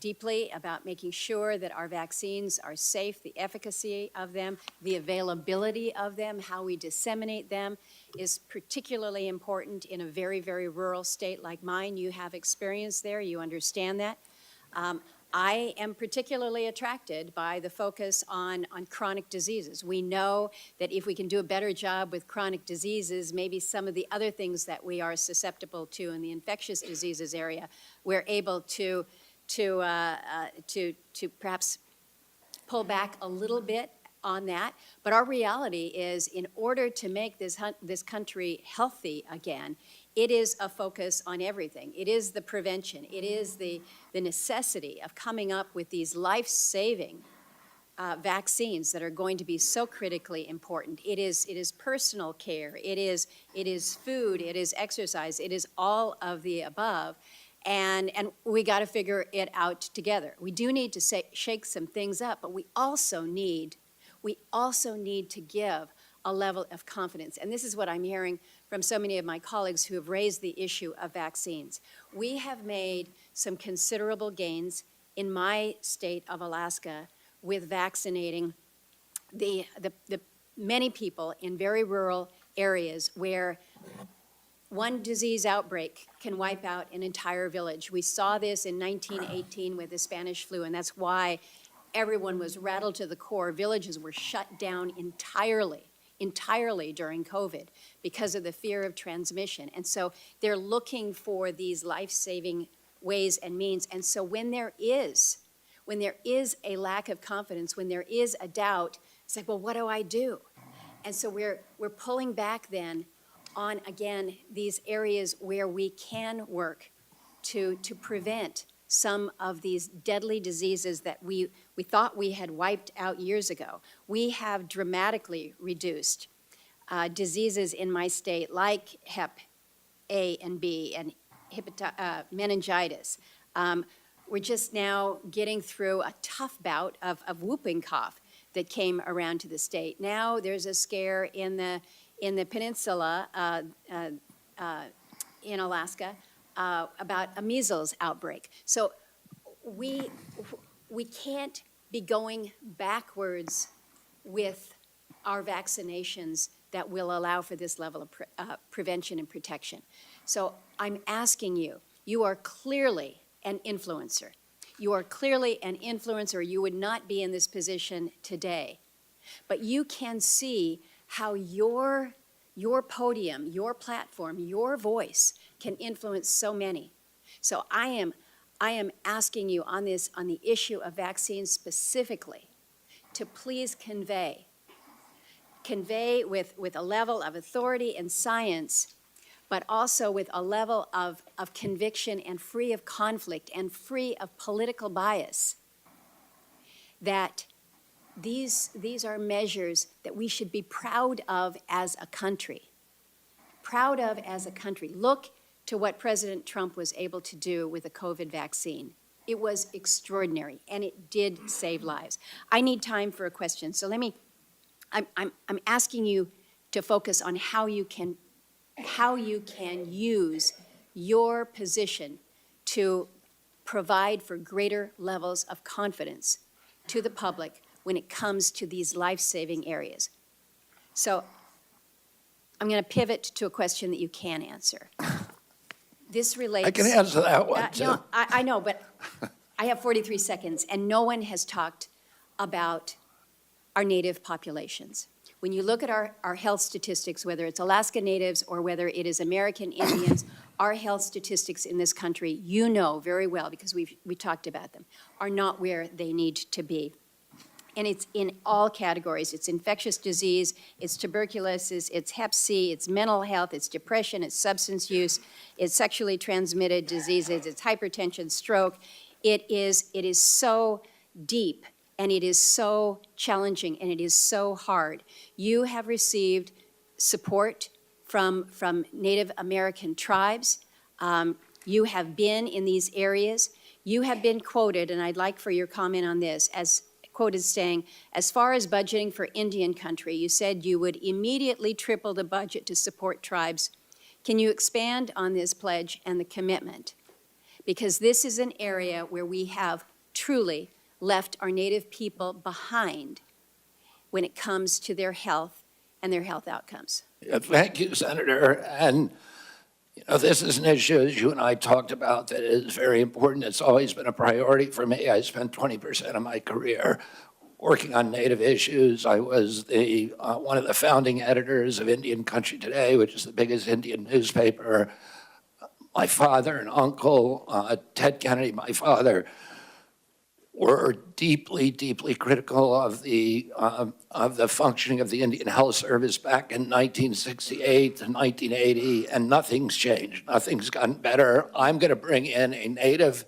deeply about making sure that our vaccines are safe, the efficacy of them, the availability of them, how we disseminate them is particularly important in a very, very rural state like mine. You have experience there, you understand that. I am particularly attracted by the focus on chronic diseases. We know that if we can do a better job with chronic diseases, maybe some of the other things that we are susceptible to in the infectious diseases area, we're able to perhaps pull back a little bit on that. But our reality is, in order to make this country healthy again, it is a focus on everything. It is the prevention. It is the necessity of coming up with these life-saving vaccines that are going to be so critically important. It is personal care. It is food. It is exercise. It is all of the above. And we got to figure it out together. We do need to shake some things up, but we also need to give a level of confidence. And this is what I'm hearing from so many of my colleagues who have raised the issue of vaccines. We have made some considerable gains in my state of Alaska with vaccinating the many people in very rural areas where one disease outbreak can wipe out an entire village. We saw this in 1918 with the Spanish flu, and that's why everyone was rattled to the core. Villages were shut down entirely during COVID because of the fear of transmission. And so they're looking for these life-saving ways and means. And so when there is a lack of confidence, when there is a doubt, it's like, well, what do I do? And so we're pulling back then on, again, these areas where we can work to prevent some of these deadly diseases that we thought we had wiped out years ago. We have dramatically reduced diseases in my state like Hep A and B and meningitis. We're just now getting through a tough bout of whooping cough that came around to the state. Now there's a scare in the peninsula in Alaska about a measles outbreak. So we can't be going backwards with our vaccinations that will allow for this level of prevention and protection. So I'm asking you, you are clearly an influencer. You are clearly an influencer. You would not be in this position today. But you can see how your podium, your platform, your voice can influence so many. So I am asking you on the issue of vaccines specifically, to please convey with a level of authority and science, but also with a level of conviction and free of conflict and free of political bias, that these are measures that we should be proud of as a country. Proud of as a country. Look to what President Trump was able to do with the COVID vaccine. It was extraordinary, and it did save lives. I need time for a question, so I'm asking you to focus on how you can use your position to provide for greater levels of confidence to the public when it comes to these life-saving areas. So I'm going to pivot to a question that you can answer. This relates... I can answer that one, too. I know, but I have 43 seconds, and no one has talked about our Native populations. When you look at our health statistics, whether it's Alaska Natives or whether it is American Indians, our health statistics in this country, you know very well, because we talked about them, are not where they need to be. And it's in all categories. It's infectious disease, it's tuberculosis, it's Hep C, it's mental health, it's depression, it's substance use, it's sexually transmitted diseases, it's hypertension, stroke. It is so deep, and it is so challenging, and it is so hard. You have received support from Native American tribes. You have been in these areas. You have been quoted, and I'd like for your comment on this, as quoted saying, as far as budgeting for Indian country, you said you would immediately triple the budget to support tribes. Can you expand on this pledge and the commitment? Because this is an area where we have truly left our Native people behind when it comes to their health and their health outcomes. Thank you, Senator. And this is an issue, as you and I talked about, that is very important. It's always been a priority for me. I spent 20% of my career working on Native issues. I was one of the founding editors of Indian Country Today, which is the biggest Indian newspaper. My father and uncle, Ted Kennedy, my father, were deeply, deeply critical of the functioning of the Indian Health Service back in 1968 to 1980, and nothing's changed. Nothing's gotten better. I'm going to bring in a native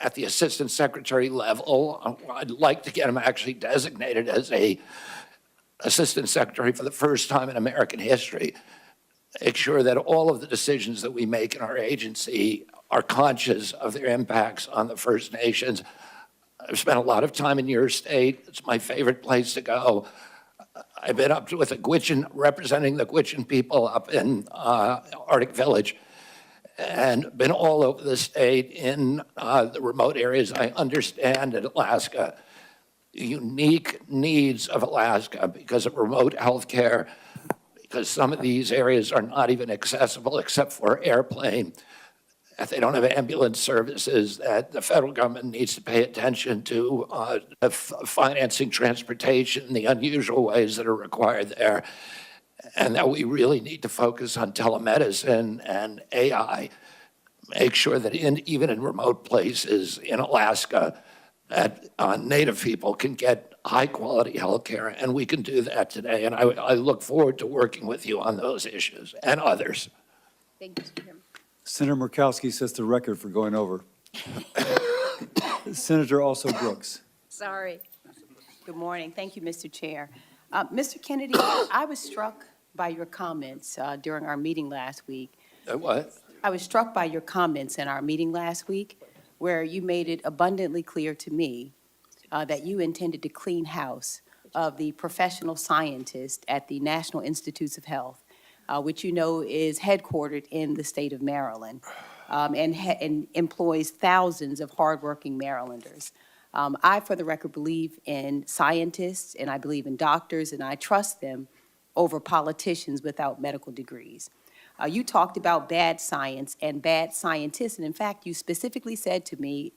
at the assistant secretary level. I'd like to get him actually designated as a assistant secretary for the first time in American history. Make sure that all of the decisions that we make in our agency are conscious of their impacts on the First Nations. I've spent a lot of time in your state. It's my favorite place to go. I've been up with the Gwich'in, representing the Gwich'in people up in Arctic Village, and been all over the state in the remote areas. I understand in Alaska the unique needs of Alaska because of remote health care, because some of these areas are not even accessible except for airplane. That they don't have ambulance services, that the federal government needs to pay attention to financing transportation, the unusual ways that are required there, and that we really need to focus on telemedicine and AI. Make sure that even in remote places in Alaska, that Native people can get high-quality health care, and we can do that today. And I look forward to working with you on those issues and others. Thank you, Mr. Chairman. Senator Murkowski sets the record for going over. Senator Also Brooks. Sorry. Good morning. Thank you, Mr. Chair. Mr. Kennedy, I was struck by your comments during our meeting last week. What? I was struck by your comments in our meeting last week where you made it abundantly clear to me that you intended to clean house of the professional scientists at the National Institutes of Health, which you know is headquartered in the state of Maryland and employs thousands of hardworking Marylanders. I, for the record, believe in scientists, and I believe in doctors, and I trust them over politicians without medical degrees. You talked about bad science and bad scientists, and in fact, you specifically said to me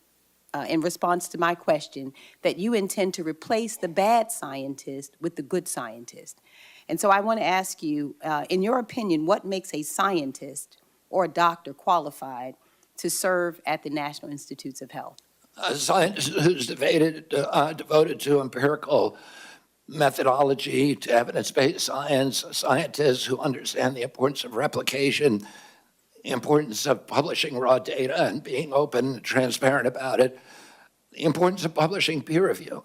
in response to my question that you intend to replace the bad scientist with the good scientist. And so I want to ask you, in your opinion, what makes a scientist or a doctor qualified to serve at the National Institutes of Health? A scientist who's devoted to empirical methodology, to evidence-based science, scientists who understand the importance of replication, the importance of publishing raw data and being open and transparent about it, the importance of publishing peer review.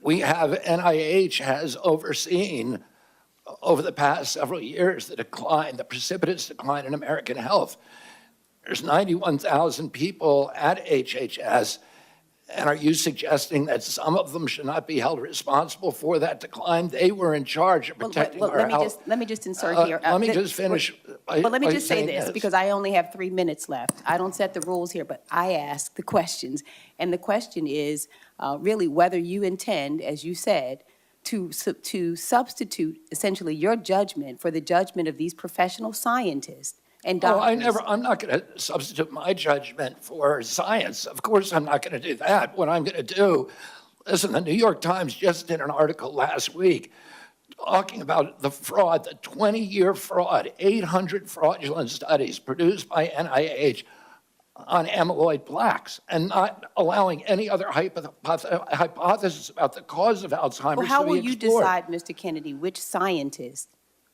We have, NIH has overseen over the past several years the decline, the precipitous decline in American health. There's 91,000 people at HHS, and are you suggesting that some of them should not be held responsible for that decline? They were in charge of protecting our health. Let me just insert here. Let me just finish. Well, let me just say this, because I only have 3 minutes left. I don't set the rules here, but I ask the questions. And the question is really whether you intend, as you said, to substitute essentially your judgment for the judgment of these professional scientists and doctors. I'm not going to substitute my judgment for science. Of course, I'm not going to do that. What I'm going to do, listen, the New York Times just did an article last week talking about the fraud, the 20-year fraud, 800 fraudulent studies produced by NIH on amyloid plaques, and not allowing any other hypothesis about the cause of Alzheimer's to be explored. Well, how will you decide, Mr. Kennedy, which scientists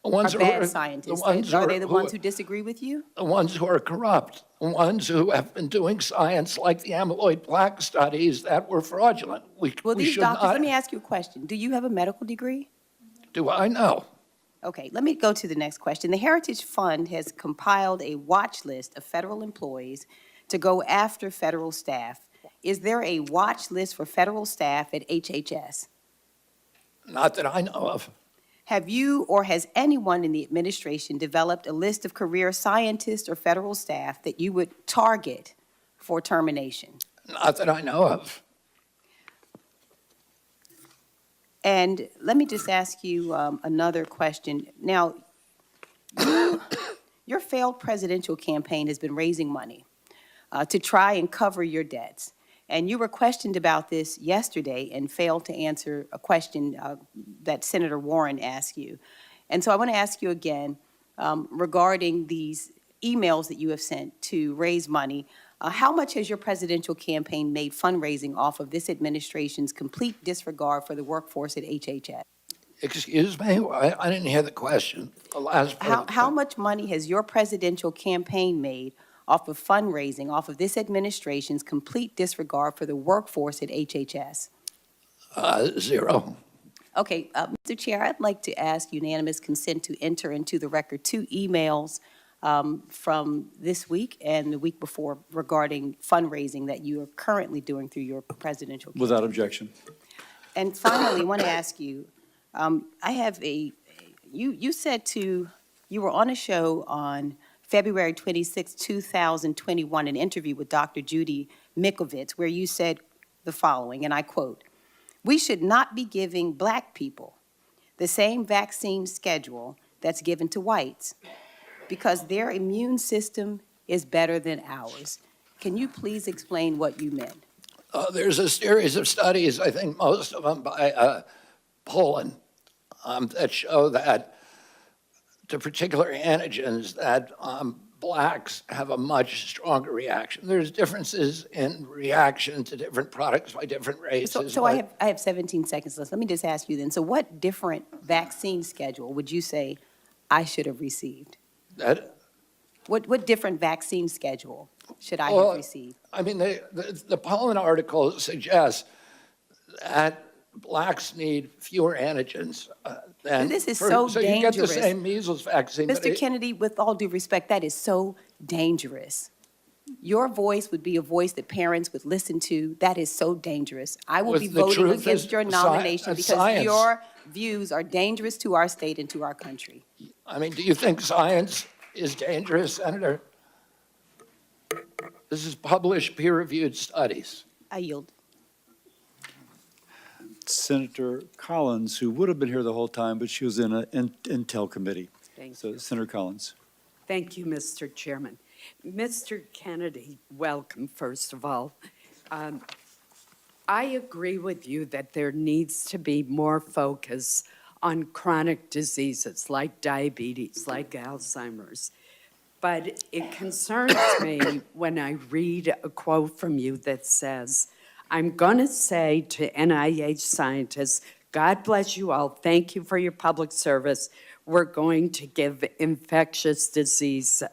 are bad scientists? Are they the ones who disagree with you? The ones who are corrupt, the ones who have been doing science like the amyloid plaque studies that were fraudulent. Well, these doctors, let me ask you a question. Do you have a medical degree? Do I know? Okay, let me go to the next question. The Heritage Fund has compiled a watch list of federal employees to go after federal staff. Is there a watch list for federal staff at HHS? Not that I know of. Have you or has anyone in the administration developed a list of career scientists or federal staff that you would target for termination? Not that I know of. And let me just ask you another question. Now, your failed presidential campaign has been raising money to try and cover your debts. And you were questioned about this yesterday and failed to answer a question that Senator Warren asked you. And so I want to ask you again regarding these emails that you have sent to raise money, how much has your presidential campaign made fundraising off of this administration's complete disregard for the workforce at HHS? Excuse me, I didn't hear the question. The last part. How much money has your presidential campaign made off of fundraising, off of this administration's complete disregard for the workforce at HHS? Zero. Okay, Mr. Chair, I'd like to ask unanimous consent to enter into the record 2 emails from this week and the week before regarding fundraising that you are currently doing through your presidential campaign. Without objection. And finally, I want to ask you, you said you were on a show on February 26, 2021, an interview with Dr. Judy Mikovits, where you said the following, and I quote, "We should not be giving Black people the same vaccine schedule that's given to whites because their immune system is better than ours." Can you please explain what you meant? There's a series of studies, I think most of them by Poland, that show that to particular antigens that Blacks have a much stronger reaction. There's differences in reaction to different products by different races. So I have 17 seconds left. Let me just ask you then, so what different vaccine schedule would you say I should have received? What different vaccine schedule should I have received? I mean, the Poland article suggests that Blacks need fewer antigens than. This is so dangerous. So you get the same measles vaccine. Mr. Kennedy, with all due respect, that is so dangerous. Your voice would be a voice that parents would listen to. That is so dangerous. I will be voting against your nomination because your views are dangerous to our state and to our country. I mean, do you think science is dangerous, Senator? This is published, peer-reviewed studies. I yield. Senator Collins, who would have been here the whole time, but she was in an Intel committee. So Senator Collins. Thank you, Mr. Chairman. Mr. Kennedy, welcome, first of all. I agree with you that there needs to be more focus on chronic diseases like diabetes, like Alzheimer's. But it concerns me when I read a quote from you that says, "I'm going to say to NIH scientists, God bless you all. Thank you for your public service. We're going to give infectious diseases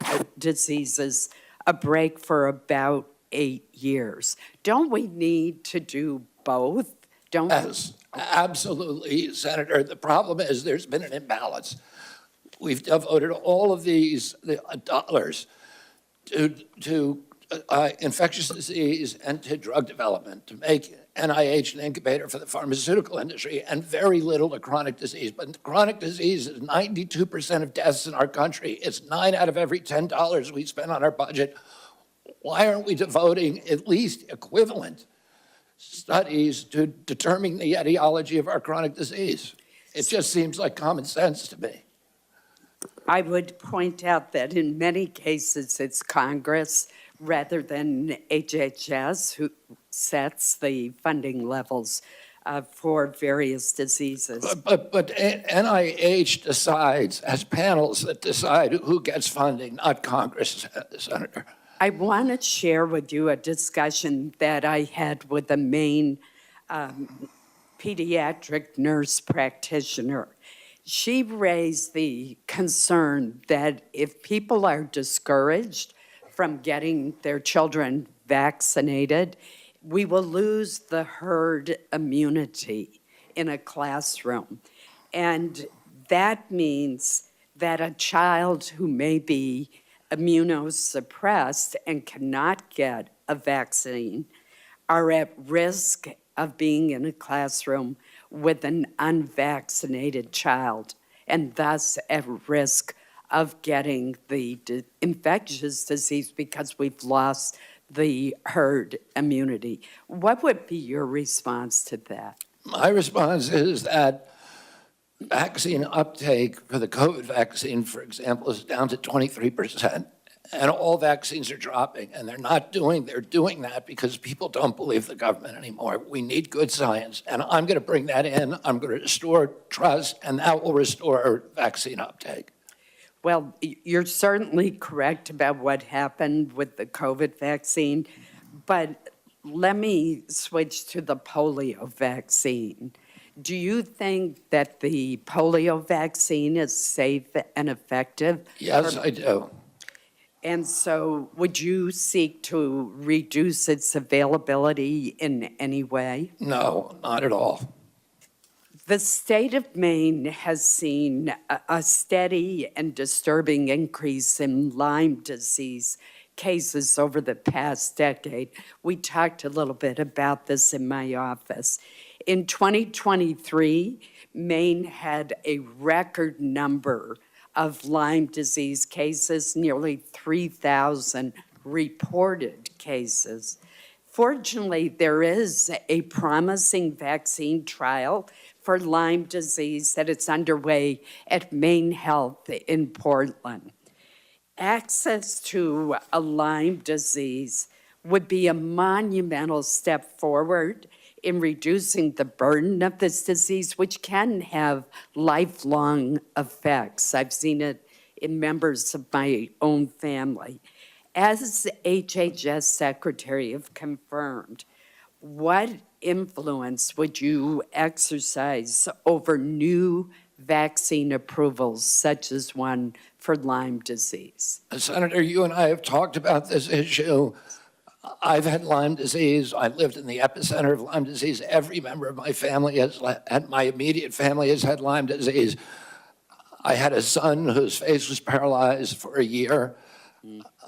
a break for about 8 years." Don't we need to do both? Don't Yes, absolutely, Senator. The problem is there's been an imbalance. We've devoted all of these dollars to infectious disease and to drug development, to make NIH an incubator for the pharmaceutical industry, and very little to chronic disease. But chronic disease is 92% of deaths in our country. It's 9 out of every $10 we spend on our budget. Why aren't we devoting at least equivalent studies to determining the etiology of our chronic disease? It just seems like common sense to me. I would point out that in many cases, it's Congress rather than HHS who sets the funding levels for various diseases. But NIH decides, as panels that decide who gets funding, not Congress, Senator. I want to share with you a discussion that I had with a Maine pediatric nurse practitioner. She raised the concern that if people are discouraged from getting their children vaccinated, we will lose the herd immunity in a classroom. And that means that a child who may be immunosuppressed and cannot get a vaccine are at risk of being in a classroom with an unvaccinated child, and thus at risk of getting the infectious disease because we've lost the herd immunity. What would be your response to that? My response is that vaccine uptake for the COVID vaccine, for example, is down to 23%. And all vaccines are dropping, and they're doing that because people don't believe the government anymore. We need good science, and I'm going to bring that in. I'm going to restore trust, and that will restore vaccine uptake. Well, you're certainly correct about what happened with the COVID vaccine, but let me switch to the polio vaccine. Do you think that the polio vaccine is safe and effective? Yes, I do. And so would you seek to reduce its availability in any way? No, not at all. The state of Maine has seen a steady and disturbing increase in Lyme disease cases over the past decade. We talked a little bit about this in my office. In 2023, Maine had a record number of Lyme disease cases, nearly 3,000 reported cases. Fortunately, there is a promising vaccine trial for Lyme disease that is underway at Maine Health in Portland. Access to a Lyme disease would be a monumental step forward in reducing the burden of this disease, which can have lifelong effects. I've seen it in members of my own family. As HHS Secretary have confirmed, what influence would you exercise over new vaccine approvals, such as one for Lyme disease? Senator, you and I have talked about this issue. I've had Lyme disease. I lived in the epicenter of Lyme disease. Every member of my family my immediate family has had Lyme disease. I had a son whose face was paralyzed for a year.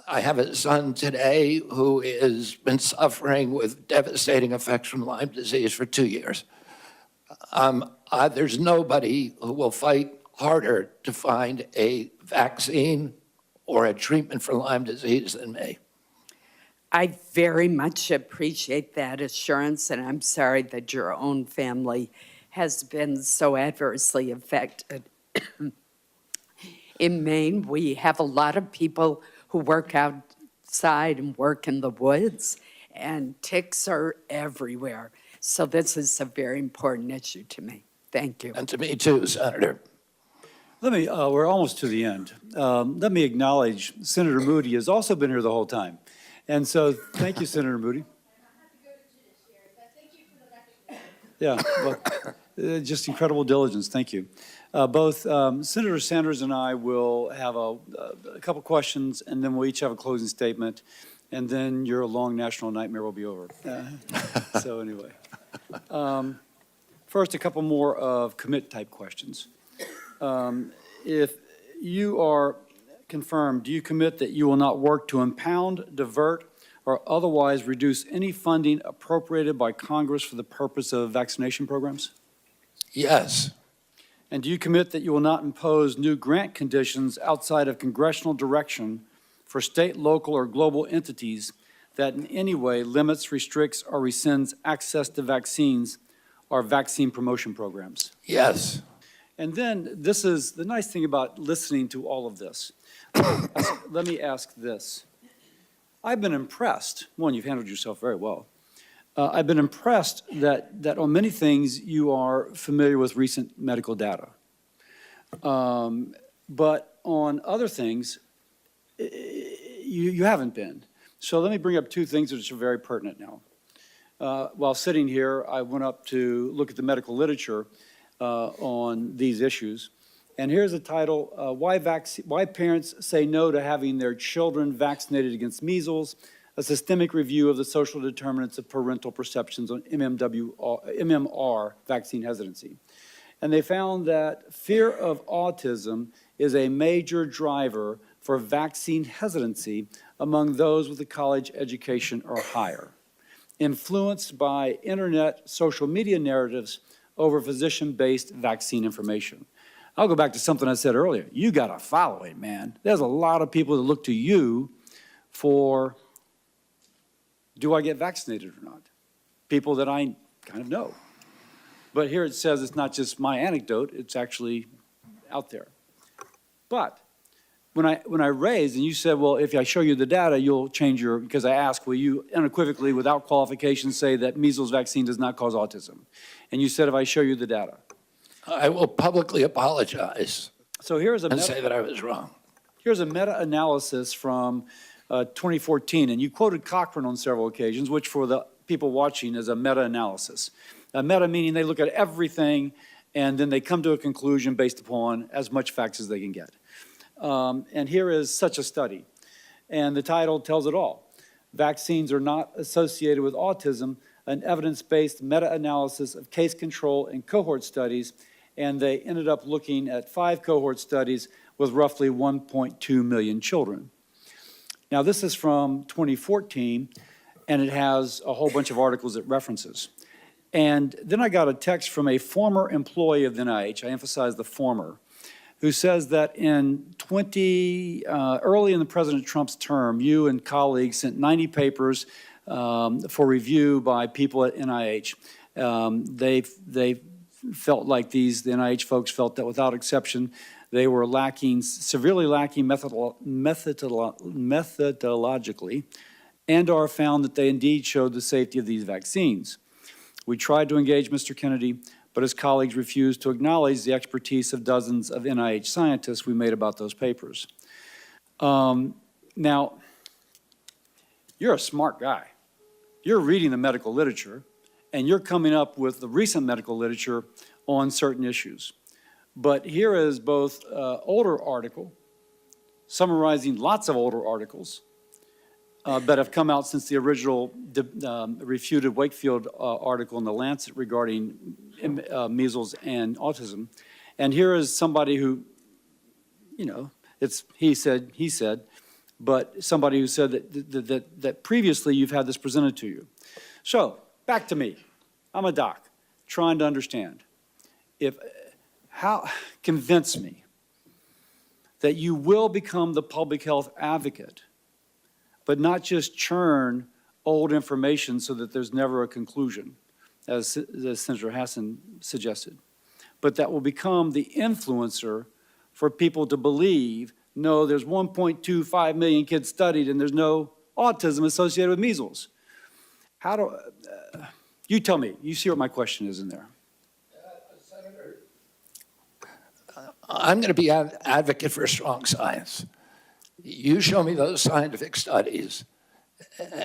I have a son today who has been suffering with devastating effects from Lyme disease for 2 years. There's nobody who will fight harder to find a vaccine or a treatment for Lyme disease than me. I very much appreciate that assurance, and I'm sorry that your own family has been so adversely affected. In Maine, we have a lot of people who work outside and work in the woods, and ticks are everywhere. So this is a very important issue to me. Thank you. And to me too, Senator. We're almost to the end. Let me acknowledge Senator Moody has also been here the whole time. And so, thank you, Senator Moody. Yeah, well, just incredible diligence. Thank you. Both Senator Sanders and I will have a couple questions, and then we'll each have a closing statement, and then your long national nightmare will be over. So anyway, first, a couple more of commit-type questions. If you are confirmed, do you commit that you will not work to impound, divert, or otherwise reduce any funding appropriated by Congress for the purpose of vaccination programs? Yes. And do you commit that you will not impose new grant conditions outside of congressional direction for state, local, or global entities that in any way limits, restricts, or rescinds access to vaccines or vaccine promotion programs? Yes. And then, this is the nice thing about listening to all of this. Let me ask this. I've been impressed. One, you've handled yourself very well. I've been impressed that on many things you are familiar with recent medical data. But on other things, you haven't been. So let me bring up two things which are very pertinent now. While sitting here, I went up to look at the medical literature on these issues. And here's the title, Why Parents Say No to Having Their Children Vaccinated Against Measles, a systemic review of the social determinants of parental perceptions on MMR vaccine hesitancy. And they found that fear of autism is a major driver for vaccine hesitancy among those with a college education or higher, influenced by internet social media narratives over physician-based vaccine information. I'll go back to something I said earlier. You got to follow it, man. There's a lot of people that look to you for, do I get vaccinated or not? People that I kind of know. But here it says it's not just my anecdote, it's actually out there. But when I raised, and you said, well, if I show you the data, you'll change your, because I asked, will you unequivocally, without qualification, say that measles vaccine does not cause autism? And you said, if I show you the data. I will publicly apologize So here's and say that I was wrong. Here's a meta-analysis from 2014, and you quoted Cochrane on several occasions, which for the people watching is a meta-analysis. A meta meaning they look at everything and then they come to a conclusion based upon as much facts as they can get. And here is such a study, and the title tells it all. Vaccines are not associated with autism, an evidence-based meta-analysis of case control and cohort studies, and they ended up looking at 5 cohort studies with roughly 1.2 million children. Now, this is from 2014, and it has a whole bunch of articles it references. And then I got a text from a former employee of the NIH, I emphasize the former, who says that in early in the President Trump's term, you and colleagues sent 90 papers for review by people at NIH. They felt like the NIH folks felt that without exception, they were severely lacking methodologically, and are found that they indeed showed the safety of these vaccines. We tried to engage Mr. Kennedy, but his colleagues refused to acknowledge the expertise of dozens of NIH scientists we made about those papers. Now, you're a smart guy. You're reading the medical literature, and you're coming up with the recent medical literature on certain issues. But here is both older article, summarizing lots of older articles that have come out since the original refuted Wakefield article in The Lancet regarding measles and autism. And here is somebody who, you know, it's he said, but somebody who said that previously you've had this presented to you. So, back to me. I'm a doc, trying to understand. Convince me that you will become the public health advocate, but not just churn old information so that there's never a conclusion, as Senator Hassan suggested, but that will become the influencer for people to believe, no, there's 1.25 million kids studied and there's no autism associated with measles. You tell me, you see what my question is in there. Senator, I'm going to be an advocate for strong science. You show me those scientific studies,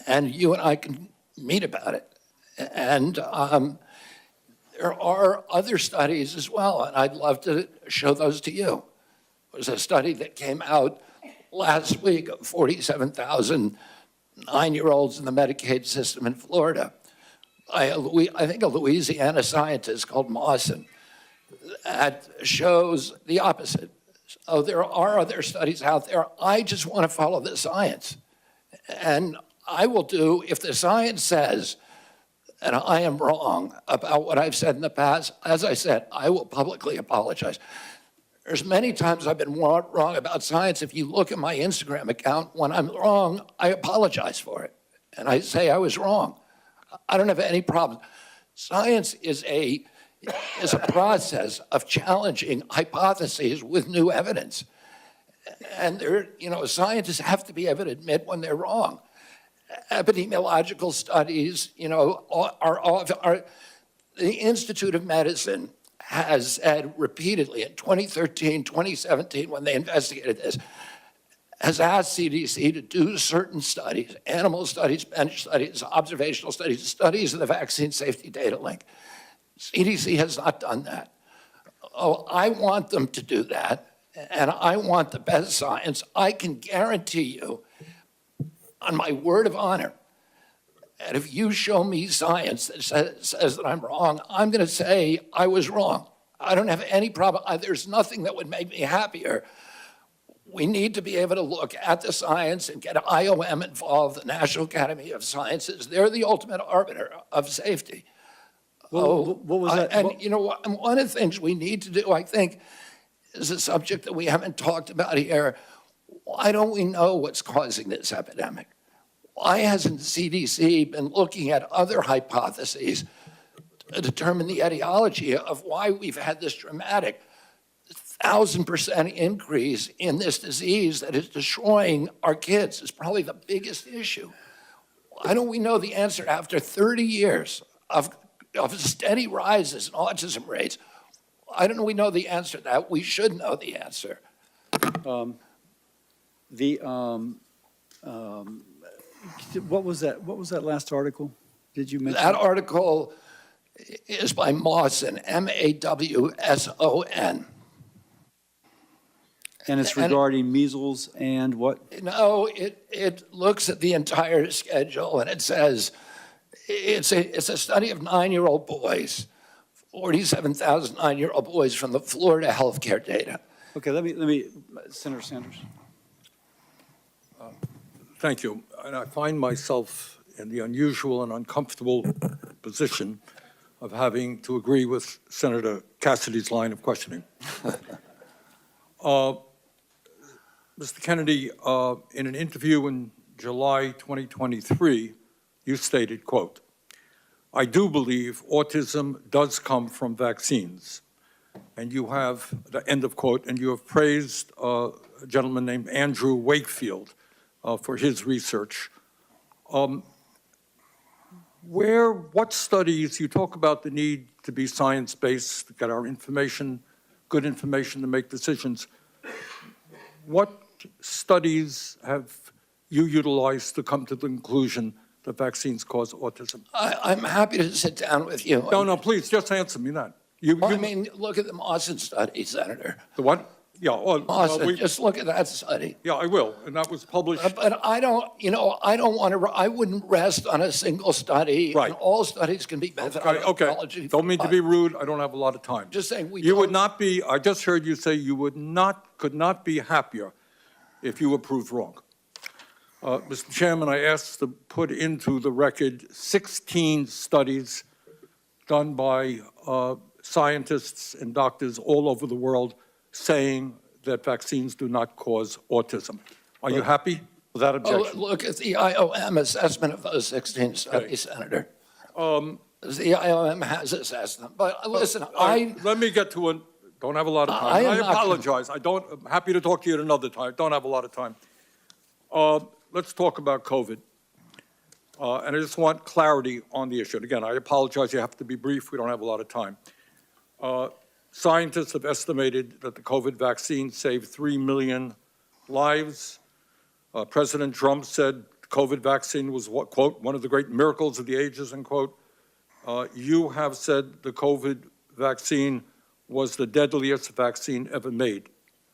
and you and I can meet about it. And there are other studies as well, and I'd love to show those to you. There's a study that came out last week of 47,000 9-year-olds in the Medicaid system in Florida. I think a Louisiana scientist called Mawson that shows the opposite. So there are other studies out there. I just want to follow the science. And I will do, if the science says, and I am wrong about what I've said in the past, as I said, I will publicly apologize. There's many times I've been wrong about science. If you look at my Instagram account, when I'm wrong, I apologize for it. And I say I was wrong. I don't have any problem. Science is a process of challenging hypotheses with new evidence. And scientists have to be able to admit when they're wrong. Epidemiological studies, the Institute of Medicine has said repeatedly in 2013, 2017, when they investigated this, has asked CDC to do certain studies, animal studies, bench studies, observational studies, studies of the vaccine safety data link. CDC has not done that. Oh, I want them to do that, and I want the best science. I can guarantee you, on my word of honor, and if you show me science that says that I'm wrong, I'm going to say I was wrong. I don't have any problem. There's nothing that would make me happier. We need to be able to look at the science and get IOM involved, the National Academy of Sciences. They're the ultimate arbiter of safety. What was that? And you know what? One of the things we need to do, I think, is a subject that we haven't talked about here. Why don't we know what's causing this epidemic? Why hasn't the CDC been looking at other hypotheses to determine the etiology of why we've had this dramatic 1,000% increase in this disease that is destroying our kids? It's probably the biggest issue. Why don't we know the answer after 30 years of steady rises in autism rates? Why don't we know the answer to that? We should know the answer. The, what was that? What was that last article? Did you mention? That article is by Mawson, Mawson. And it's regarding measles and what? No, it looks at the entire schedule, and it says, it's a study of 9-year-old boys, 47,000 9-year-old boys from the Florida healthcare data. Okay, let me, Senator Sanders. Thank you. And I find myself in the unusual and uncomfortable position of having to agree with Senator Cassidy's line of questioning. Mr. Kennedy, in an interview in July 2023, you stated, quote, "I do believe autism does come from vaccines." And you have, the end of quote, and you have praised a gentleman named Andrew Wakefield for his research. What studies, you talk about the need to be science-based, to get our information, good information to make decisions. What studies have you utilized to come to the conclusion that vaccines cause autism? I'm happy to sit down with you. No, please, just answer me that. I mean, look at the Mawson study, Senator. The what? Yeah. Mawson, just look at that study. Yeah, I will, and that was published. But I don't want to, I wouldn't rest on a single study. Right. And all studies can be methodology. Okay, don't mean to be rude, I don't have a lot of time. Just saying You would not be, I just heard you say you could not be happier if you were proved wrong. Mr. Chairman, I asked to put into the record 16 studies done by scientists and doctors all over the world saying that vaccines do not cause autism. Are you happy without objection? Look at the IOM assessment of those 16 studies, Senator. The IOM has assessed them. But listen, Let me get to it. Don't have a lot of time. I apologize. I'm happy to talk to you at another time. Don't have a lot of time. Let's talk about COVID. And I just want clarity on the issue. And again, I apologize. You have to be brief. We don't have a lot of time. Scientists have estimated that the COVID vaccine saved 3 million lives. President Trump said the COVID vaccine was, what, quote, one of the great miracles of the ages, end quote. You have said the COVID vaccine was the deadliest vaccine ever made,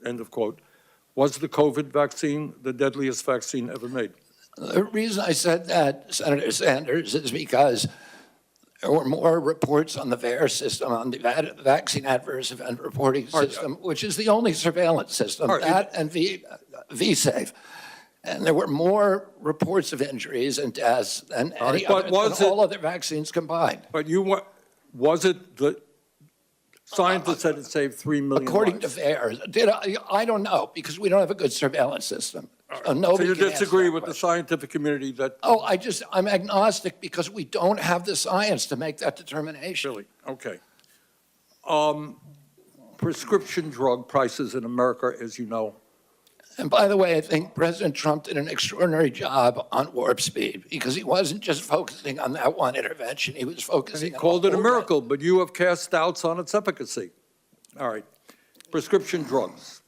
end of quote. Was the COVID vaccine the deadliest vaccine ever made? The reason I said that, Senator Sanders, is because there were more reports on the VAERS system, on the Vaccine Adverse Event Reporting System, which is the only surveillance system, that and VSafe. And there were more reports of injuries and deaths than all other vaccines combined. But was it the scientists said it saved 3 million According lives? to VAERS. I don't know, because we don't have a good surveillance system. So you disagree with the scientific community that... I'm agnostic because we don't have the science to make that determination. Really? Okay. Prescription drug prices in America, as you know. And by the way, I think President Trump did an extraordinary job on warp speed because he wasn't just focusing on that one intervention. He was focusing on... He called it a miracle, but you have cast doubts on its efficacy. All right. Prescription drugs.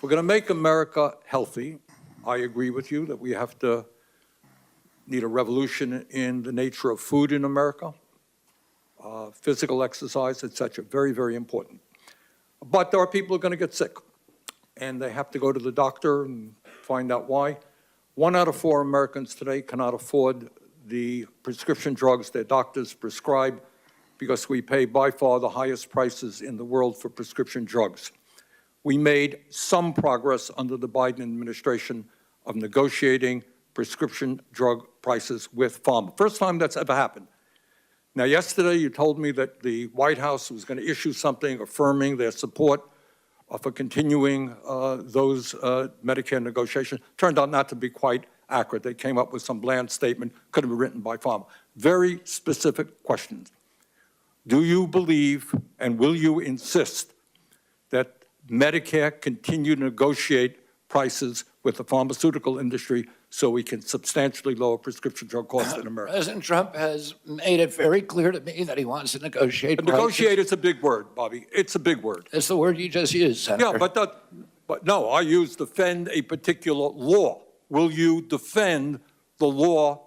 We're going to make America healthy. I agree with you that we need a revolution in the nature of food in America, physical exercise, et cetera. Very, very important. But there are people who are going to get sick, and they have to go to the doctor and find out why. 1 out of 4 Americans today cannot afford the prescription drugs their doctors prescribe because we pay by far the highest prices in the world for prescription drugs. We made some progress under the Biden administration of negotiating prescription drug prices with pharma. First time that's ever happened. Now, yesterday you told me that the White House was going to issue something affirming their support for continuing those Medicare negotiations. Turned out not to be quite accurate. They came up with some bland statement, could have been written by pharma. Very specific questions. Do you believe and will you insist that Medicare continue to negotiate prices with the pharmaceutical industry so we can substantially lower prescription drug costs in America? President Trump has made it very clear to me that he wants to negotiate prices. Negotiate is a big word, Bobby. It's a big word. It's the word you just used, Senator. Yeah, but But no, I use defend a particular law. Will you defend the law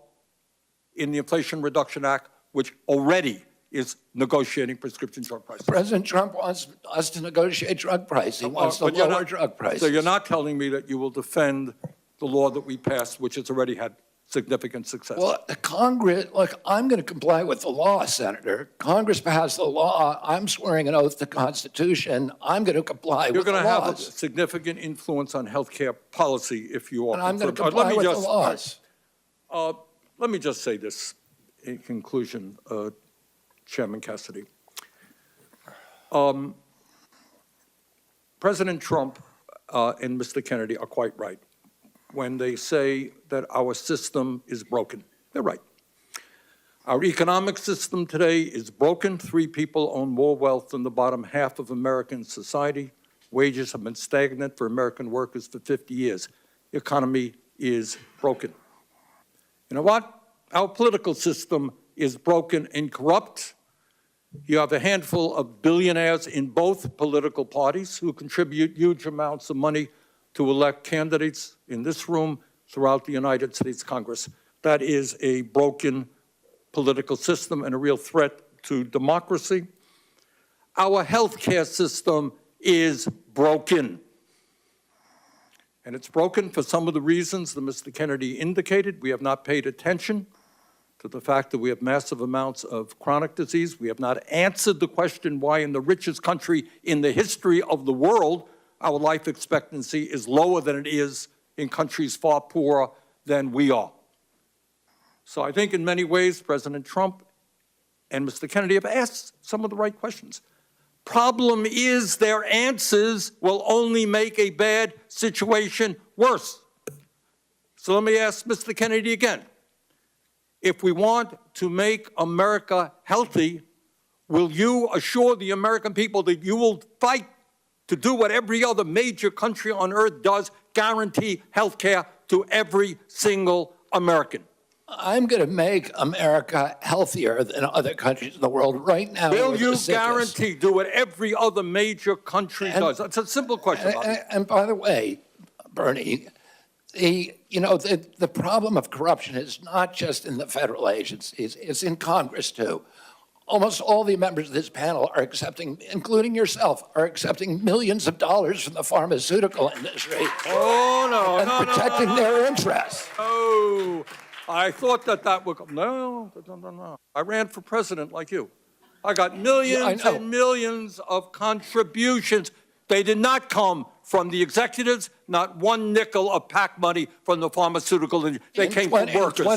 in the Inflation Reduction Act, which already is negotiating prescription drug prices? President Trump wants us to negotiate drug price. He wants to But you're lower not- drug prices. So you're not telling me that you will defend the law that we passed, which has already had significant success? Well, the Congress, look, I'm going to comply with the law, Senator. Congress passed the law. I'm swearing an oath to the Constitution. I'm going to comply You're with the going to have a laws. significant influence on healthcare policy if you are. And I'm going to confirmed. comply with the laws. Let me just say this in conclusion, Chairman Cassidy. President Trump and Mr. Kennedy are quite right when they say that our system is broken. They're right. Our economic system today is broken. 3 people own more wealth than the bottom half of American society. Wages have been stagnant for American workers for 50 years. The economy is broken. You know what? Our political system is broken and corrupt. You have a handful of billionaires in both political parties who contribute huge amounts of money to elect candidates in this room throughout the United States Congress. That is a broken political system and a real threat to democracy. Our healthcare system is broken. And it's broken for some of the reasons that Mr. Kennedy indicated. We have not paid attention to the fact that we have massive amounts of chronic disease. We have not answered the question why in the richest country in the history of the world, our life expectancy is lower than it is in countries far poorer than we are. So I think in many ways, President Trump and Mr. Kennedy have asked some of the right questions. Problem is their answers will only make a bad situation worse. So let me ask Mr. Kennedy again. If we want to make America healthy, will you assure the American people that you will fight to do what every other major country on earth does, guarantee health care to every single American? I'm going to make America healthier than other countries in the world right now. Will you guarantee do what every other major country does? That's a simple question. And by the way, Bernie, the problem of corruption is not just in the federal agencies, it's in Congress too. Almost all the members of this panel are accepting, including yourself, are accepting millions of dollars from the pharmaceutical industry. Oh, no, and no, protecting their interests. Oh, I thought that would come. No. I ran for president like you. I got millions and millions of contributions. They did not come from the executives, not one nickel of PAC money from the pharmaceutical industry. They came from workers.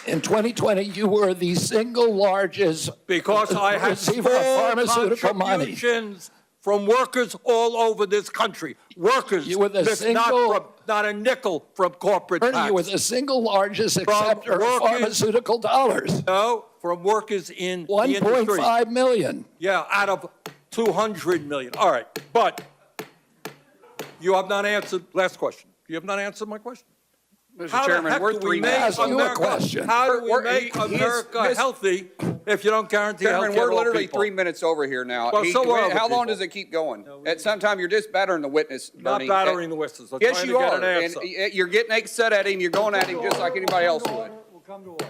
In 2020, you were the single largest because I had receiver of pharmaceutical money. Contributions from workers all over this country. Workers, you were the not a nickel from corporate Bernie, PACs. you were the single largest acceptor of pharmaceutical dollars. No, from workers in the industry. 1.5 million. Yeah, out of 200 million. All right, but you have not answered, last question. You have not answered my question. Mr. Chairman, we're 3 minutes. How do we make America healthy if you don't guarantee health Chairman, care we're to all literally people? 3 minutes over here now. Well, so are other how long people. does it keep going? At some time, you're just battering the witness, Not Bernie. battering the witnesses. I'm Yes, trying you to get are. an answer. And you're getting upset at him. You're going at him just like anybody else would. We'll come to order.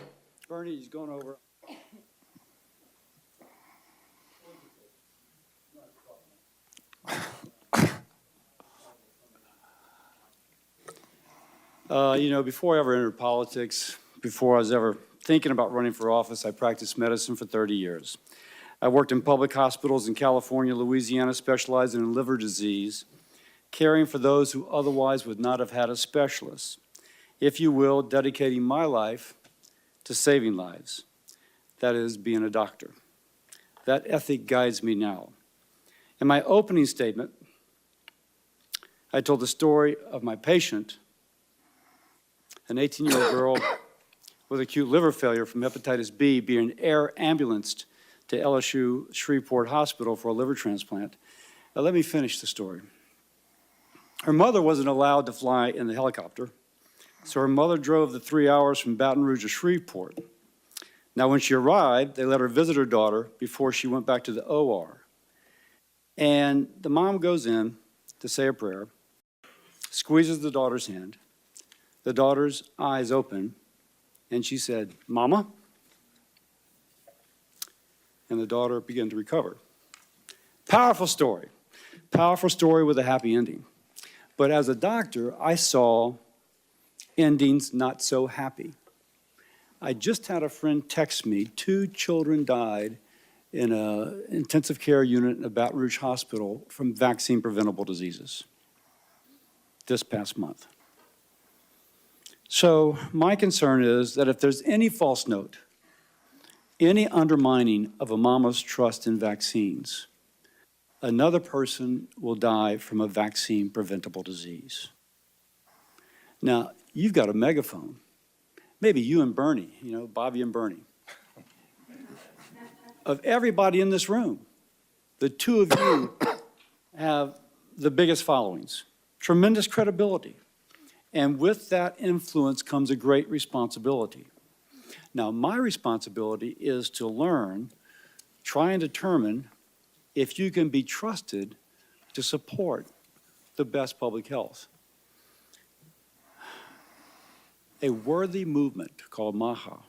Bernie, he's going over. Before I ever entered politics, before I was ever thinking about running for office, I practiced medicine for 30 years. I worked in public hospitals in California, Louisiana, specializing in liver disease, caring for those who otherwise would not have had a specialist. If you will, dedicating my life to saving lives. That is, being a doctor. That ethic guides me now. In my opening statement, I told the story of my patient, an 18-year-old girl with acute liver failure from hepatitis B being air ambulanced to LSU Shreveport Hospital for a liver transplant. Now, let me finish the story. Her mother wasn't allowed to fly in the helicopter, so her mother drove the 3 hours from Baton Rouge to Shreveport. Now, when she arrived, they let her visit her daughter before she went back to the OR. And the mom goes in to say a prayer, squeezes the daughter's hand. The daughter's eyes open, and she said, "Mama?" And the daughter began to recover. Powerful story with a happy ending. But as a doctor, I saw endings not so happy. I just had a friend text me, 2 children died in an intensive care unit in a Baton Rouge hospital from vaccine-preventable diseases this past month. So my concern is that if there's any false note, any undermining of a mama's trust in vaccines, another person will die from a vaccine-preventable disease. Now, you've got a megaphone. Maybe you and Bernie, Bobby and Bernie. Of everybody in this room, the 2 of you have the biggest followings, tremendous credibility. And with that influence comes a great responsibility. Now, my responsibility is to learn, try and determine if you can be trusted to support the best public health. A worthy movement called MAHA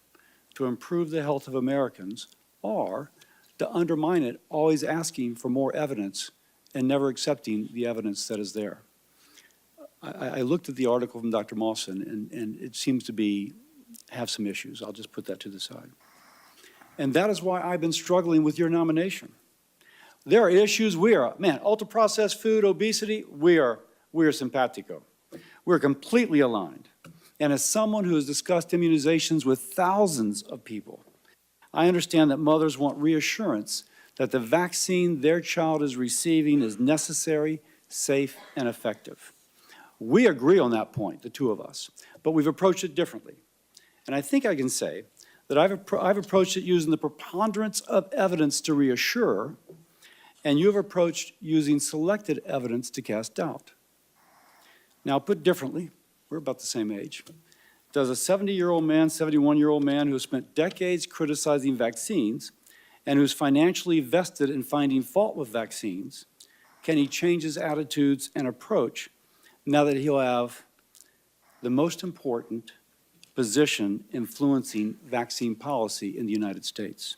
to improve the health of Americans, or to undermine it, always asking for more evidence and never accepting the evidence that is there. I looked at the article from Dr. Mawson, and it seems to have some issues. I'll just put that to the side. And that is why I've been struggling with your nomination. There are issues ultra-processed food, obesity, we are simpatico. We're completely aligned. And as someone who has discussed immunizations with thousands of people, I understand that mothers want reassurance that the vaccine their child is receiving is necessary, safe, and effective. We agree on that point, the 2 of us, but we've approached it differently. And I think I can say that I've approached it using the preponderance of evidence to reassure, and you have approached using selected evidence to cast doubt. Now, put differently, we're about the same age. Does a 70-year-old man, 71-year-old man who has spent decades criticizing vaccines and who's financially vested in finding fault with vaccines, can he change his attitudes and approach now that he'll have the most important position influencing vaccine policy in the United States?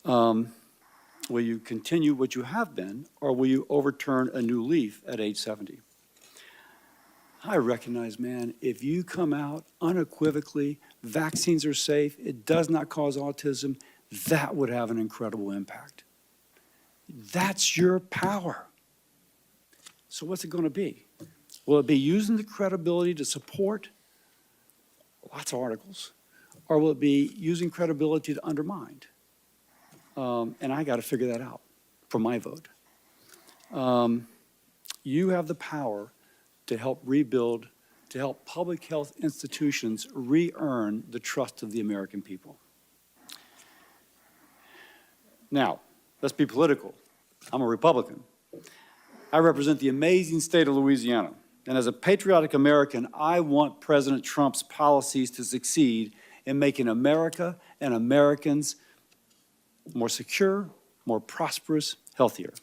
Will you continue what you have been, or will you overturn a new leaf at age 70? I recognize, man, if you come out unequivocally, vaccines are safe, it does not cause autism, that would have an incredible impact. That's your power. So what's it going to be? Will it be using the credibility to support lots of articles, or will it be using credibility to undermine? And I got to figure that out for my vote. You have the power to help rebuild, to help public health institutions re-earn the trust of the American people. Now, let's be political. I'm a Republican. I represent the amazing state of Louisiana. And as a patriotic American, I want President Trump's policies to succeed in making America and Americans more secure, more prosperous, healthier.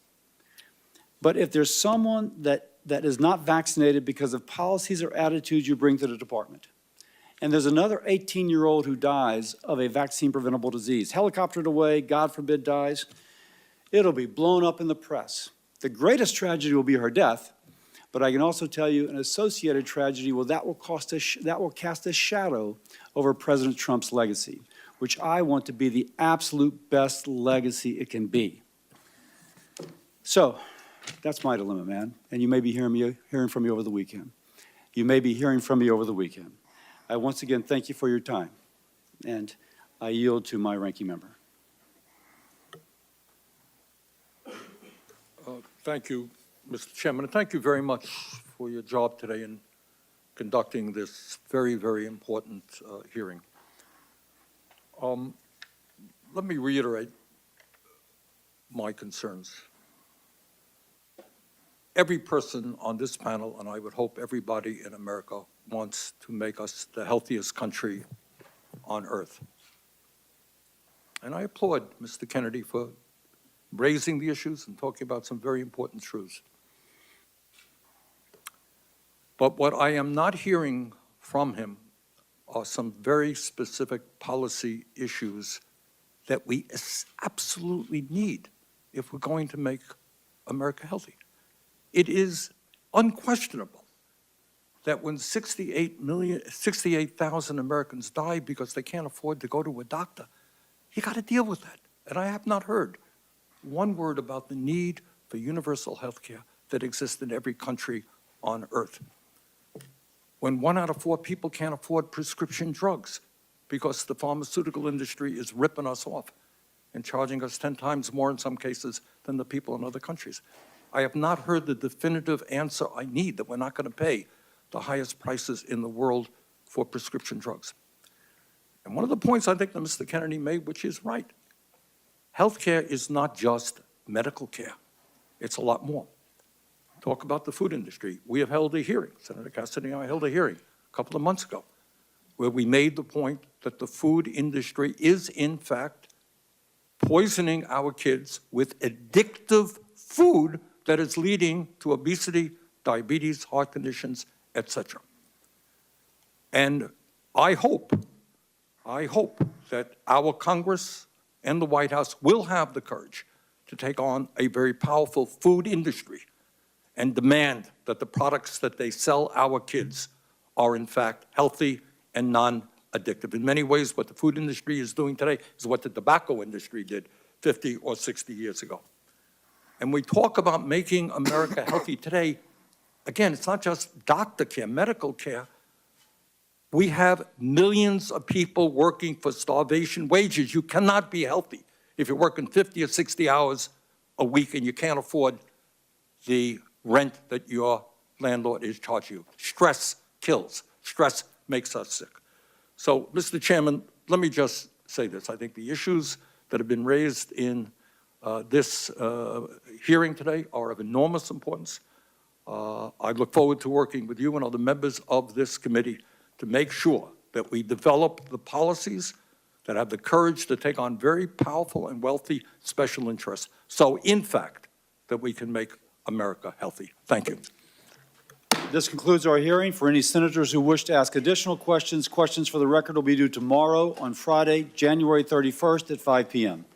But if there's someone that is not vaccinated because of policies or attitudes you bring to the department, and there's another 18-year-old who dies of a vaccine-preventable disease, helicoptered away, God forbid dies, it'll be blown up in the press. The greatest tragedy will be her death, but I can also tell you an associated tragedy that will cast a shadow over President Trump's legacy, which I want to be the absolute best legacy it can be. So that's my dilemma, man. And you may be hearing from me over the weekend. You may be hearing from me over the weekend. I once again thank you for your time, and I yield to my ranking member. Thank you, Mr. Chairman, and thank you very much for your job today in conducting this very, very important hearing. Let me reiterate my concerns. Every person on this panel, and I would hope everybody in America, wants to make us the healthiest country on earth. And I applaud Mr. Kennedy for raising the issues and talking about some very important truths. But what I am not hearing from him are some very specific policy issues that we absolutely need if we're going to make America healthy. It is unquestionable that when 68,000 Americans die because they can't afford to go to a doctor, you got to deal with that. And I have not heard one word about the need for universal health care that exists in every country on earth. When 1 out of 4 people can't afford prescription drugs because the pharmaceutical industry is ripping us off and charging us 10 times more in some cases than the people in other countries. I have not heard the definitive answer I need that we're not going to pay the highest prices in the world for prescription drugs. And one of the points I think that Mr. Kennedy made, which is right, healthcare is not just medical care. It's a lot more. Talk about the food industry. We have held a hearing, Senator Cassidy and I held a hearing a couple of months ago, where we made the point that the food industry is, in fact, poisoning our kids with addictive food that is leading to obesity, diabetes, heart conditions, etc. And I hope that our Congress and the White House will have the courage to take on a very powerful food industry and demand that the products that they sell our kids are in fact healthy and non-addictive. In many ways, what the food industry is doing today is what the tobacco industry did 50 or 60 years ago. And we talk about making America healthy today. Again, it's not just doctor care, medical care. We have millions of people working for starvation wages. You cannot be healthy if you're working 50 or 60 hours a week and you can't afford the rent that your landlord is charging you. Stress kills. Stress makes us sick. So, Mr. Chairman, let me just say this. I think the issues that have been raised in this hearing today are of enormous importance. I look forward to working with you and other members of this committee to make sure that we develop the policies that have the courage to take on very powerful and wealthy special interests. So, in fact, that we can make America healthy. Thank you. This concludes our hearing. For any senators who wish to ask additional questions, questions for the record will be due tomorrow on Friday, January 31st at 5 p.m.